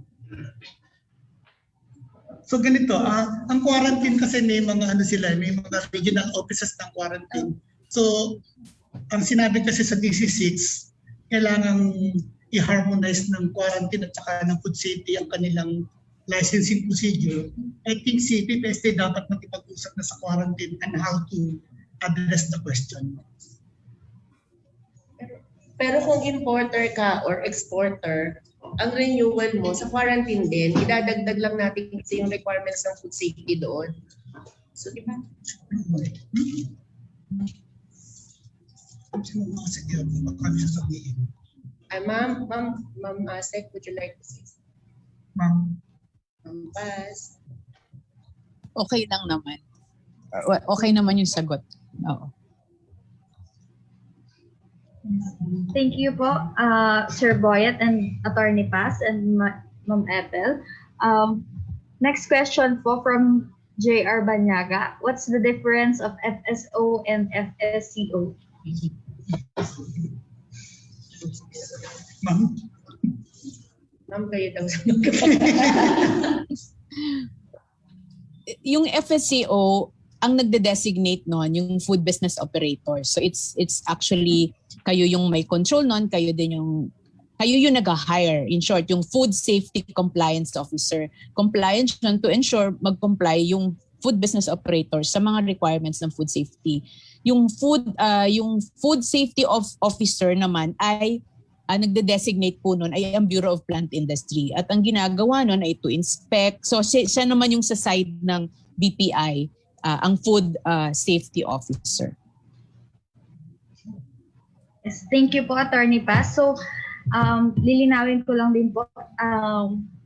[SPEAKER 11] So ganito, ang quarantine kasi may mga ano sila, may mga regional offices ng quarantine. So ang sinabi kasi sa DC6, kailangan i-harmonize ng quarantine at saka ng food safety ang kanilang licensing procedure. I think si PPST dapat makipag-usap na sa quarantine and how to address the question.
[SPEAKER 8] Pero kung importer ka or exporter, ang renewal mo sa quarantine din, idadagdag lang natin kasi yung requirements ng food safety doon. So, di ba? Ma'am Asek, would you like to say something? Ma'am Paz.
[SPEAKER 12] Okay lang naman. Okay naman yung sagot. Oo.
[SPEAKER 3] Thank you po, Sir Boyet and Attorney Paz and Ma'am Ethel. Next question po from J.R. Banyaga. What's the difference of FSO and FSCO?
[SPEAKER 8] Ma'am, kayo daw.
[SPEAKER 12] Yung FSCO, ang nagde-designate noon yung food business operator. So it's actually kayo yung may control noon, kayo yung nag-hire. In short, yung food safety compliance officer. Compliance yun to ensure mag-comply yung food business operator sa mga requirements ng food safety. Yung food safety officer naman ay nagde-designate po nun ay ang Bureau of Plant Industry. At ang ginagawa nun ay to inspect. So siya naman yung sa side ng BPI, ang food safety officer.
[SPEAKER 3] Yes, thank you po, Attorney Paz. So, lilinawin ko lang din po,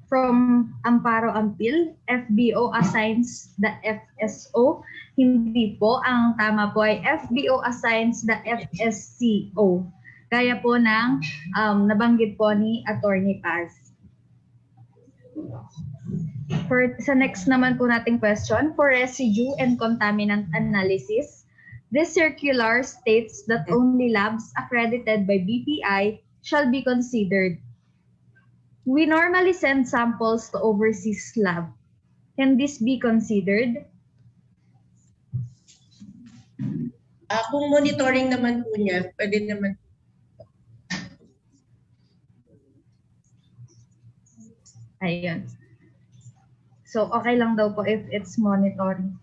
[SPEAKER 3] from Amparo Ampil, FBO assigns the FSO. Hindi po, ang tama po ay FBO assigns the FSCO. Kaya po ng nabanggit po ni Attorney Paz. Sa next naman po nating question, for residue and contaminant analysis, this circular states that only labs accredited by BPI shall be considered. We normally send samples to overseas lab. Can this be considered?
[SPEAKER 8] Kung monitoring naman po niya, pwede naman.
[SPEAKER 3] Ayun. So, okay lang daw po if it's monitoring.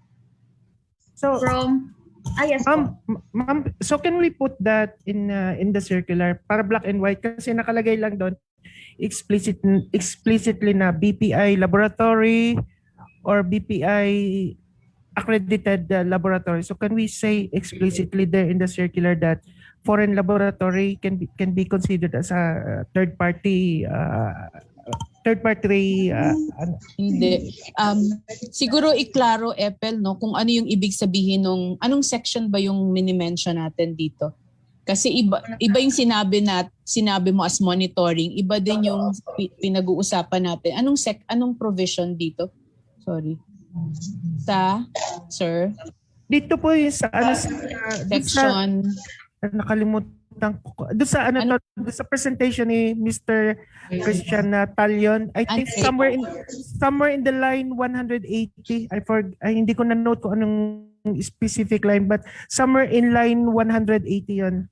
[SPEAKER 13] So,
[SPEAKER 3] yes,
[SPEAKER 13] ma'am, so can we put that in the circular para black and white kasi nakalagay lang doon explicitly na BPI laboratory or BPI accredited laboratory. So can we say explicitly there in the circular that foreign laboratory can be considered as a third party
[SPEAKER 12] Hindi. Siguro iklaro, Epel, no, kung ano yung ibig sabihin nung anong section ba yung mini-mention natin dito? Kasi iba yung sinabi mo as monitoring, iba din yung pinag-uusapan natin. Anong provision dito? Sorry. Sir?
[SPEAKER 13] Dito po yung sa
[SPEAKER 12] section
[SPEAKER 13] nakalimutan ko. Doon sa presentation ni Mr. Christian Talion, I think somewhere in the line 180. Hindi ko na note kung anong specific line, but somewhere in line 180 yon.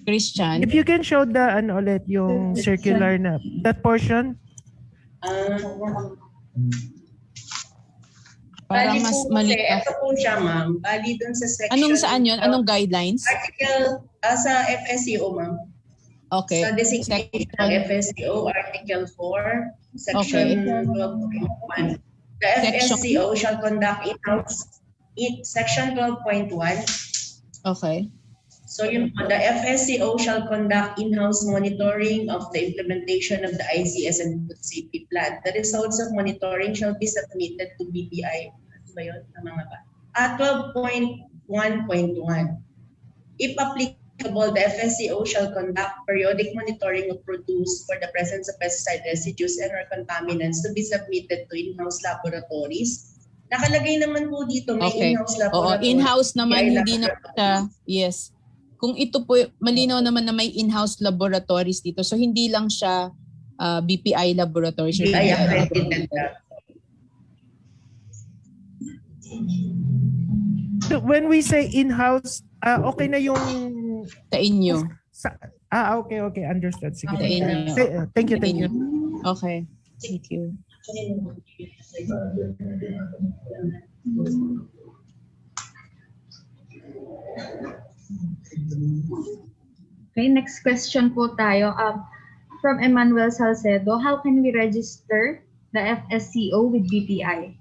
[SPEAKER 12] Christian,
[SPEAKER 13] if you can show the ulit yung circular na that portion.
[SPEAKER 12] Para mas maliit.
[SPEAKER 8] Ito po siya, ma'am. Bali dun sa section.
[SPEAKER 12] Anong saan yun? Anong guidelines?
[SPEAKER 8] Article sa FSCO, ma'am.
[SPEAKER 12] Okay.
[SPEAKER 8] Sa designation ng FSCO, Article 4, Section 12.1. The FSCO shall conduct in-house, Section 12.1.
[SPEAKER 12] Okay.
[SPEAKER 8] So the FSCO shall conduct in-house monitoring of the implementation of the ICS and food safety plan. The results of monitoring shall be submitted to BPI. Ano ba yun? Tama nga ba? 12.1.1. If applicable, The FSCO shall conduct periodic monitoring of produce for the presence of pesticide residues and or contaminants to be submitted to in-house laboratories. Nakalagay naman po dito may
[SPEAKER 12] Okay.
[SPEAKER 8] in-house
[SPEAKER 12] Oo,
[SPEAKER 8] laboratory.
[SPEAKER 12] in-house naman,
[SPEAKER 8] BPI
[SPEAKER 12] hindi na siya. Yes. Kung ito po, malinaw naman na may in-house laboratories dito. So hindi lang siya BPI laboratories. or
[SPEAKER 8] BPI accredited.
[SPEAKER 13] So when we say in-house, okay na yung
[SPEAKER 12] sa inyo.
[SPEAKER 13] Okay, understood. Sige.
[SPEAKER 12] Sa inyo.
[SPEAKER 13] Thank you.
[SPEAKER 12] Okay. Thank you.
[SPEAKER 3] Okay, next question po tayo. From Emmanuel Salcedo, how can we register the FSCO with BPI?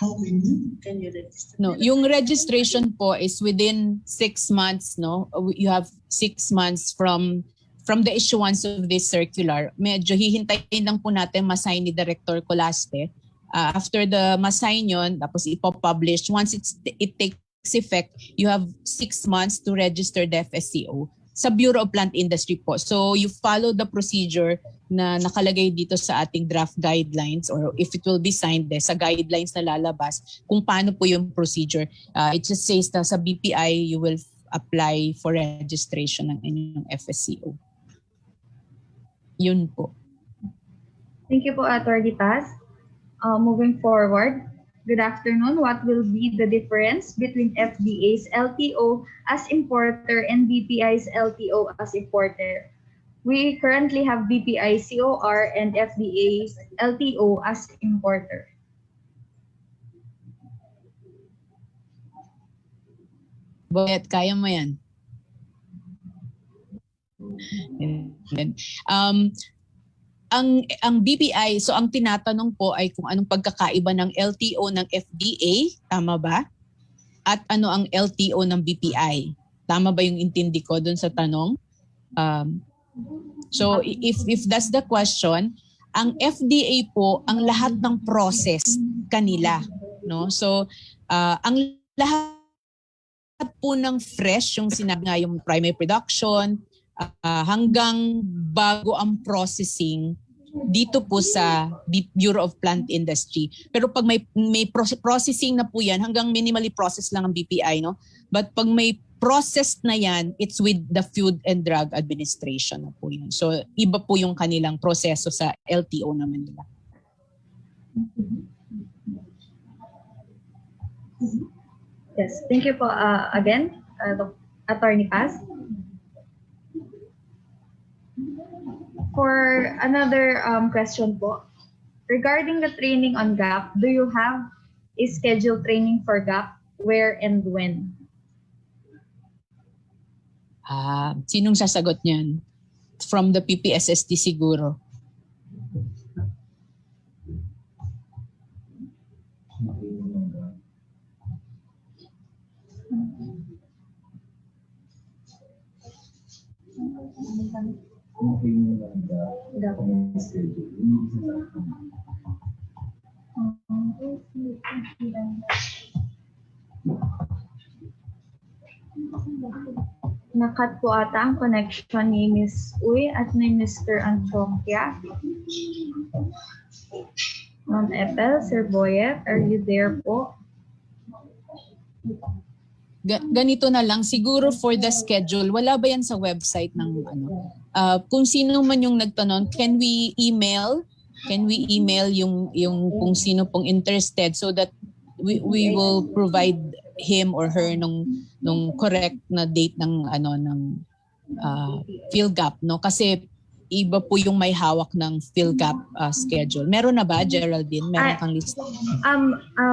[SPEAKER 11] How can
[SPEAKER 8] you register?
[SPEAKER 12] No, yung registration po is within 6 months, no? You have 6 months from the issuance of this circular. Medyo hihintayin lang po natin masign ni Director Colaste. After the masign yon, tapos ipopublish. Once it takes effect, you have 6 months to register the FSCO sa Bureau of Plant Industry po. So you follow the procedure na nakalagay dito sa ating draft guidelines, or if it will be signed sa guidelines na lalabas kung paano po yung procedure. It just says na sa BPI you will apply for registration ng inyong FSCO. Yun po.
[SPEAKER 3] Thank you po, Attorney Paz. Moving forward, good afternoon. What will be the difference between FDA's LTO as importer and BPI's LTO as importer? We currently have BPI COR and FDA's LTO as importer.
[SPEAKER 12] Boyet, kaya mo yan. Ang BPI, so ang tinatanong po ay kung anong pagkakaiba ng LTO ng FDA, tama ba? At ano ang LTO ng BPI? Tama ba yung intindi ko dun sa tanong? So if that's the question, ang FDA po, ang lahat ng process kanila, no? So ang lahat po ng fresh, yung sinabi nga yung primary production, hanggang bago ang processing dito po sa Bureau of Plant Industry. Pero pag may processing na po yan, hanggang minimally process lang ang BPI, no? But pag may process na yan, it's with the Food and Drug Administration na po yun. So iba po yung kanilang proseso sa LTO naman nila.
[SPEAKER 3] Yes, thank you po again, Attorney Paz. For another question po, regarding the training on GAP, do you have a scheduled training for GAP? Where and when?
[SPEAKER 12] Sinong sasagot niyan? From the PPSST siguro.
[SPEAKER 3] Nakat po ata ang connection ni Ms. Uy at ni Mr. Anchonquia. Ma'am Ethel, Sir Boyet, are you there po?
[SPEAKER 12] Ganito na lang, siguro for the schedule, wala ba yan sa website ng ano? Kung sino man yung nagtanong, can we email yung kung sino pong interested so that we will provide him or her nung correct na date ng PhilGap, no? Kasi iba po yung may hawak ng PhilGap schedule. Meron na ba, Geraldine? Meron kang list?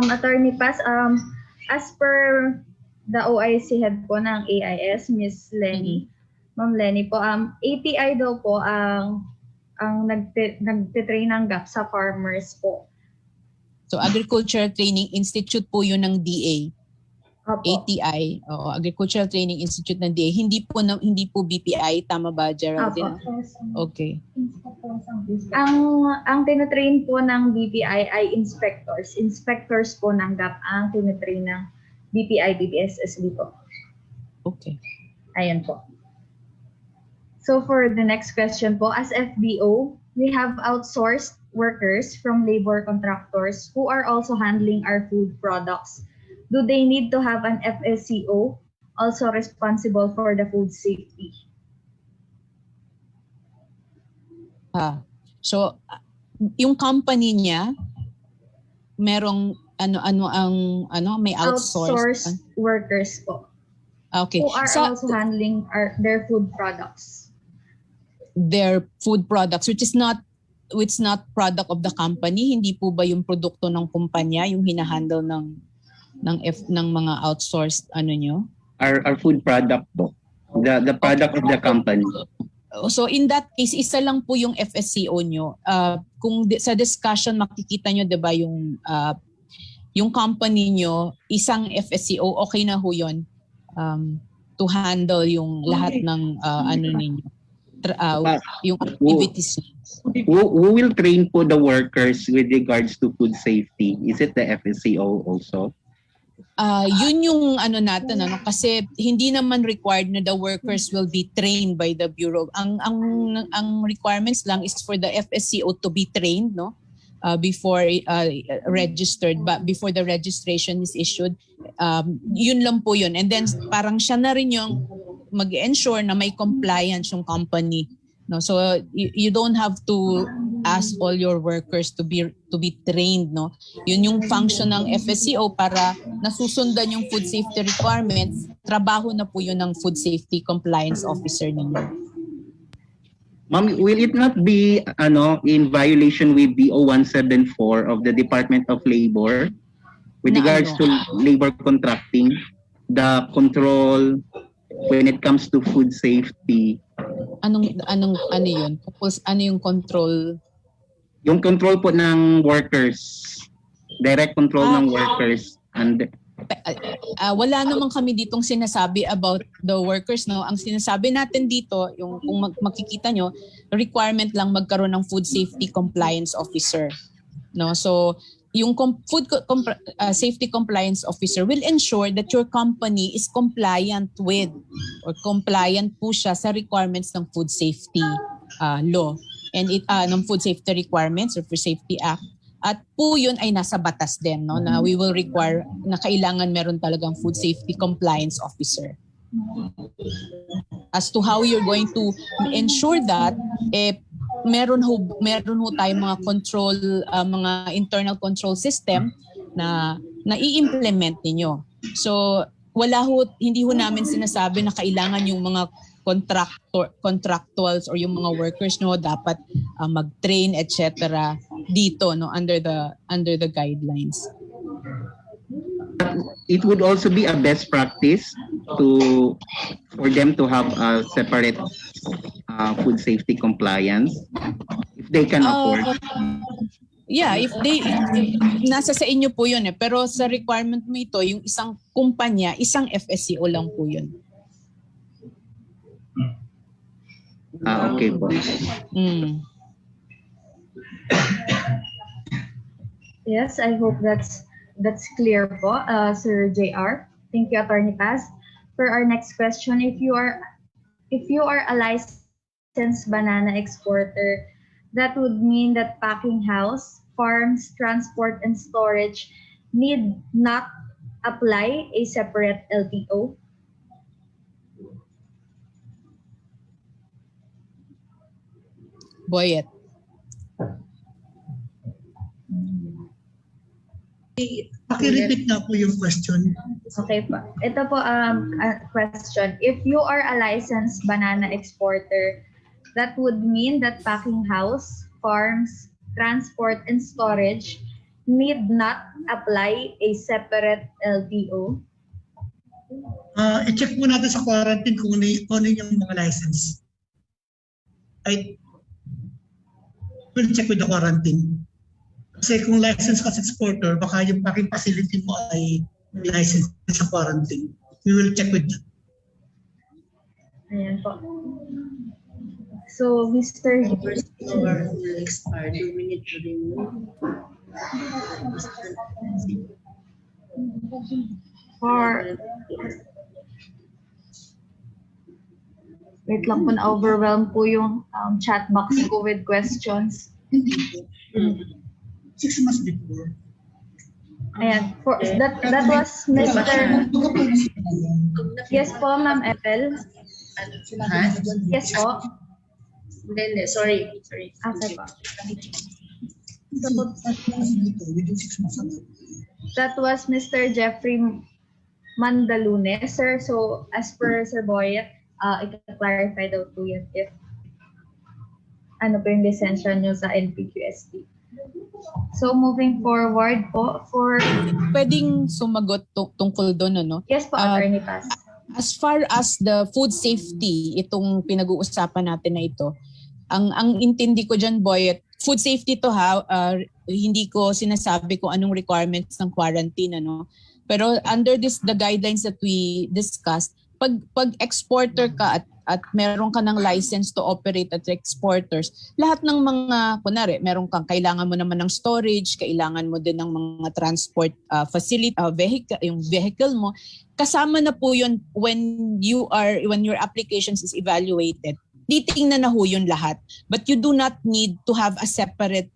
[SPEAKER 3] Attorney Paz, as per the OIC head po ng AIS, Miss Lenny, Ma'am Lenny po, API daw po ang nagtitrain ng GAP sa farmers po.
[SPEAKER 12] So Agricultural Training Institute po yun ng DA.
[SPEAKER 3] Opo.
[SPEAKER 12] ATI, Agricultural Training Institute ng DA. Hindi po BPI, tama ba, Geraldine?
[SPEAKER 3] Opo.
[SPEAKER 12] Okay.
[SPEAKER 3] Ang tinatrain po ng BPI ay inspectors. Inspectors po ng GAP ang tinatrain ng BPI, BPSSB po.
[SPEAKER 12] Okay.
[SPEAKER 3] Ayan po. So for the next question po, as FBO, we have outsourced workers from labor contractors who are also handling our food products. Do they need to have an FSCO also responsible for the food safety?
[SPEAKER 12] So yung company niya merong may outsourced
[SPEAKER 3] workers po.
[SPEAKER 12] Okay.
[SPEAKER 3] Who are also handling their food products.
[SPEAKER 12] Their food products which is not product of the company, hindi po ba yung produkto ng kumpanya yung hinahandle ng mga outsourced nyo?
[SPEAKER 14] Our food product po. The product of the company.
[SPEAKER 12] So in that case, isa lang po yung FSCO nyo. Kung sa discussion makikita nyo 'di ba yung company nyo, isang FSCO, okay na ho 'yon to handle yung lahat ng ninyo. Yung activities.
[SPEAKER 14] Who will train po the workers with regards to food safety? Is it the FSCO also?
[SPEAKER 12] Yun yung natin kasi hindi naman required na the workers will be trained by the bureau. Ang requirements lang is for the FSCO to be trained before registered, but before the registration is issued. Yun lang po yun. And then parang siya na rin yung mag-ensure na may compliance yung company. No, so you don't have to ask all your workers to be trained, no. Yun yung function ng FSCO para nasusundan yung food safety requirements. Trabaho na po yun ng food safety compliance officer ninyo.
[SPEAKER 14] Ma'am, will it not be in violation with BO 174 of the Department of Labor with regards to labor contracting, the control when it comes to food safety?
[SPEAKER 12] Ano yun? Ano yung control?
[SPEAKER 14] Yung control po ng workers. Direct control ng workers. And
[SPEAKER 12] wala naman kami ditong sinasabi about the workers, no. Ang sinasabi natin dito, yung kung makikita nyo, requirement lang magkaroon ng food safety compliance officer, no. So yung food safety compliance officer will ensure that your company is compliant with or compliant po siya sa requirements ng food safety law and ng food safety requirements or Food Safety Act. At po yun ay nasa batas din, no, na we will require na kailangan meron talagang food safety compliance officer. As to how you're going to ensure that, meron ho tayong mga control, mga internal control system na i-implement ninyo. So hindi ho namin sinasabi na kailangan yung mga contractuals or yung mga workers no dapat mag-train etc. dito no under the guidelines.
[SPEAKER 14] It would also be a best practice for them to have a separate food safety compliance if they can afford.
[SPEAKER 12] Yeah, if nasa sa inyo po yun pero sa requirement mo ito yung isang kumpanya, isang FSCO lang po yun.
[SPEAKER 14] Okay po.
[SPEAKER 3] Yes, I hope that's clear po, Sir JR. Thank you, Attorney Paz. For our next question, if you are a licensed banana exporter, that would mean that packing house, farms, transport, and storage need not apply a separate LTO?
[SPEAKER 12] Boyet.
[SPEAKER 11] Paki-repeat na po yung question.
[SPEAKER 3] Okay po. Ito po question. If you are a licensed banana exporter, that would mean that packing house, farms, transport, and storage need not apply a separate LTO?
[SPEAKER 11] I-check mo natin sa quarantine kung ano yung mga license. We'll check with the quarantine. Kasi kung license ka sa exporter, baka yung packing facility mo ay license sa quarantine. We will check with that.
[SPEAKER 3] Ayan po. So, Mr.
[SPEAKER 8] Expired, we need to remove.
[SPEAKER 3] For wait lang po, na-overwhelm po yung chat box ko with questions.
[SPEAKER 11] Hindi po. 6 months before.
[SPEAKER 3] Ayan, that was Mr. Yes po, Ma'am Ethel. Yes po.
[SPEAKER 8] Hindi, sorry.
[SPEAKER 3] Okay po.
[SPEAKER 11] Within 6 months.
[SPEAKER 3] That was Mr. Jeffrey Mandalune, sir. So, as per Sir Boyet, i-clarify daw po yun if ano po yung lisensya nyo sa NPQST. So, moving forward po for...
[SPEAKER 12] Pwedeng sumagot tungkol doon, ano?
[SPEAKER 3] Yes po, Attorney Paz.
[SPEAKER 12] As far as the food safety, itong pinag-uusapan natin na ito, ang intindi ko dyan, Boyet, food safety to ha, hindi ko sinasabi kung anong requirements ng quarantine, ano? Pero under the guidelines that we discussed, pag exporter ka at meron ka ng license to operate at exporters, lahat ng mga, kunwari, meron kang, kailangan mo naman ng storage, kailangan mo din ng mga transport facility, yung vehicle mo, kasama na po yun when your applications is evaluated. Titingnan na ho yun lahat. But you do not need to have a separate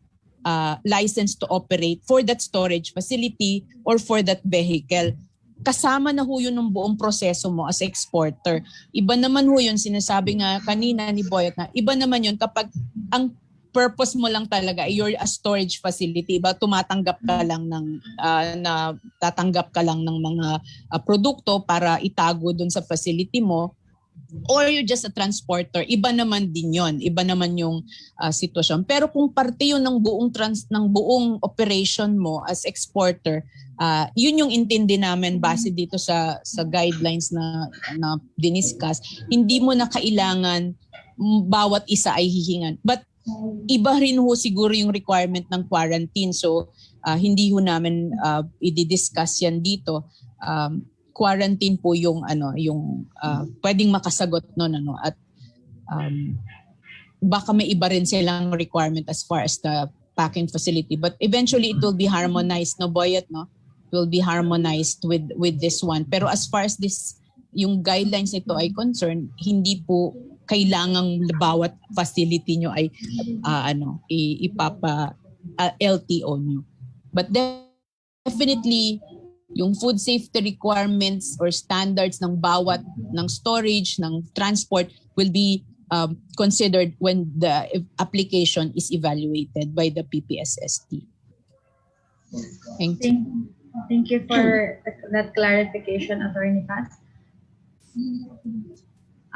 [SPEAKER 12] license to operate for that storage facility or for that vehicle. Kasama na ho yun ng buong proseso mo as exporter. Iba naman ho yun, sinasabi nga kanina ni Boyet na, iba naman yun kapag ang purpose mo lang talaga, you're a storage facility, iba tumatanggap ka lang ng, tatanggap ka lang ng mga produkto para itago dun sa facility mo, or you're just a transporter, iba naman din yon, iba naman yung sitwasyon. Pero kung parte yun ng buong operation mo as exporter, yun yung intindi namin base dito sa guidelines na diniscuss. Hindi mo na kailangan bawat isa ay hihingan. But iba rin ho siguro yung requirement ng quarantine. So hindi ho namin i-discuss yan dito. Quarantine po yung pwedeng makasagot noon, ano, at baka may iba rin silang requirement as far as the packing facility, but eventually it will be harmonized, no, Boyet, no? It will be harmonized with this one. Pero as far as yung guidelines nito ay concerned, hindi po kailangang bawat facility nyo ay ipapa LTO nyo. But definitely yung food safety requirements or standards ng bawat, ng storage, ng transport will be considered when the application is evaluated by the PPSST. Thank you.
[SPEAKER 3] Thank you for that clarification, Attorney Paz.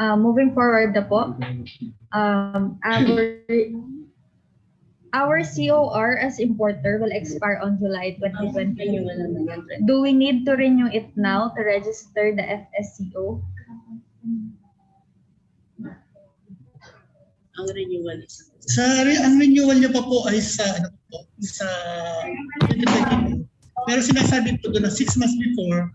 [SPEAKER 3] Moving forward na po, our COR as importer will expire on July 2020. Do we need to renew it now to register the FSCO?
[SPEAKER 8] Ang renewal
[SPEAKER 11] ang renewal niyo pa po ay sa 2022. Pero sinasabi po doon na 6 months before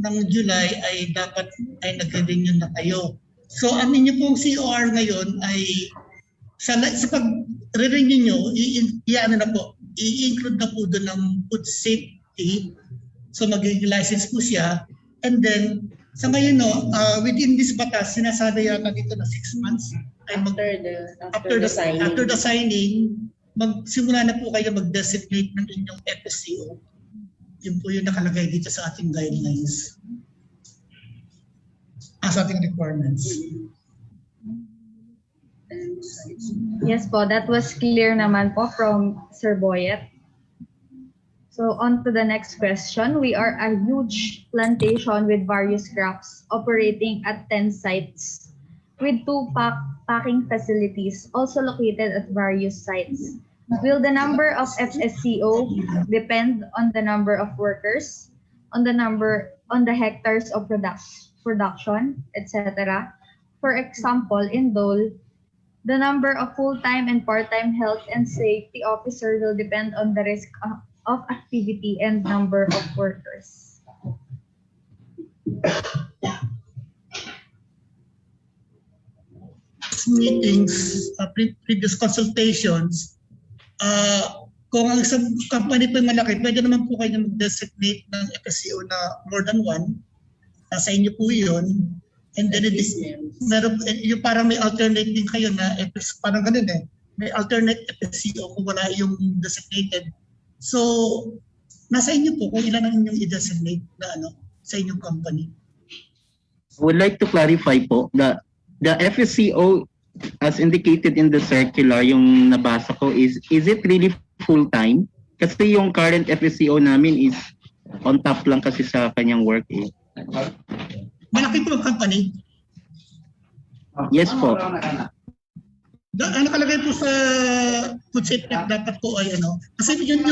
[SPEAKER 11] ng July ay dapat ay nagre-renew na kayo. So ang inyo pong COR ngayon ay sa pag-renew nyo, i-include na po doon ng food safety. So magiging license po siya. And then, sa ngayon, within this batas, sinasabi yata dito na 6 months. Ay after the signing, magsimula na po kayo mag-designate ng inyong FSCO. Yun po yung nakalagay dito sa ating guidelines. Sa ating requirements.
[SPEAKER 3] Yes po, that was clear naman po from Sir Boyet. So on to the next question. We are a huge plantation with various crops operating at 10 sites with 2 packing facilities also located at various sites. Will the number of FSCO depend on the number of workers, on the hectares of production, etc.? For example, in Dole, the number of full-time and part-time health and safety officers will depend on the risk of activity and number of workers.
[SPEAKER 11] Meetings, previous consultations, Kung ang isang company po yung malaki, pwede naman po kayo mag-designate ng FSCO na more than one. Nasa inyo po yun. And then meron, yung parang may alternate din kayo na parang ganun eh. May alternate FSCO kung wala yung designated. So, nasa inyo po kung ilan ang inyong i-designate na sa inyong company.
[SPEAKER 14] I would like to clarify po the FSCO as indicated in the circular yung nabasa ko is it really full-time? Kasi yung current FSCO namin is on top lang kasi sa kanyang work eh.
[SPEAKER 11] Malaki po ang company?
[SPEAKER 14] Yes po.
[SPEAKER 11] Ano nakalagay po sa food safety act dapat po ay kasi yung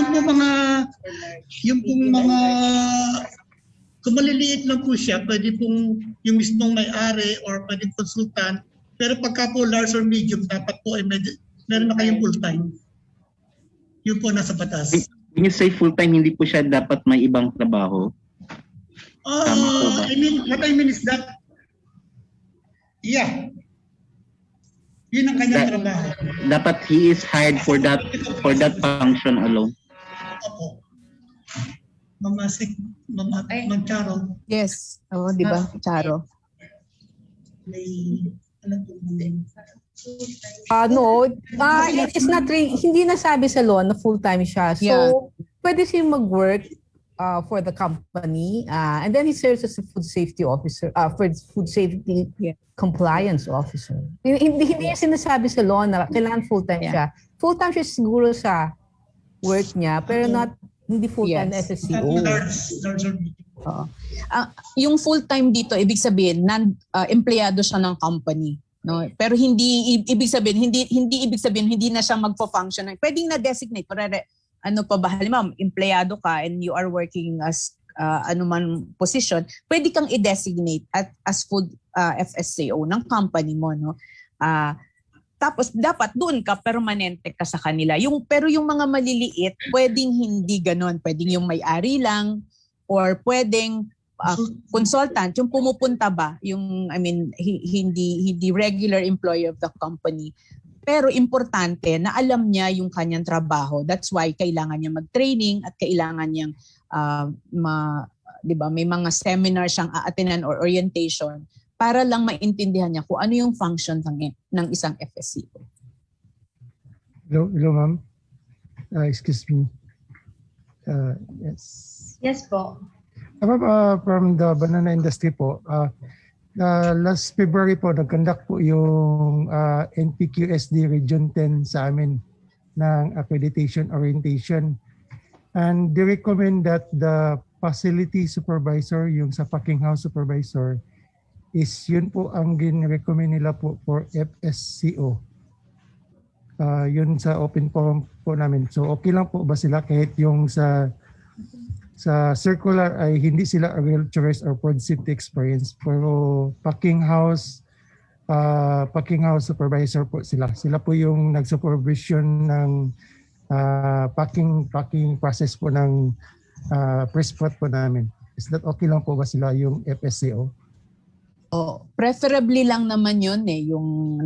[SPEAKER 11] kung maliliit lang po siya, pwede pong yung mismong may-ari or pwedeng consultant, pero pagka po large or medium, dapat po ay meron na kayong full-time. Yun po nasa batas.
[SPEAKER 14] When you say full-time, hindi po siya dapat may ibang trabaho?
[SPEAKER 11] What I mean is that, yeah, yun ang kanyang trabaho.
[SPEAKER 14] Dapat he is hired for that function alone.
[SPEAKER 11] Opo. Ma'am Charo.
[SPEAKER 12] Yes. Oo, di ba? Charo.
[SPEAKER 11] May, po
[SPEAKER 15] it's not really, hindi nasabi sa law na full-time siya. So, pwede siyang mag-work for the company and then he serves as a food safety officer, for food safety compliance officer. Hindi niya sinasabi sa law na kailangan full-time siya. Full-time siya siguro sa work niya, pero hindi full-time na FSCO.
[SPEAKER 12] Yung full-time dito, ibig sabihin, empleyado siya ng company. No? Pero hindi ibig sabihin, hindi na siya magpo-function. Pwedeng na-designate. Ano pa ba, halimbawa, empleyado ka and you are working as anuman position, pwede kang i-designate as food FSCO ng company mo. No? Tapos dapat doon ka permanente ka sa kanila. Pero yung mga maliliit, pwedeng hindi ganon. Pwedeng yung may-ari lang or pwedeng consultant, yung pumupunta ba, hindi regular employee of the company. Pero importante na alam niya yung kanyang trabaho. That's why kailangan niya mag-training at kailangan niyang may mga seminar siyang a-attendan or orientation para lang maintindihan niya kung ano yung function ng isang FSCO.
[SPEAKER 16] Hello ma'am. Excuse me. Yes.
[SPEAKER 3] Yes po.
[SPEAKER 16] From the banana industry po, last February po, nag-conduct po yung NPQSD Region 10 sa amin ng accreditation orientation. And they recommend that the facility supervisor, yung sa packing house supervisor, is yun po ang gin-recommend nila po for FSCO. Yun sa open forum po namin. So okay lang po ba sila kahit yung sa circular ay hindi sila a real tourist or food safety experience, pero packing house supervisor po sila. Sila po yung nag-supervision ng packing process po ng press pot po namin. Is that okay lang po ba sila yung FSCO?
[SPEAKER 12] Preferably lang naman yun yung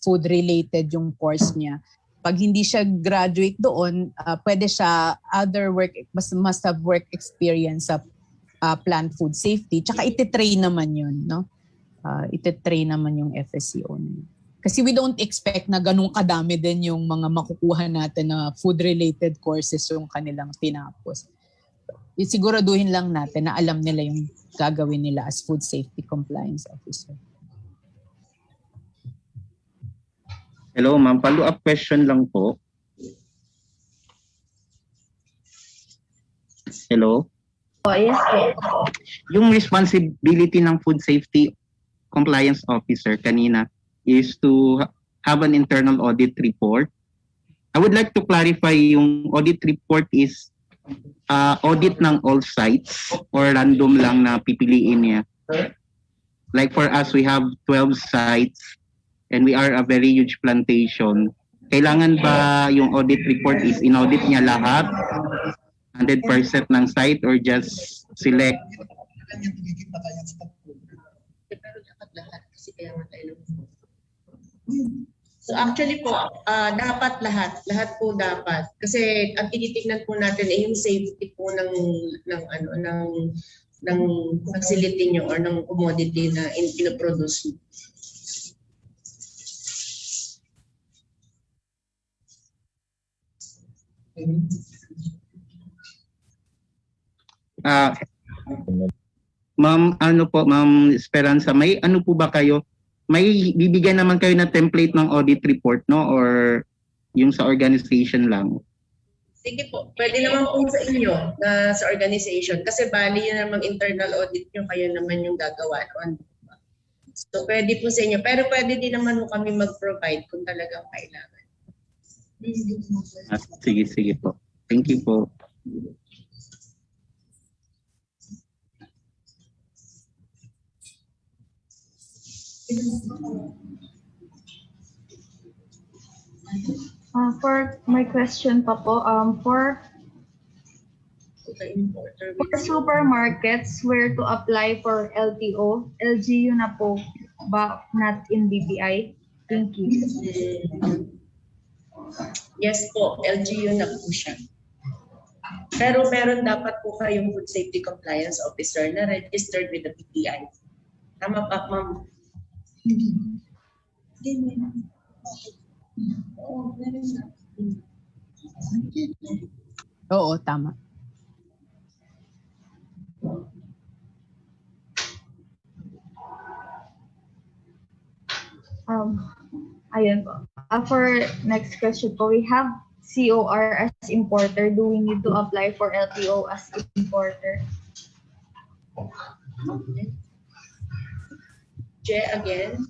[SPEAKER 12] food related yung course niya. Pag hindi siya graduate doon, pwede siya must have work experience sa plant food safety. Tsaka ititrain naman yun, no? Ititrain naman yung FSCO na yun. Kasi we don't expect na ganun kadami din yung mga makukuha natin na food related courses yung kanilang tinapos. Siguraduhin lang natin na alam nila yung gagawin nila as food safety compliance officer.
[SPEAKER 14] Hello ma'am, follow-up question lang po. Hello?
[SPEAKER 3] Yes po.
[SPEAKER 14] Yung responsibility ng food safety compliance officer kanina is to have an internal audit report. I would like to clarify yung audit report is audit ng all sites or random lang na pipiliin niya. Like for us, we have 12 sites and we are a very huge plantation. Kailangan ba yung audit report is in-audit niya lahat? 100% ng site or just select?
[SPEAKER 8] So actually po, dapat lahat po dapat. Kasi ang tinitingnan po natin ay yung safety po ng facility nyo or ng commodity na pinoproduce nyo.
[SPEAKER 14] Ma'am, Ma'am Esperanza, may ano po ba kayo? May bibigyan naman kayo na template ng audit report, no? Or yung sa organization lang?
[SPEAKER 8] Sige po, pwede naman po sa inyo na sa organization. Kasi bali yun namang internal audit nyo, kayo naman yung gagawa noon. So pwede po sa inyo. Pero pwede din naman mo kami mag-provide kung talagang kailangan.
[SPEAKER 14] Sige po. Thank you po.
[SPEAKER 3] For my question pa po, for supermarkets where to apply for LTO, LGU na po ba, not in BPI? Thank you.
[SPEAKER 8] Yes po, LGU na po siya. Pero meron dapat po kayong food safety compliance officer na registered with the BPI. Tama pa, ma'am?
[SPEAKER 12] Oo, tama.
[SPEAKER 3] Ayun po. For next question po, we have COR as importer. Do we need to apply for LTO as importer?
[SPEAKER 8] Again.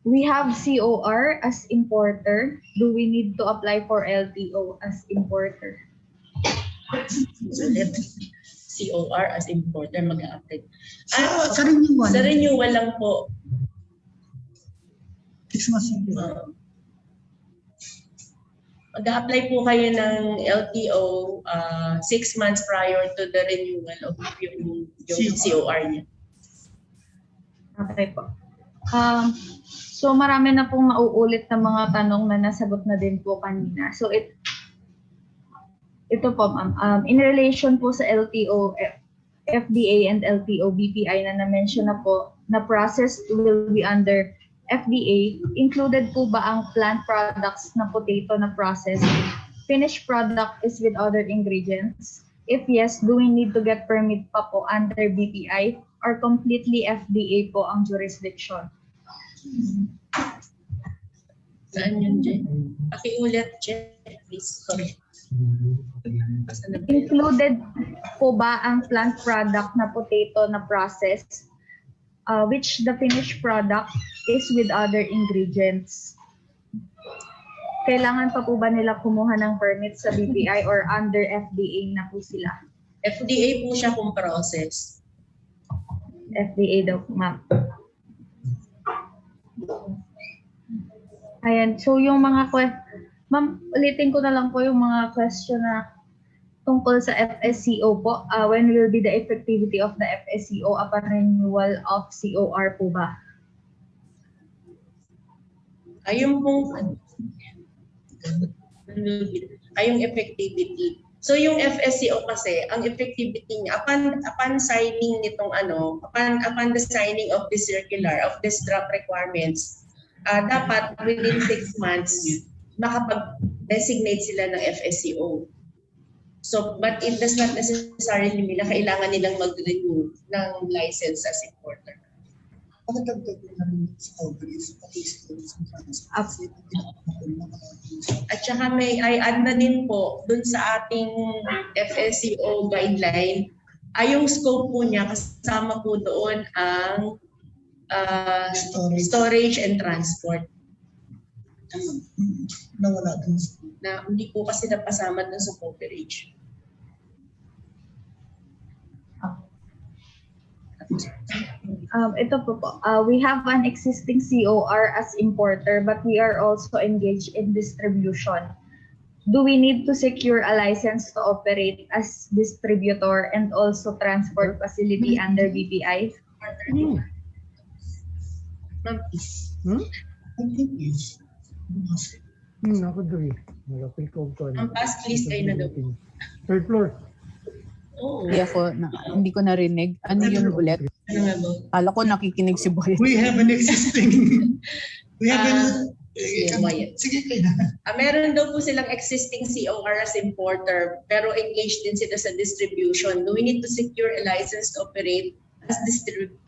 [SPEAKER 3] We have COR as importer. Do we need to apply for LTO as importer?
[SPEAKER 8] COR as importer mag-a-apply.
[SPEAKER 11] Sa renewal.
[SPEAKER 8] Sa renewal lang po.
[SPEAKER 11] 6 months.
[SPEAKER 8] Mag-a-apply po kayo ng LTO 6 months prior to the renewal of yung COR niya.
[SPEAKER 3] Okay po. So marami na pong mauulit na mga tanong na nasagot na din po kanina. So ito po ma'am, in relation po sa LTO, FDA and LTO, BPI na na-mention na po, na process will be under FDA, included po ba ang plant products na potato na process? Finished product is with other ingredients? If yes, do we need to get permit pa po under BPI or completely FDA po ang jurisdiction?
[SPEAKER 8] Saan yun, Jen? Pakiulit, Jen, please. Sorry.
[SPEAKER 3] Included po ba ang plant product na potato na process, which the finished product is with other ingredients? Kailangan pa po ba nila kumuha ng permit sa BPI or under FDA na po sila?
[SPEAKER 8] FDA po siya kung process.
[SPEAKER 3] FDA daw po, ma'am. Ayan, so yung mga ma'am, ulitin ko na lang po yung mga question na tungkol sa FSCO po. When will be the effectivity of the FSCO upon renewal of COR po ba?
[SPEAKER 8] Ayun po, yung effectivity. So yung FSCO kasi, ang effectivity niya, upon signing nitong upon the signing of the circular, of this draft requirements, dapat within 6 months, makapag-designate sila ng FSCO. So, but it does not necessarily mean na kailangan nilang mag-renew ng license as importer. At saka may I-add na din po dun sa ating FSCO guideline, ay yung scope po niya kasama po doon ang storage and transport.
[SPEAKER 11] Nawala dun.
[SPEAKER 8] Na hindi po kasi napasama dun sa coverage.
[SPEAKER 3] Ito po. We have an existing COR as importer, but we are also engaged in distribution. Do we need to secure a license to operate as distributor and also transport facility under BPI?
[SPEAKER 11] I think is.
[SPEAKER 16] Ako doon. Malapit ko ko.
[SPEAKER 8] Ang pass please kayo na daw.
[SPEAKER 16] Third floor.
[SPEAKER 8] Oo.
[SPEAKER 12] Hindi ko narinig. Ano yun ulit? Kala ko nakikinig si Boy.
[SPEAKER 11] We have an existing. We have an.
[SPEAKER 8] Sige kayo na. Meron daw po silang existing COR as importer pero engaged din sila sa distribution. Do we need to secure a license to operate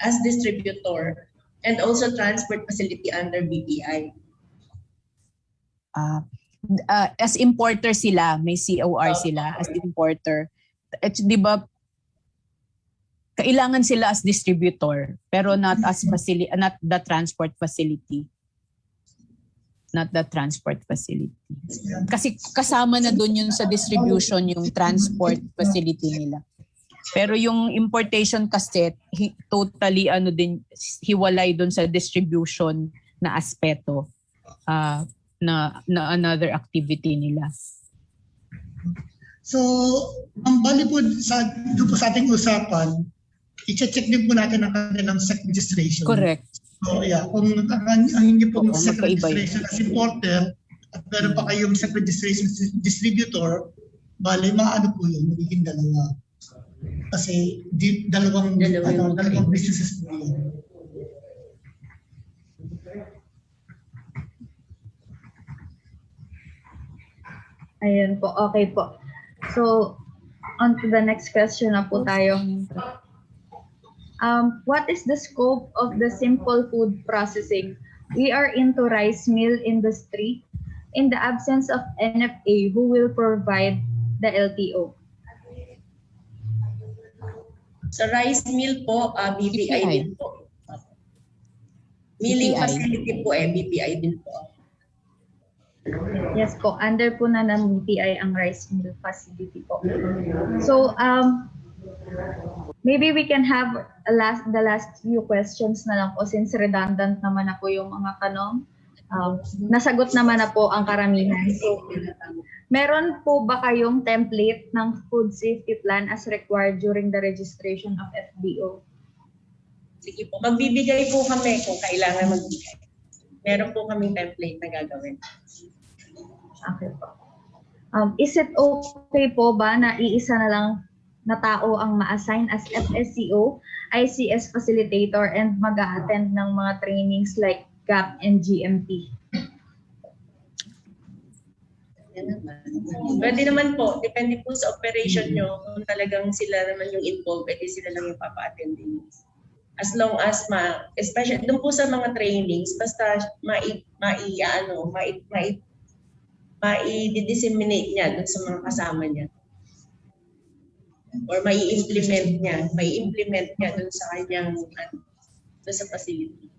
[SPEAKER 8] as distributor and also transport facility under BPI?
[SPEAKER 12] As importer sila, may COR sila as importer. Di ba, kailangan sila as distributor pero not as not the transport facility. Not the transport facility. Kasi kasama na doon yun sa distribution yung transport facility nila. Pero yung importation kasi totally hiwalay doon sa distribution na aspeto na another activity nila.
[SPEAKER 11] So, ang bali po sa ating usapan, i-check din po natin ang kanilang SEC registration.
[SPEAKER 12] Correct.
[SPEAKER 11] So, yeah, kung ang hindi po SEC registration as importer at meron pa kayong SEC registration as distributor, bali maano po yun, magiging dalawa. Kasi dalawang businesses po yun.
[SPEAKER 3] Ayun po, okay po. So, on to the next question na po tayo. What is the scope of the simple food processing? We are into rice mill industry. In the absence of NFA, who will provide the LTO?
[SPEAKER 8] Sa rice mill po, BPI din po. Milling facility po BPI din po.
[SPEAKER 3] Yes po, under po na ng BPI ang rice mill facility po. So, maybe we can have the last few questions na lang po since redundant naman na po yung mga tanong. Nasagot naman na po ang karamihan. So, meron po ba kayong template ng food safety plan as required during the registration of FBO?
[SPEAKER 8] Sige po, magbibigay po kami kung kailangan magbigay. Meron po kaming template na gagawin.
[SPEAKER 3] Okay po. Is it okay po ba na iisa na lang na tao ang ma-assign as FSCO, ICS facilitator, and mag-a-attend ng mga trainings like GAP and GMP?
[SPEAKER 8] Pwede naman po, depende po sa operation nyo. Kung talagang sila naman yung involved, pwede sila lang yung papa-attend din. As long as especially doon po sa mga trainings, basta mai-disseminate niya doon sa mga kasama niya. Or mai-implement niya doon sa kanyang doon sa facility.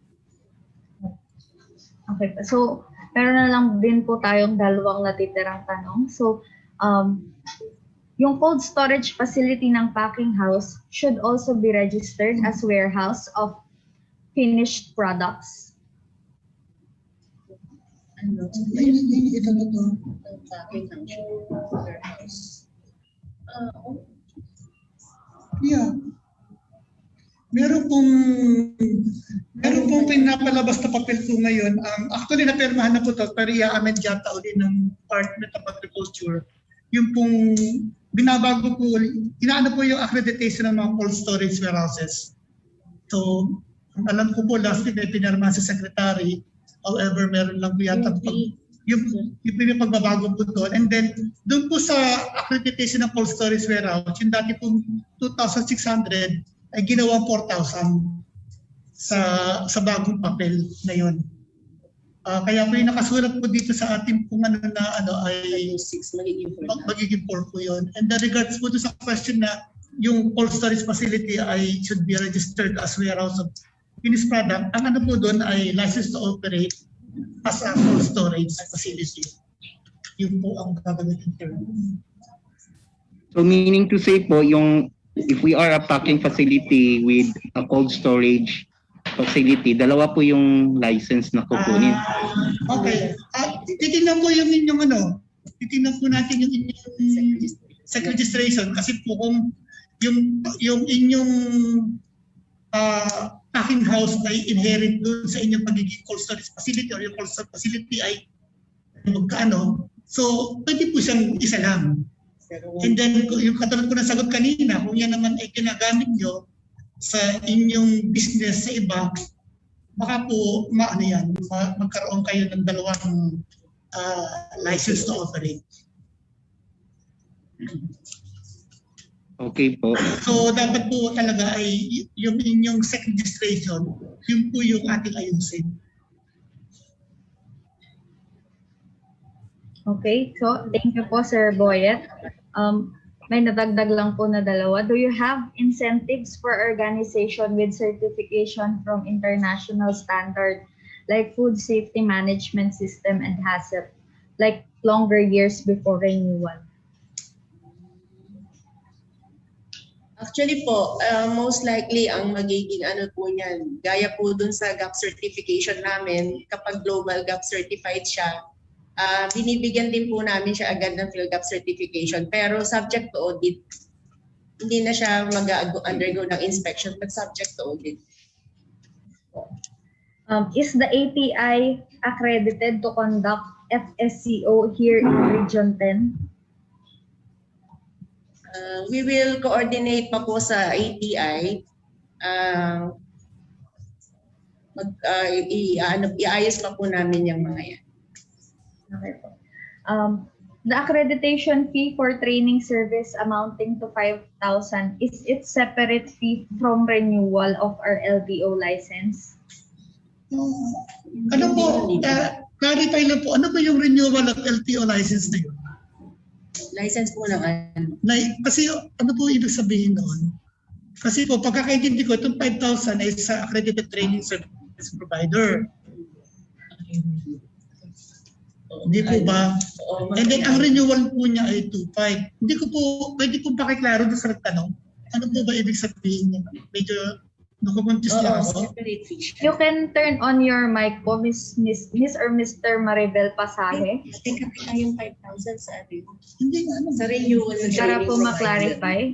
[SPEAKER 3] Okay. So, meron na lang din po tayong dalawang natitirang tanong. So, yung cold storage facility ng packing house should also be registered as warehouse of finished products.
[SPEAKER 11] Yeah. Meron pong pinapalabas na papel po ngayon. Actually, napirmahan na po ito, pero i-amend yata ulit ng Department of Agriculture. Yung pong binabago po, inaano po yung accreditation ng mga cold storage warehouses. So, alam ko po last week ay pinirmahan sa Secretary. However, meron lang po yata yung pagbabago po doon. And then, doon po sa accreditation ng cold storage warehouse, yung dati po 2,600 ay ginawa 4,000 sa bagong papel na yun. Kaya po yung nakasulat po dito sa ating kung ay
[SPEAKER 8] 6
[SPEAKER 11] magiging 4 po yun. And the regards po sa question na yung cold storage facility ay should be registered as warehouse of finished product, ang po doon ay license to operate as a cold storage facility. Yun po ang gagamitin term.
[SPEAKER 14] So meaning to say po, if we are a packing facility with a cold storage facility, dalawa po yung license na kukunin.
[SPEAKER 11] Okay. Titingnan po yung inyong titingnan po natin yung inyong SEC registration kasi po kung yung inyong packing house ay inherent doon sa inyong pagiging cold storage facility or yung cold storage facility ay magkano. So, pwede po siyang isa lang. And then, yung katulad ko na sagot kanina, kung yan naman ay ginagamit nyo sa inyong business sa iba, baka po magkaroon kayo ng dalawang license to operate.
[SPEAKER 14] Okay po.
[SPEAKER 11] So, dapat po talaga ay yung inyong second registration, yun po yung ating ayusin.
[SPEAKER 3] Okay, so thank you po, Sir Boyet. May nadagdag lang po na dalawa. Do you have incentives for organization with certification from international standard like Food Safety Management System and HACCP, like longer years before renewal?
[SPEAKER 8] Actually po, most likely ang magiging ano po niyan, gaya po dun sa GAP certification namin, kapag global GAP certified siya, binibigyan din po namin siya agad ng PhilGAP certification. Pero subject to audit, hindi na siya mag-undergo ng inspection, but subject to audit.
[SPEAKER 3] Is the ATI accredited to conduct FSCO here in Region 10?
[SPEAKER 8] We will coordinate pa po sa ATI. Iayos pa po namin yung mga yan.
[SPEAKER 3] Okay po. The accreditation fee for training service amounting to 5,000, is it separate fee from renewal of our LBO license?
[SPEAKER 11] Ano po, clarify lang po, ano ba yung renewal of LTO license na yun?
[SPEAKER 8] License po naman.
[SPEAKER 11] Kasi ano po ibig sabihin doon? Kasi po, pagkakaintindi ko, itong 5,000 ay sa accredited training service provider. Hindi po ba? And then, ang renewal po niya ay 2,500. Hindi ko po, pwede po pakiklaro doon sa tanong. Ano po ba ibig sabihin niya? Medyo nakupuntis lang ako.
[SPEAKER 3] You can turn on your mic po, Miss or Mr. Maribel Pasahe.
[SPEAKER 8] Teka yung 5,000 sa atin.
[SPEAKER 11] Hindi nga.
[SPEAKER 8] Sa renewal.
[SPEAKER 3] Para po ma-clarify.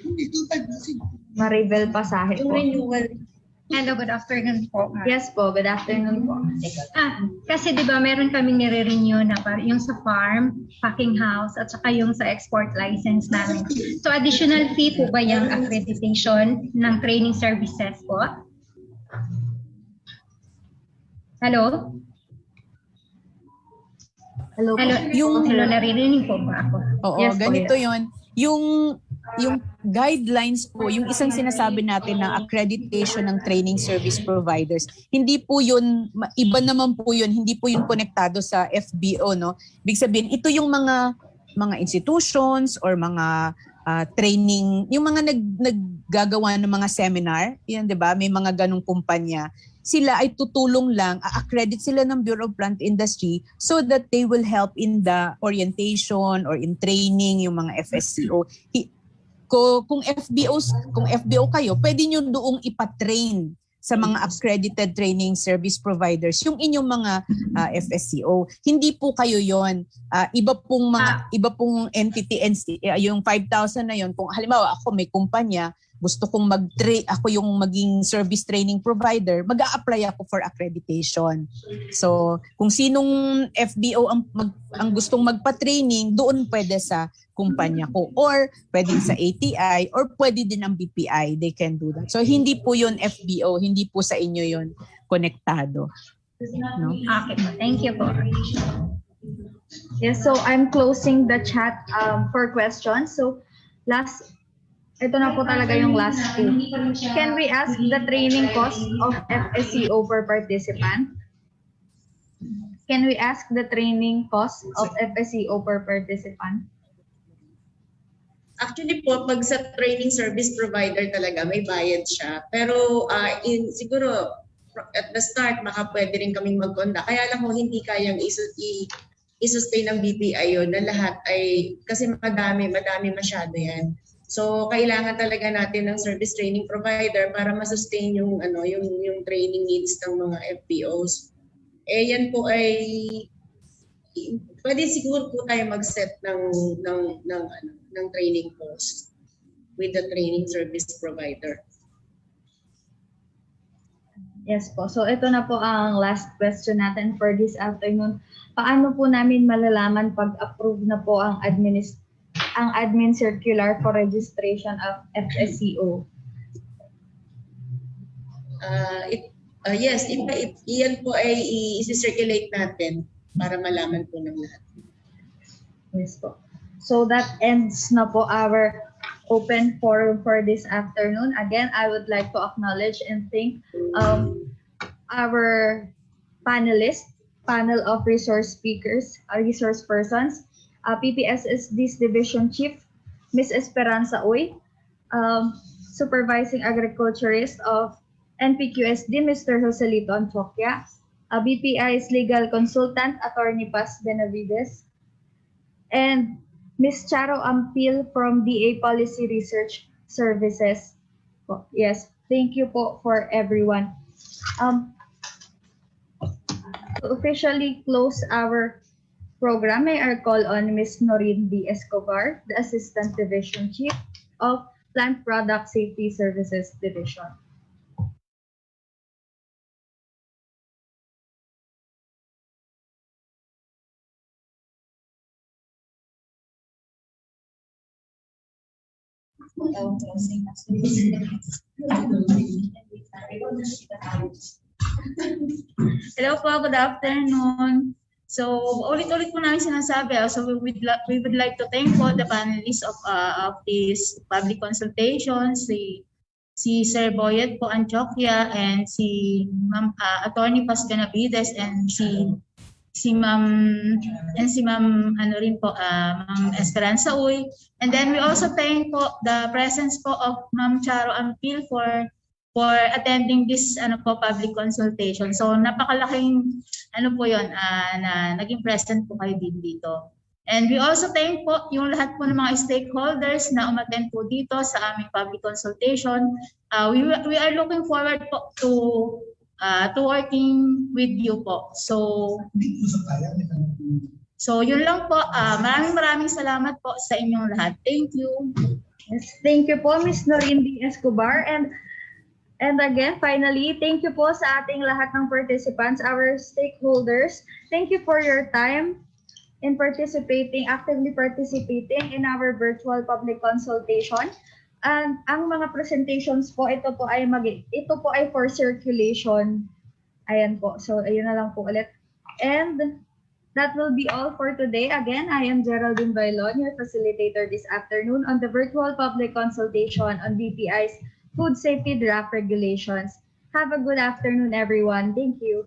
[SPEAKER 11] Hindi, 2,500.
[SPEAKER 3] Maribel Pasahe
[SPEAKER 8] yung
[SPEAKER 3] po.
[SPEAKER 8] Renewal.
[SPEAKER 9] Hello, good afternoon po.
[SPEAKER 3] Yes po, good afternoon po.
[SPEAKER 9] Kasi di ba meron kaming nire-renew na yung sa farm, packing house, at saka yung sa export license namin. So additional fee po ba yung accreditation ng training services po? Hello?
[SPEAKER 3] Hello?
[SPEAKER 9] Hello, naririnig po ba ako?
[SPEAKER 12] Oo,
[SPEAKER 3] Yes po,
[SPEAKER 12] ganito
[SPEAKER 3] yes.
[SPEAKER 12] yon. Yung guidelines po, yung isang sinasabi natin na accreditation ng training service providers, hindi po yun, iba naman po yun, hindi po yun konektado sa FBO, no? Ibig sabihin, ito yung mga institutions or mga training, yung mga naggagawa ng mga seminar, yan 'di ba? May mga ganung kumpanya. Sila ay tutulong lang, accredit sila ng Bureau of Plant Industry so that they will help in the orientation or in training yung mga FSCO. Kung FBO kayo, pwede nyo doong ipatrain sa mga accredited training service providers yung inyong mga FSCO. Hindi po kayo yon. Iba pong entity, yung 5,000 na yon. Kung halimbawa ako may kumpanya, gusto kong ako yung maging service training provider, mag-a-apply ako for accreditation. So, kung sinong FBO ang gustong magpa-training, doon pwede sa kumpanya ko or pwede sa ATI or pwede din ang BPI. They can do that. So, hindi po yun FBO, hindi po sa inyo yun konektado. No?
[SPEAKER 9] Okay, thank you po.
[SPEAKER 3] Yes, so I'm closing the chat for questions. So, ito na po talaga yung last two. Can we ask the training cost of FSCO per participant? Can we ask the training cost of FSCO per participant?
[SPEAKER 8] Actually po, pag sa training service provider talaga, may bayad siya. Pero siguro, at the start, baka pwede rin kaming mag-conduct. Kaya lang kung hindi kayang i-sustain ng BPI yun, na lahat ay, kasi madami masyado yan. So kailangan talaga natin ng service training provider para ma-sustain yung training needs ng mga FPOs. Yan po ay pwede siguro po tayo mag-set ng training cost with the training service provider.
[SPEAKER 3] Yes po. So ito na po ang last question natin for this afternoon. Paano po namin malalaman pag approve na po ang admin circular for registration of FSCO?
[SPEAKER 8] Yes, iyan po ay i-circulate natin para malaman po ng lahat.
[SPEAKER 3] Yes po. So that ends na po our open forum for this afternoon. Again, I would like to acknowledge and thank our panel of resource speakers, resource persons, PPSSD's Division Chief, Ms. Esperanza Uy, Supervising Agriculturist of NPQSD, Mr. Joselito Antioquia, BPI's Legal Consultant, Attorney Paz Benavides, and Ms. Charo Ampil from DA Policy Research Services. Yes, thank you po for everyone. To officially close our program, may I call on Ms. Norin D. Escobar, the Assistant Division Chief of Plant Product Safety Services Division.
[SPEAKER 17] Hello po, good afternoon. So, ulit-ulit po namin sinasabi, so we would like to thank po the panelists of this public consultation, si Sir Boyet po Antioquia and si Ma'am Attorney Paz Benavides and si Ma'am ano rin po Ma'am Esperanza Uy, and then we also thank po the presence po of Ma'am Charo Ampil for attending this public consultation. So napakalaking po yon na naging present po kayo din dito. And we also thank po yung lahat po ng mga stakeholders na umattend po dito sa aming public consultation. We are looking forward po to working with you po. So yun lang po. Maraming salamat po sa inyong lahat. Thank you.
[SPEAKER 3] Yes, thank you po, Ms. Norin D. Escobar. And again, finally, thank you po sa ating lahat ng participants, our stakeholders. Thank you for your time in actively participating in our virtual public consultation. And ang mga presentations po, ito po ay for circulation. Ayan po. So, ayun na lang po ulit. And that will be all for today. Again, I am Geraldine Bailon, your facilitator this afternoon on the virtual public consultation on BPI's Food Safety Draft Regulations. Have a good afternoon, everyone. Thank you.